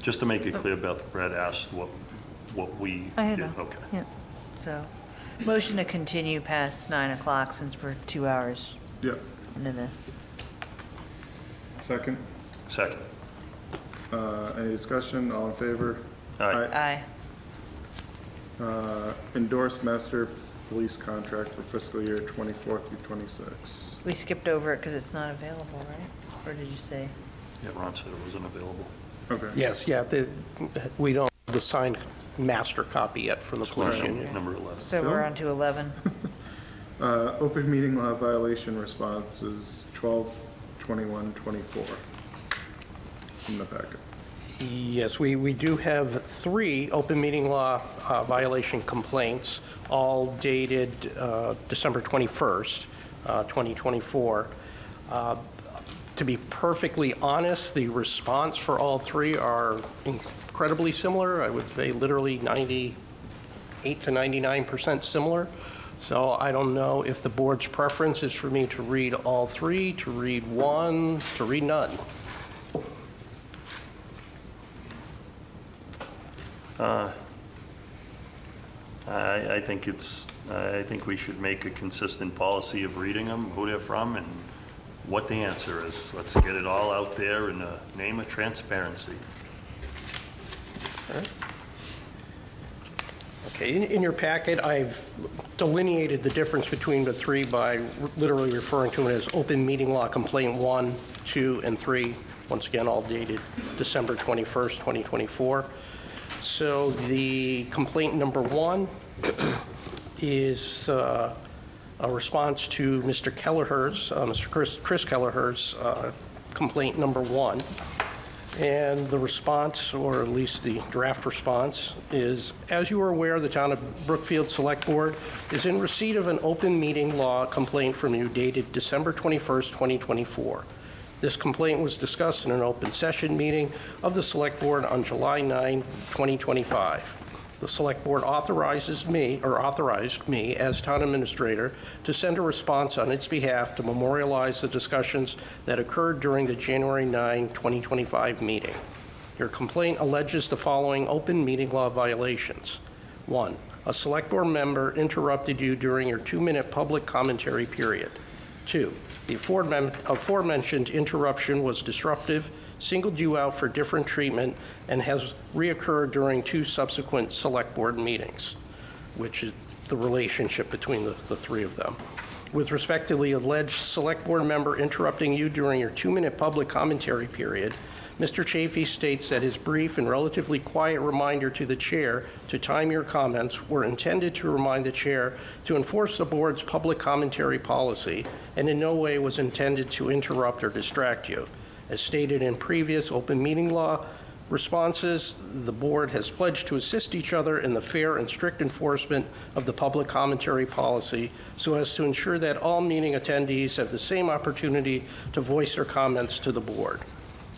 Just to make it clear, Brett asked what we I did. know. Okay. Yeah, so, motion to continue past 9 o'clock since we're 2 hours Yeah. into this. Second? Second. Any discussion? All in favor? Aye. Endorse master police contract for fiscal year 24 through 26. We skipped over it because it's not available, right? Or did you say? Yeah, Ron said it wasn't available. Okay. Yes, yeah, we don't have the signed master copy yet from the police union. Number 11. So we're on to 11. Open meeting law violation responses 12/21/24 in the packet. Yes, we do have 3 open meeting law violation complaints, all dated December 21st, 2024. To be perfectly honest, the response for all 3 are incredibly similar. I would say literally 98 to 99% similar. So I don't know if the board's preference is for me to read all 3, to read 1, to read none. I think we should make a consistent policy of reading them, who they're from, and what the answer is. Let's get it all out there in the name of transparency. Okay, in your packet, I've delineated the difference between the 3 by literally referring to it as open meeting law complaint 1, 2, and 3. Once again, all dated December 21st, 2024. So the complaint number 1 is a response to Mr. Kelleher's, Mr. Chris Kelleher's complaint number 1. And the response, or at least the draft response, is, as you are aware, the town of Brookfield Select Board is in receipt of an open meeting law complaint from you dated December 21st, 2024. This complaint was discussed in an open session meeting of the Select Board on July 9, 2025. The Select Board authorized me, as town administrator, to send a response on its behalf to memorialize the discussions that occurred during the January 9, 2025 meeting. Your complaint alleges the following open meeting law violations. 1, a Select Board member interrupted you during your 2-minute public commentary period. 2, the aforementioned interruption was disruptive, singled you out for different treatment, and has reoccurred during 2 subsequent select board meetings, which is the relationship between the 3 of them. With respect to the alleged select board member interrupting you during your 2-minute public commentary period, Mr. Chafee states that his brief and relatively quiet reminder to the chair to time your comments were intended to remind the chair to enforce the board's public commentary policy and in no way was intended to interrupt or distract you. As stated in previous open meeting law responses, the board has pledged to assist each other in the fair and strict enforcement of the public commentary policy so as to ensure that all meeting attendees have the same opportunity to voice their comments to the board.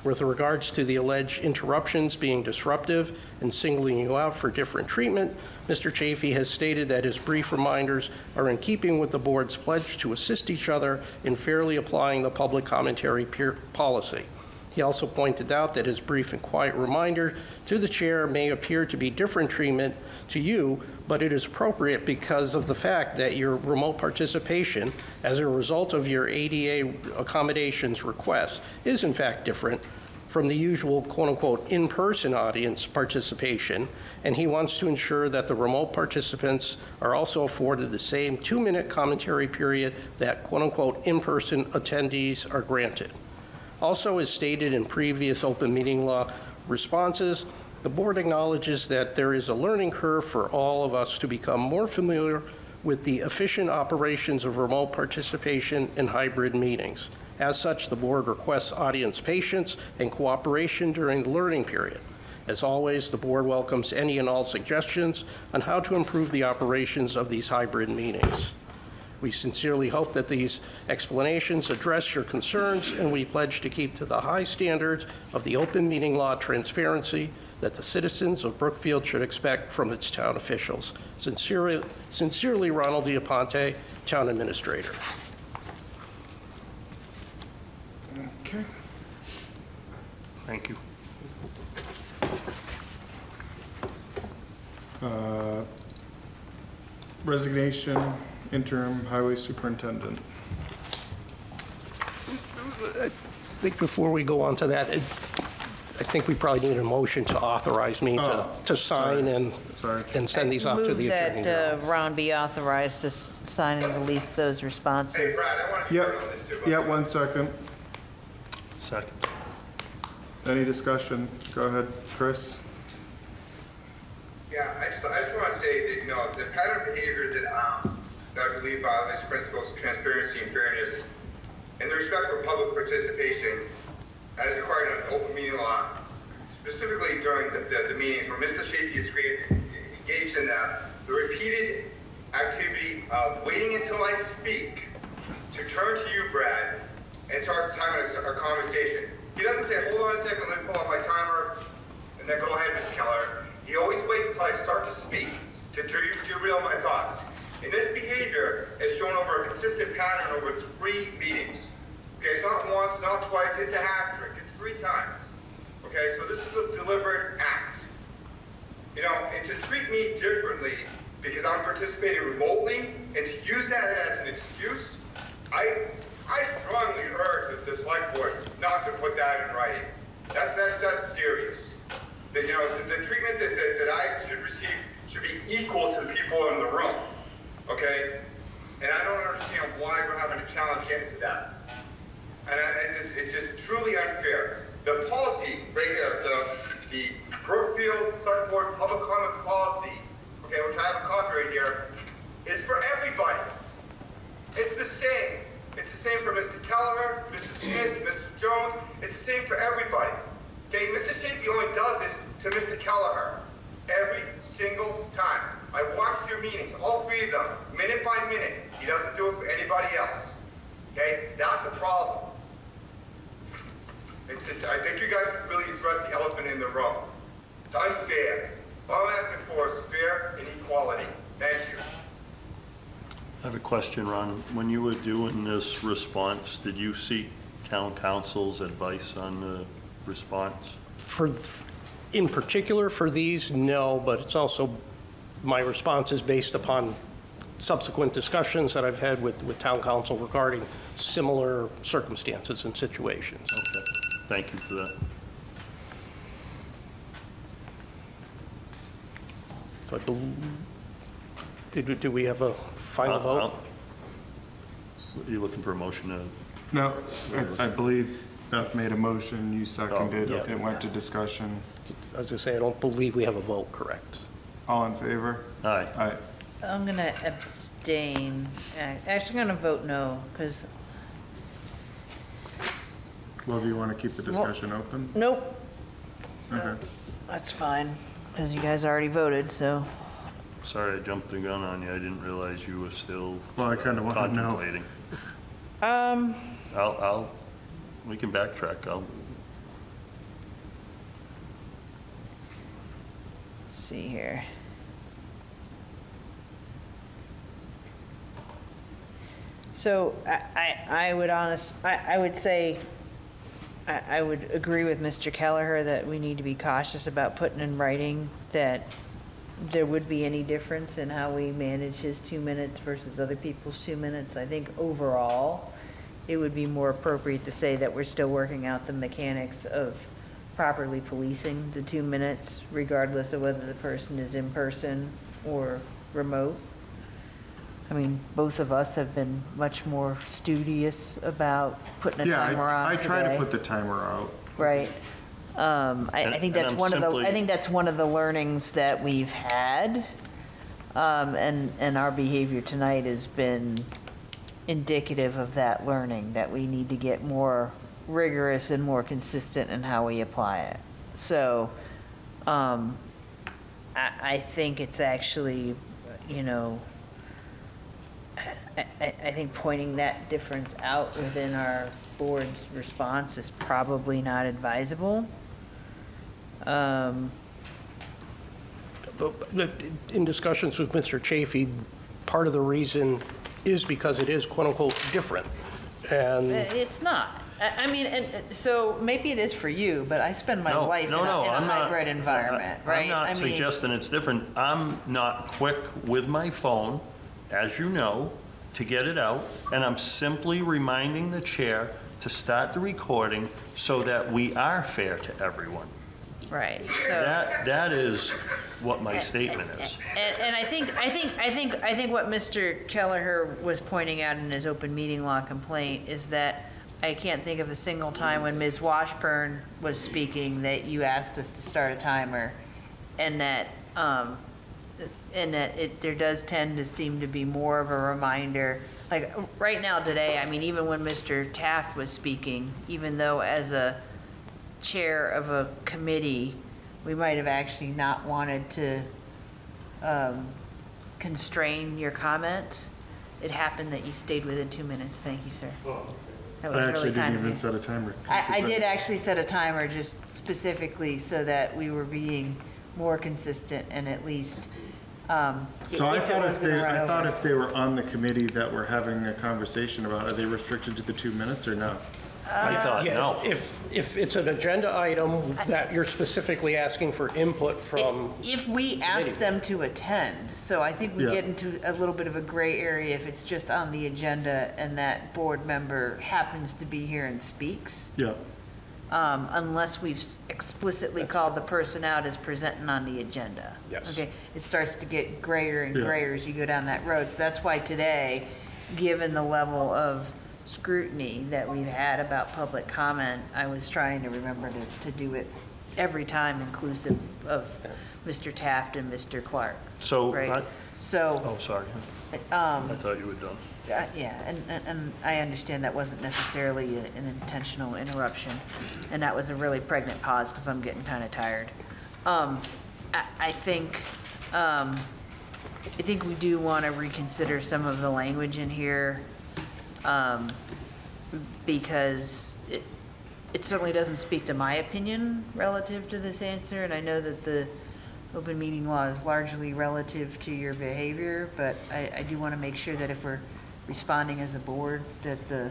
With regards to the alleged interruptions being disruptive and singling you out for different treatment, Mr. Chafee has stated that his brief reminders are in keeping with the board's pledge to assist each other in fairly applying the public commentary policy. He also pointed out that his brief and quiet reminder to the chair may appear to be different treatment to you, but it is appropriate because of the fact that your remote participation as a result of your ADA accommodations request is in fact different from the usual quote-unquote in-person audience participation, and he wants to ensure that the remote participants are also afforded the same 2-minute commentary period that quote-unquote in-person attendees are granted. Also, as stated in previous open meeting law responses, the board acknowledges that there is a learning curve for all of us to become more familiar with the efficient operations of remote participation in hybrid meetings. As such, the board requests audience patience and cooperation during the learning period. As always, the board welcomes any and all suggestions on how to improve the operations of these hybrid meetings. We sincerely hope that these explanations address your concerns, and we pledge to keep to the high standards of the open meeting law transparency that the citizens of Brookfield should expect from its town officials. Sincerely, Ronald Diaponte, Town Administrator. Okay. Thank you. Resignation, interim highway superintendent. I think before we go on to that, I think we probably need a motion to authorize me to sign and send these off to the attorney Move general. that Ron be authorized to sign and release those responses. Hey, Brad, I want to Yep. on this too. Yeah, 1 second. Second. Any discussion? Go ahead, Chris. Yeah, I just want to say that, the pattern of behavior that I believe violates principles of transparency and fairness and the respect for public participation as required in open meeting law, specifically during the meetings where Mr. Chafee is engaged in the repeated activity of waiting until I speak to turn to you, Brad, and start having a conversation. He doesn't say, hold on a second, let me pull out my timer, and then go ahead, Mr. Keller. He always waits until I start to speak to derail my thoughts. And this behavior is shown over a consistent pattern over 3 meetings. Okay, it's not once, not twice, it's a hat trick. It's 3 times. Okay, so this is a deliberate act. And to treat me differently because I'm participating remotely and to use that as an excuse, I strongly urge the select board not to put that in writing. That's serious. The treatment that I should receive should be equal to the people in the room. Okay? And I don't understand why we're having a challenge getting to that. And it's just truly unfair. The policy, the Brookfield Select Board Public Comment Policy, okay, which I have a copy right here, is for everybody. It's the same. It's the same for Mr. Keller, Mr. Smith, Mr. Jones. It's the same for everybody. Okay, Mr. Chafee only does this to Mr. Kelleher every single time. I watched your meetings, all 3 of them, minute by minute. He doesn't do it for anybody else. Okay, that's a problem. I think you guys should really address the elephant in the room. It's unfair. All I'm asking for is fair and equality. Thank you. I have a question, Ron. When you were doing this response, did you seek town council's advice on the response? In particular for these, no, but it's also, my response is based upon subsequent discussions that I've had with town council regarding similar circumstances and situations. Okay, thank you for that. So I believe, do we have a final vote? You looking for a motion to? No, I believe Beth made a motion, you seconded, Oh, it yeah. went to discussion. I was going to say, I don't believe we have a vote, correct? All in favor? Aye. Aye. I'm going to abstain. Actually, I'm going to vote no, because, Well, do you want to keep the discussion open? nope, Okay. that's fine, because you guys already voted, so. Sorry, I jumped the gun on you. I didn't realize you were still Well, I kind of want to know. contemplating. Um, We can backtrack. let's see here. So I would say, I would agree with Mr. Kelleher that we need to be cautious about putting in writing that there would be any difference in how we manage his 2 minutes versus other people's 2 minutes. I think overall, it would be more appropriate to say that we're still working out the mechanics of properly policing the 2 minutes, regardless of whether the person is in person or remote. I mean, both of us have been much more studious about putting a Yeah, timer on I try to today. put the timer out. Right. I think that's I'm one of the, simply- I think that's one of the learnings that we've had. And our behavior tonight has been indicative of that learning, that we need to get more rigorous and more consistent in how we apply it. So, I think it's actually, you know, I think pointing that difference out within our board's response is probably not advisable. But in discussions with Mr. Chafee, part of the reason is because it is quote-unquote different. And It's not. I mean, and so maybe it is for you, but I spend my No, life in no, no, a I'm not- hybrid environment, right? I'm not I mean, suggesting it's different. I'm not quick with my phone, as you know, to get it out, and I'm simply reminding the chair to start the recording so that we are fair to everyone. Right, so. That is what my statement is. And I think what Mr. Kelleher was pointing out in his open meeting law complaint is that I can't think of a single time when Ms. Washburn was speaking that you asked us to start a timer, and that there does tend to seem to be more of a reminder. Like right now today, I mean, even when Mr. Taft was speaking, even though as a chair of a committee, we might have actually not wanted to constrain your comments, it happened that you stayed within 2 minutes. Thank you, sir. That was I really actually kind didn't of even you. set a timer. I did actually set a timer just specifically so that we were being more consistent and at least, So I it thought was gonna run I thought over. if they were on the committee that we're having a conversation about, are they restricted to the 2 minutes or no? I thought, yeah, no. if it's an agenda item that you're specifically asking for input from, If we ask them to attend, so I think we Yeah. get into a little bit of a gray area if it's just on the agenda and that board member happens to be here and speaks, Yeah. unless we've explicitly called the person out as presenting on the agenda. Yes. Okay, it starts to get grayer and Yeah. grayer as you go down that road. So that's why today, given the level of scrutiny that we've had about public comment, I was trying to remember to do it every time inclusive of Mr. Taft and Mr. Clark. So, Right, so, oh, sorry. I thought you were done. yeah, and I understand that wasn't necessarily an intentional interruption, and that was a really pregnant pause, because I'm getting kind of tired. I think we do want to reconsider some of the language in here, because it certainly doesn't speak to my opinion relative to this answer, and I know that the open meeting law is largely relative to your behavior, but I do want to make sure that if we're responding as a board, that the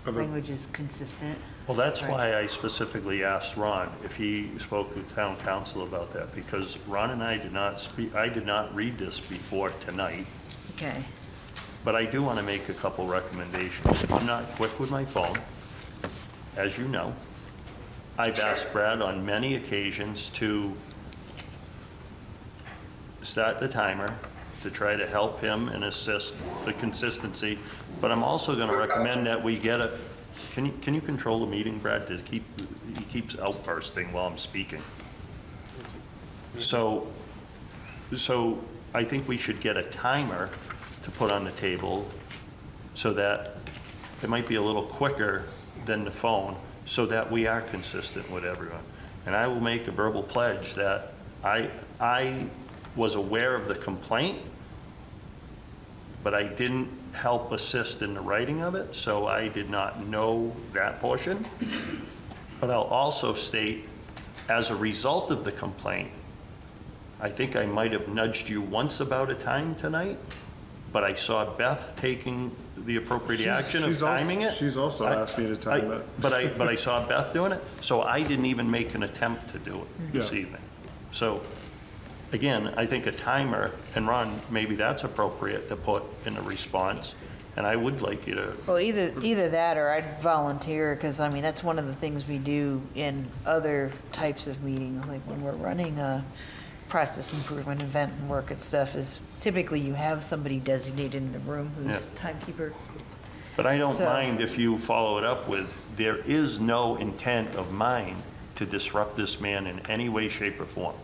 language is consistent. Well, that's Right. why I specifically asked Ron if he spoke with town council about that, because Ron and I did not speak, I did not read this before tonight. Okay. But I do want to make a couple recommendations. I'm not quick with my phone, as you know. I've asked Brad on many occasions to start the timer to try to help him and assist the consistency. But I'm also going to recommend that we get a, can you control the meeting, Brad? He keeps outbursting while I'm speaking. So I think we should get a timer to put on the table so that it might be a little quicker than the phone, so that we are consistent with everyone. And I will make a verbal pledge that I was aware of the complaint, but I didn't help assist in the writing of it, so I did not know that portion. But I'll also state, as a result of the complaint, I think I might have nudged you once about a time tonight, but I saw Beth taking the appropriate action of timing it. She's also asked me to time it. But I saw Beth doing it, so I didn't even make an attempt to do it this evening. So, again, I think a timer, and Ron, maybe that's appropriate to put in a response, and I would like you to. Well, either that or I'd volunteer, because I mean, that's one of the things we do in other types of meetings, like when we're running a process improvement event and work and stuff, is typically you have somebody designated in the room who's timekeeper. But I don't mind if you follow it up with, there is no intent of mine to disrupt this man in any way, shape, or form.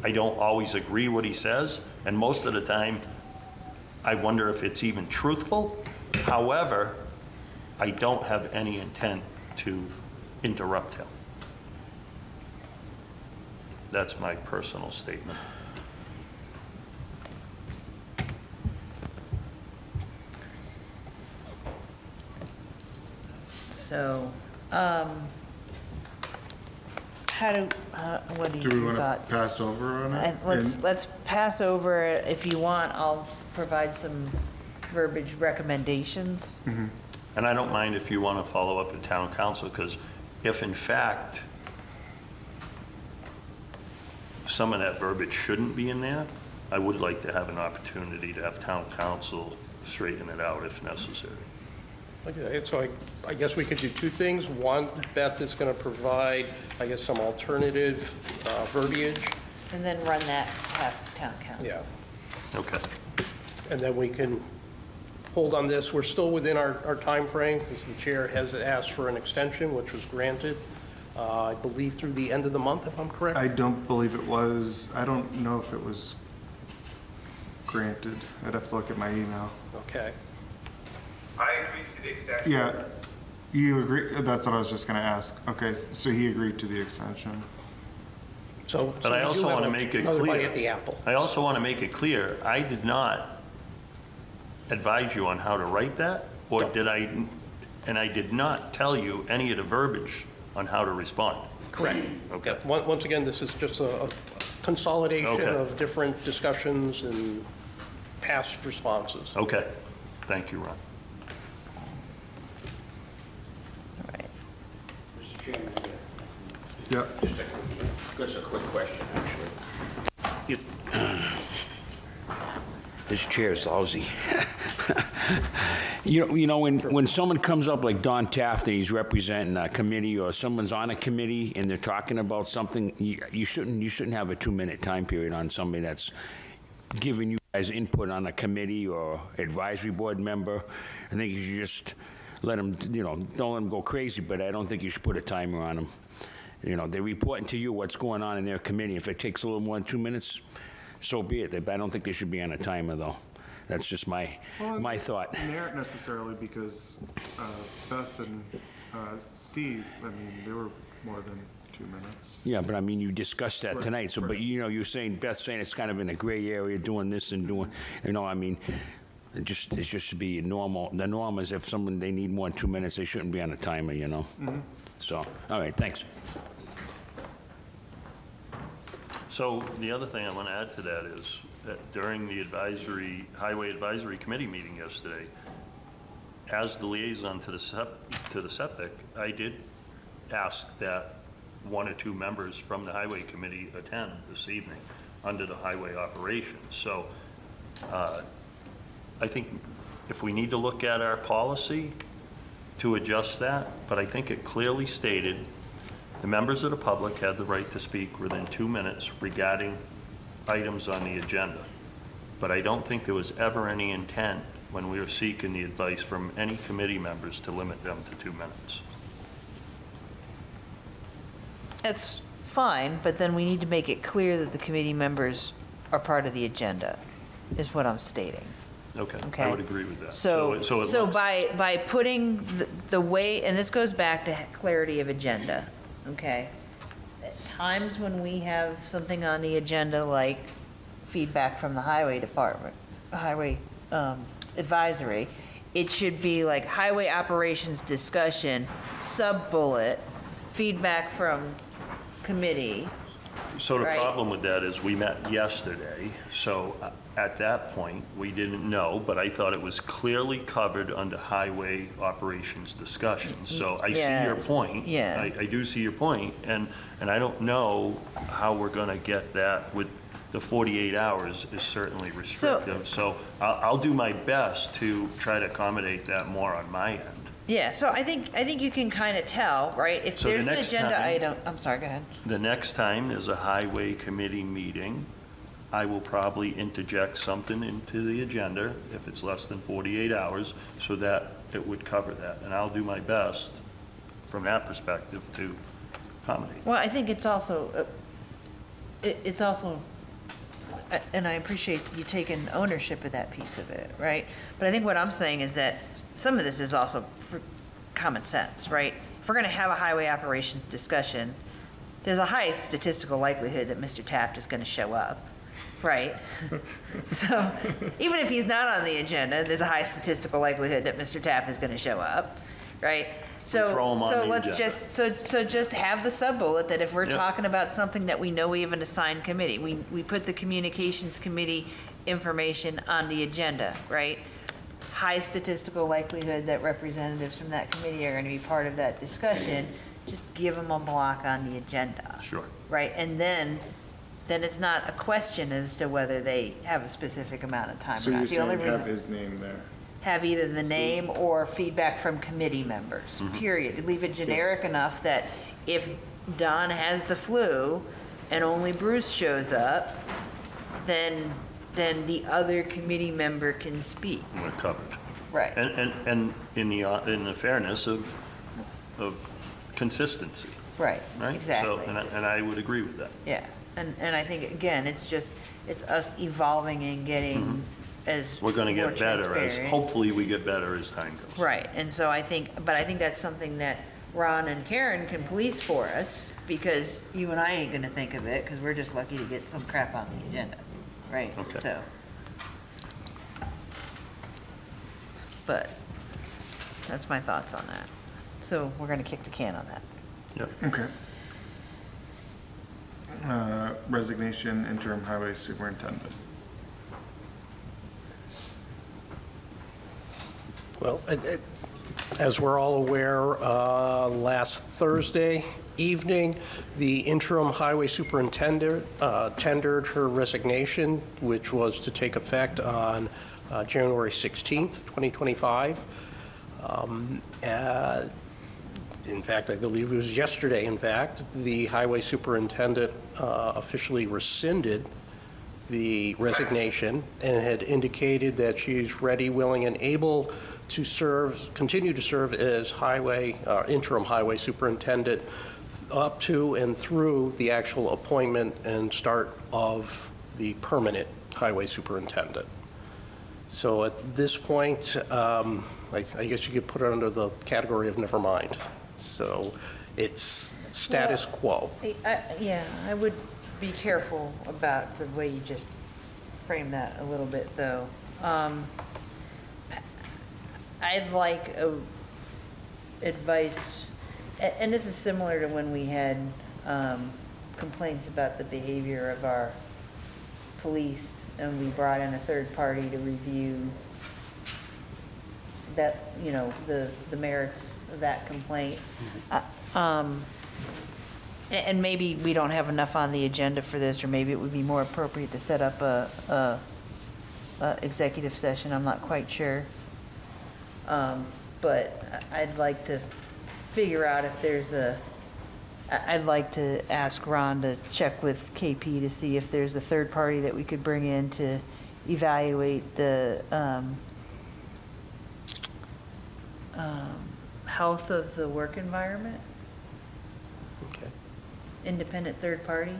I don't always agree what he says, and most of the time, I wonder if it's even truthful. However, I don't have any intent to interrupt him. That's my personal statement. So, what are Do we your want thoughts? to pass over on it? Let's pass over. If you want, I'll provide some verbiage recommendations. And I don't mind if you want to follow up with town council, because if in fact some of that verbiage shouldn't be in there, I would like to have an opportunity to have town council straighten it out if necessary. Okay, so I guess we could do two things. One, Beth is going to provide, I guess, some alternative verbiage. And then run that past town council. Yeah. Okay. And then we can hold on this. We're still within our time frame, because the chair has asked for an extension, which was granted, I believe, through the end of the month, if I'm correct. I don't believe it was. I don't know if it was granted. I'd have to look at my email. Okay. I agree to the extension. Yeah, you agree? That's what I was just going to ask. Okay, so he agreed to the extension. But I also want to make it another bite clear. at the apple. I also want to make it clear, I did not advise you on how to write that, or did I? And I did not tell you any of the verbiage on how to respond. Correct. Okay. Once again, this is just a consolidation Okay. of different discussions and past responses. Okay. Thank you, Ron. Mr. Chairman, Yep. just a quick question, actually. This chair is lousy. You know, when someone comes up like Don Taft and he's representing a committee, or someone's on a committee and they're talking about something, you shouldn't have a 2-minute time period on somebody that's giving you guys input on a committee or advisory board member. I think you should just let them, don't let them go crazy, but I don't think you should put a timer on them. They're reporting to you what's going on in their committee. If it takes a little more than 2 minutes, so be it. I don't think they should be on a timer, though. That's just my thought. They aren't necessarily, because Beth and Steve, I mean, they were more than 2 minutes. Yeah, but I mean, you discussed that tonight. So, but you're saying, Beth's saying it's kind of in a gray area, doing this and doing, I mean, it just should be normal. The norm is if they need more than 2 minutes, they shouldn't be on a timer, So, all right, thanks. So the other thing I want to add to that is that during the Highway Advisory Committee meeting yesterday, as the liaison to the septic, I did ask that 1 or 2 members from the Highway Committee attend this evening under the highway operations. So I think if we need to look at our policy to adjust that, but I think it clearly stated the members of the public had the right to speak within 2 minutes regarding items on the agenda. But I don't think there was ever any intent when we were seeking the advice from any committee members to limit them to 2 minutes. That's fine, but then we need to make it clear that the committee members are part of the agenda, is what I'm stating. Okay, Okay. I would agree with that. So it looks- by putting the way, and this goes back to clarity of agenda, okay? At times when we have something on the agenda like feedback from the highway department, highway advisory, it should be like highway operations discussion, sub-bullet, feedback from committee. So the right? problem with that is we met yesterday, so at that point, we didn't know, but I thought it was clearly covered under highway operations discussion. So I see your point. Yeah. I do see your point, and I don't know how we're gonna get that with, the 48 hours is certainly restrictive. So I'll do my best to try to accommodate that more on my end. Yeah, so I think you can kind of tell, right? If So the there's an next agenda time- item, I'm sorry, go ahead. The next time there's a highway committee meeting, I will probably interject something into the agenda if it's less than 48 hours so that it would cover that. And I'll do my best from that perspective to accommodate. Well, I think it's also, and I appreciate you taking ownership of that piece of it, right? But I think what I'm saying is that some of this is also for common sense, right? If we're going to have a highway operations discussion, there's a high statistical likelihood that Mr. Taft is going to show up, right? So even if he's not on the agenda, there's a high statistical likelihood that Mr. Taft is going to show up, right? So, throw him on so the let's agenda. so just have the sub-bullet that if we're Yep. talking about something that we know we have an assigned committee, we put the communications committee information on the agenda, right? High statistical likelihood that representatives from that committee are going to be part of that discussion, just give them a block on the agenda. Sure. Right, and then it's not a question as to whether they have a specific amount of time So or you're not. The only saying have reason, his name there? have either the name or feedback from committee members, period. Leave it generic enough that if Don has the flu and only Bruce shows up, then the other committee member can speak. We're covered. Right. And in the fairness of consistency, Right, right? exactly. So, and I would agree with that. Yeah, and I think, again, it's us evolving and getting as We're going to more get better as, transparent. hopefully we get better as time goes. Right, and so I think that's something that Ron and Karen can police for us, because you and I ain't gonna think of it, because we're just lucky to get some crap on the agenda, right? Okay. So. But, that's my thoughts on that. So, we're gonna kick the can on that. Yep. Okay. Resignation interim highway superintendent. Well, as we're all aware, last Thursday evening, the interim highway superintendent tendered her resignation, which was to take effect on January 16th, 2025. In fact, I believe it was yesterday, in fact, the highway superintendent officially rescinded the resignation and had indicated that she's ready, willing, and able to continue to serve as interim highway superintendent up to and through the actual appointment and start of the permanent highway superintendent. So at this point, I guess you could put it under the category of never mind. So it's status quo. Yeah, I would be careful about the way you just framed that a little bit, though. I'd like advice, and this is similar to when we had complaints about the behavior of our police, and we brought in a third party to review that, the merits of that complaint. And maybe we don't have enough on the agenda for this, or maybe it would be more appropriate to set up executive session, I'm not quite sure. But I'd like to figure out if there's I'd like to ask Ron to check with KP to see if there's a third party that we could bring in to evaluate the health of the work environment. Okay. Independent third party.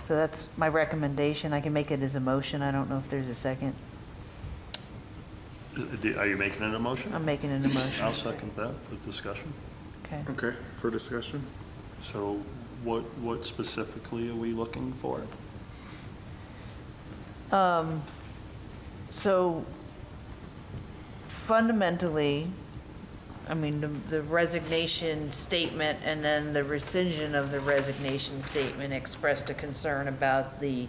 So that's my recommendation. I can make it as a motion. I don't know if there's a second. Are you making it a motion? I'm making it a motion. I'll second that for discussion. Okay. Okay, for discussion? So what specifically are we looking for? So fundamentally, I mean, the resignation statement and then the rescission of the resignation statement expressed a concern about the,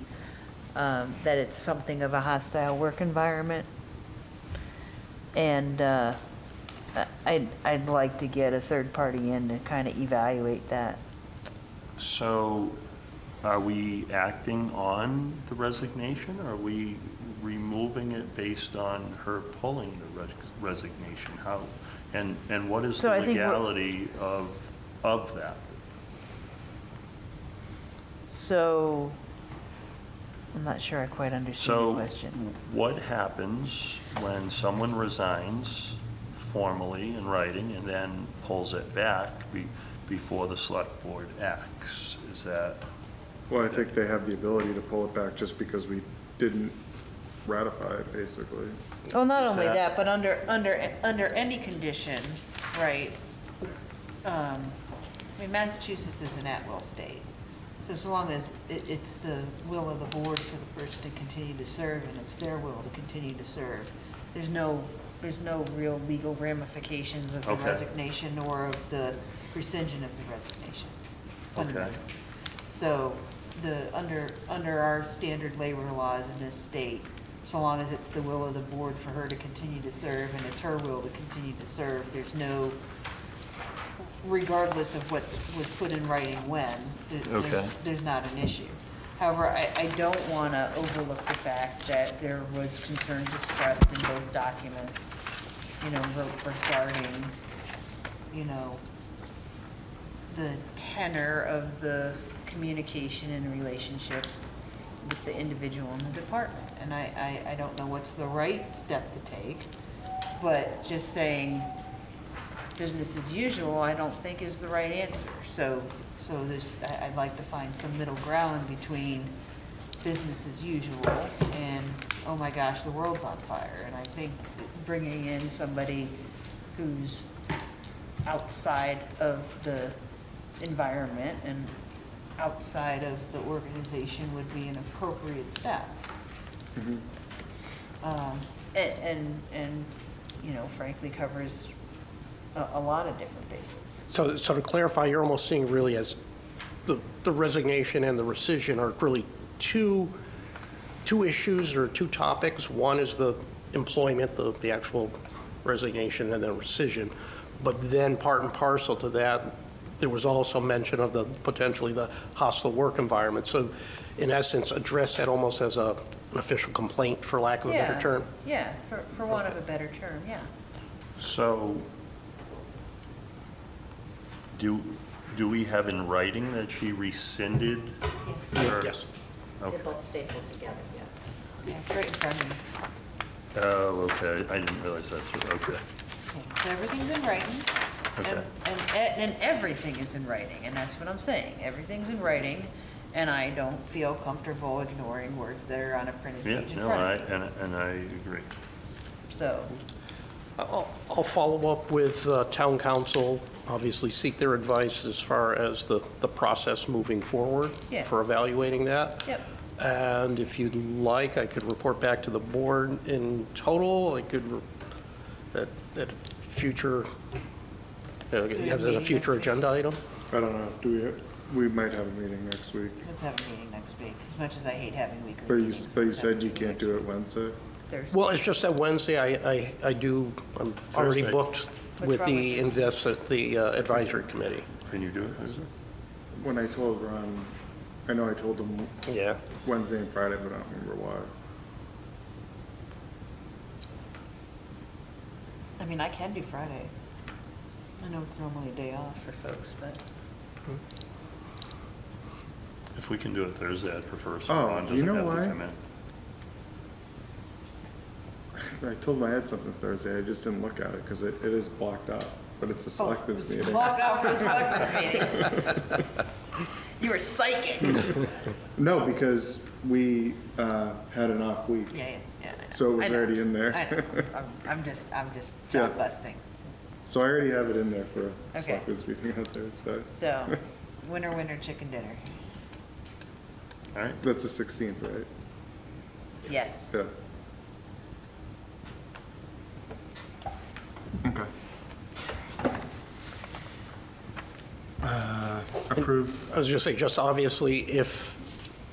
that it's something of a hostile work environment. And I'd like to get a third party in to kind of evaluate that. So are we acting on the resignation? Or are we removing it based on her pulling the resignation? How, and what is So the I think legality of that? So I'm not sure I quite understand the question. So what happens when someone resigns formally in writing and then pulls it back before the select board acts? Is that? Well, I think they have the ability to pull it back just because we didn't ratify it, basically. Well, not Is only that- that, but under any condition, right? I mean, Massachusetts is an at-will state. So long as it's the will of the board for the person to continue to serve and it's their will to continue to serve, there's no real legal ramifications of the Okay. resignation or of the rescission of the resignation. Okay. So under our standard labor laws in this state, so long as it's the will of the board for her to continue to serve and it's her will to continue to serve, there's no, regardless of was put in writing when, Okay. there's not an issue. However, I don't want to overlook the fact that there was concerns expressed in both documents, regarding, the tenor of the communication and relationship with the individual in the department. And I don't know what's the right step to take, but just saying business as usual, I don't think is the right answer. So I'd like to find some middle ground between business as usual and, oh my gosh, the world's on fire. And I think bringing in somebody who's outside of the environment and outside of the organization would be an appropriate step. And frankly covers a lot of different bases. So to clarify, you're almost seeing really as the resignation and the rescission are really two issues or two topics. One is the employment, the actual resignation, and then rescission. But then part and parcel to that, there was also mention of potentially the hostile work environment. So in essence, address that almost as an official complaint, for lack of a better term. Yeah, for want of a better term, yeah. So do we have in writing that she rescinded? her- Yes. They're Okay. both stapled together, yeah. Yeah, it's right in front of me. Oh, okay, I didn't realize that, too. Okay. Okay, so everything's in writing. Okay. And everything is in writing, and that's what I'm saying. Everything's in writing, and I don't feel comfortable ignoring words that are on a printed Yeah, page in no, front of me. and I agree. So, I'll follow up with town council, obviously seek their advice as far as the process moving forward Yeah. for evaluating that. yep, And if you'd like, I could report back to the board in total. I could, at future, as a future agenda item. I don't know, we might have a meeting next week. let's have a meeting next week, as much as I hate having weekly But meetings. you let's have said you two can't next do week. it Wednesday? Thursday? Well, it's just that Wednesday, I'm already Thursday. booked What's with wrong the advisory committee. Can you do it? When I told Ron, I know I told him Yeah. Wednesday and Friday, but I don't remember why. I mean, I can do Friday. I know it's normally a day off for folks, but. If we can do it Thursday, I'd prefer, so Oh, Ron you doesn't know have to why? come in. I told him I had something Thursday, I just didn't look at it because it is blocked out, but it's a selectmen's meeting. Blocked out for the selectmen's meeting. You were psychic. No, because we had an off week. Yeah, yeah, yeah. I know. So it was I know. already in there. I know. I'm just Yeah. job busting. So I already have it in there for Okay. selectmen's meeting on Thursday. So, winner, chicken dinner. All right? That's the 16th, right? Yes. Yeah. Okay. Approve. I was just saying, just obviously, if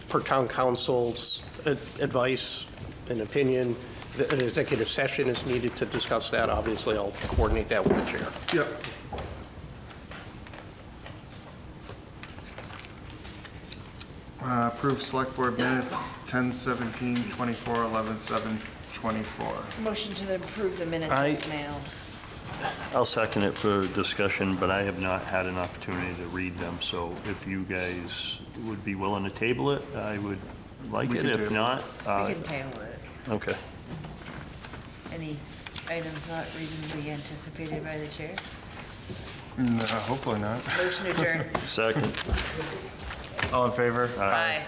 per town council's advice and opinion, that an executive session is needed to discuss that, obviously, I'll coordinate that with the chair. Yep. Approve select board minutes, 10/17, 24, 11/7, 24. Motion to approve the minutes I- as mailed. I'll second it for discussion, but I have not had an opportunity to read them, so if you guys would be willing to table it, I would like We it. can If table not, We can table it. okay. Any items not reasonably anticipated by the chair? No, hopefully not. Motion adjourned. Second. All in favor? Aye.